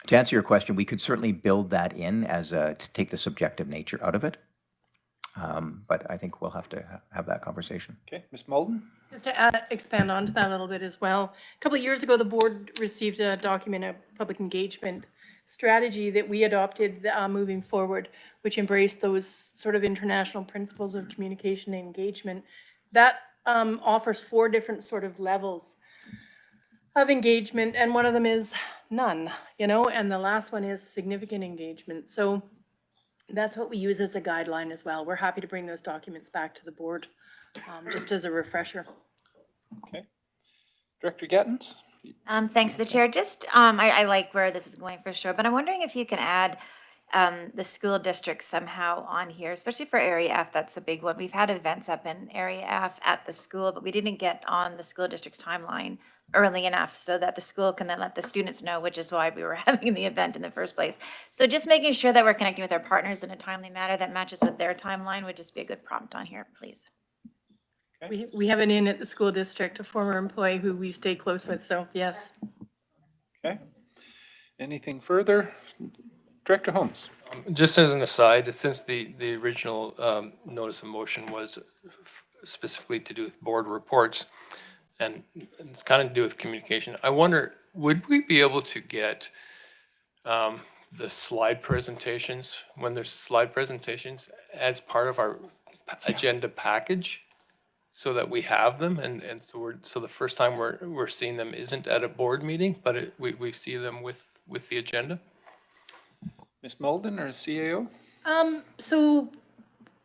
to answer your question, we could certainly build that in as to take the subjective nature out of it. But I think we'll have to have that conversation. Okay, Ms. Malden? Just to expand on to that a little bit as well. A couple of years ago, the board received a document, a public engagement strategy that we adopted moving forward, which embraced those sort of international principles of communication and engagement. That offers 4 different sort of levels of engagement, and one of them is none, you know, and the last one is significant engagement. So that's what we use as a guideline as well. We're happy to bring those documents back to the board, just as a refresher. Okay. Director Gattens? Thanks, the chair. Just, I like where this is going for sure, but I'm wondering if you can add the school district somehow on here, especially for Area F. That's a big one. We've had events up in Area F at the school, but we didn't get on the school district's timeline early enough so that the school can then let the students know, which is why we were having the event in the first place. So just making sure that we're connecting with our partners in a timely manner that matches with their timeline would just be a good prompt on here, please. We have an in at the school district, a former employee who we stay close with, so yes. Okay. Anything further? Director Holmes? Just as an aside, since the original notice of motion was specifically to do with board reports, and it's kind of to do with communication, I wonder, would we be able to get the slide presentations, when there's slide presentations, as part of our agenda package, so that we have them, and so the first time we're seeing them isn't at a board meeting, but we see them with the agenda? Ms. Malden or CAO? So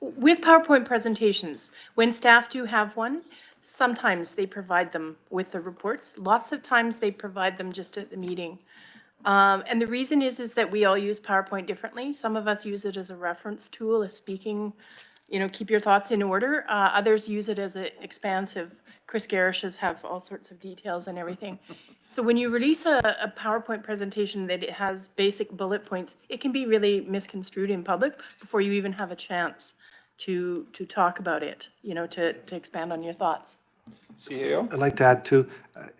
with PowerPoint presentations, when staff do have one, sometimes they provide them with the reports. Lots of times they provide them just at the meeting. And the reason is that we all use PowerPoint differently. Some of us use it as a reference tool, a speaking, you know, keep your thoughts in order. Others use it as an expansive. Chris Garish's have all sorts of details and everything. So when you release a PowerPoint presentation that it has basic bullet points, it can be really misconstrued in public before you even have a chance to talk about it, you know, to expand on your thoughts. CAO? I'd like to add too,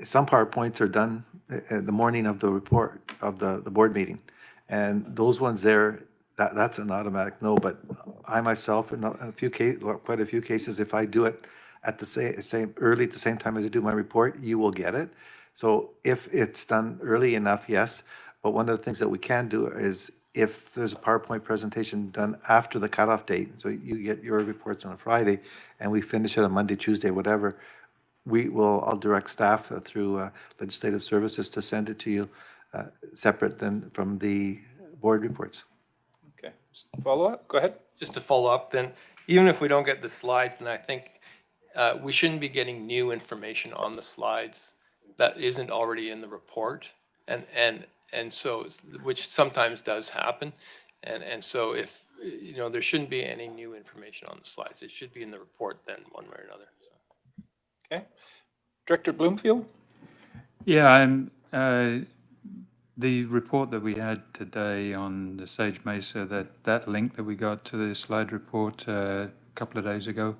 some PowerPoints are done the morning of the report of the board meeting. And those ones there, that's an automatic no, but I myself, in quite a few cases, if I do it at the same time as I do my report, you will get it. So if it's done early enough, yes. But one of the things that we can do is if there's a PowerPoint presentation done after the cutoff date, so you get your reports on a Friday and we finish it on Monday, Tuesday, whatever, I'll direct staff through legislative services to send it to you separate than from the board reports. Okay. Follow up? Go ahead. Just to follow up then, even if we don't get the slides, then I think we shouldn't be getting new information on the slides that isn't already in the report. And so, which sometimes does happen. And so if, you know, there shouldn't be any new information on the slides. It should be in the report then, one way or another. So. Okay. Director Bloomfield? Yeah, the report that we had today on the Sage Mesa, that link that we got to the slide report a couple of days ago,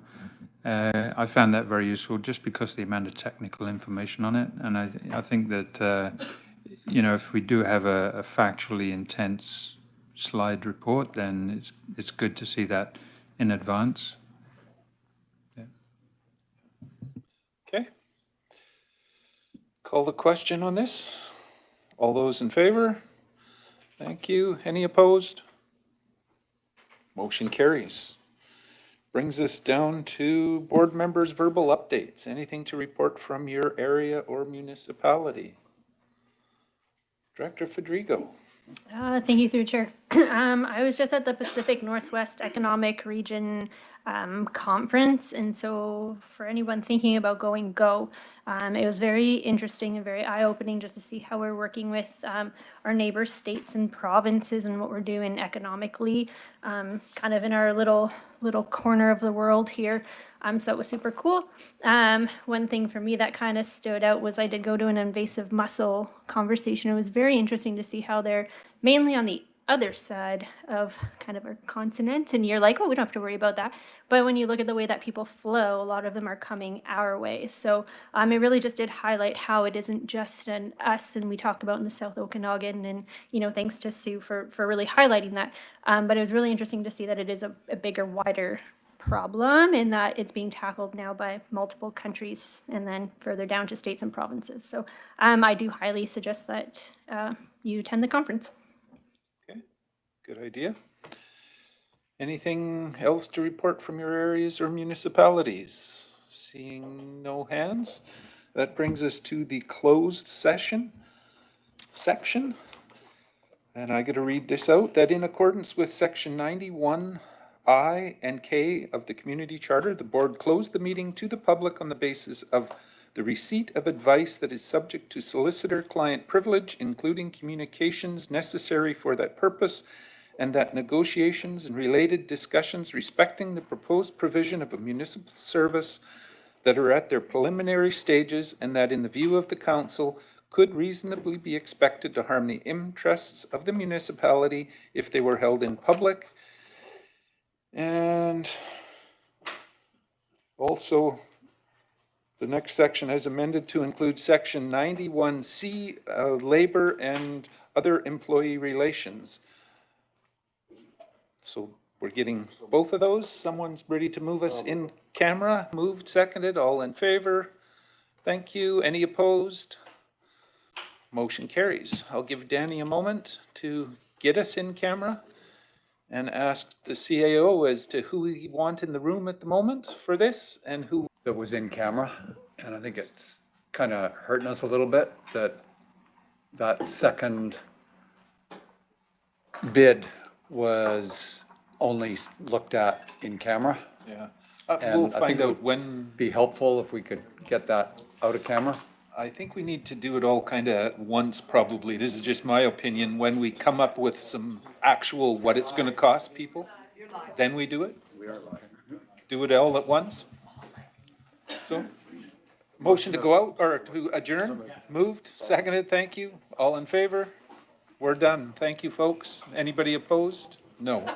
I found that very useful just because of the amount of technical information on it. And I think that, you know, if we do have a factually intense slide report, then it's good to see that in advance. Yeah. Okay. Call the question on this. All those in favor? Thank you. Any opposed? Motion carries. Brings us down to board members' verbal updates. Anything to report from your area or municipality? Director Federico. Thank you, through Chair. I was just at the Pacific Northwest Economic Region conference, and so for anyone thinking about going, go. It was very interesting and very eye-opening just to see how we're working with our neighbor states and provinces and what we're doing economically, kind of in our little corner of the world here. So it was super cool. One thing for me that kind of stood out was I did go to an invasive mussel conversation. It was very interesting to see how they're mainly on the other side of kind of our continent, and you're like, oh, we don't have to worry about that. But when you look at the way that people flow, a lot of them are coming our way. So it really just did highlight how it isn't just an us, and we talk about in the South Okanagan, and thanks to Sue for really highlighting that. But it was really interesting to see that it is a bigger, wider problem, and that it's being tackled now by multiple countries and then further down to states and provinces. So I do highly suggest that you attend the conference. Okay, good idea. Anything else to report from your areas or municipalities? Seeing no hands, that brings us to the closed section section. And I got to read this out, that in accordance with section 91I and K of the Community Charter, the board closed the meeting to the public on the basis of the receipt of advice that is subject to solicitor-client privilege, including communications necessary for that purpose, and that negotiations and related discussions respecting the proposed provision of a municipal service that are at their preliminary stages, and that in the view of the council could reasonably be expected to harm the interests of the municipality if they were held in public. And also, the next section has amended to include section 91C, labor and other employee relations. So we're getting both of those. Someone's ready to move us in camera. Moved, seconded, all in favor. Thank you. Any opposed? Motion carries. I'll give Danny a moment to get us in camera and ask the CAO as to who we want in the room at the moment for this and who. That was in camera, and I think it's kind of hurting us a little bit that second bid was only looked at in camera. Yeah. And We'll find out when. Be helpful if we could get that out of camera. I think we need to do it all kind of at once, probably. This is just my opinion. When we come up with some actual what it's going to cost people, then we do it. We are live. Do it all at once. So, motion to go out or to adjourn? Moved, seconded, thank you. All in favor? We're done. Thank you, folks. Anybody opposed? No.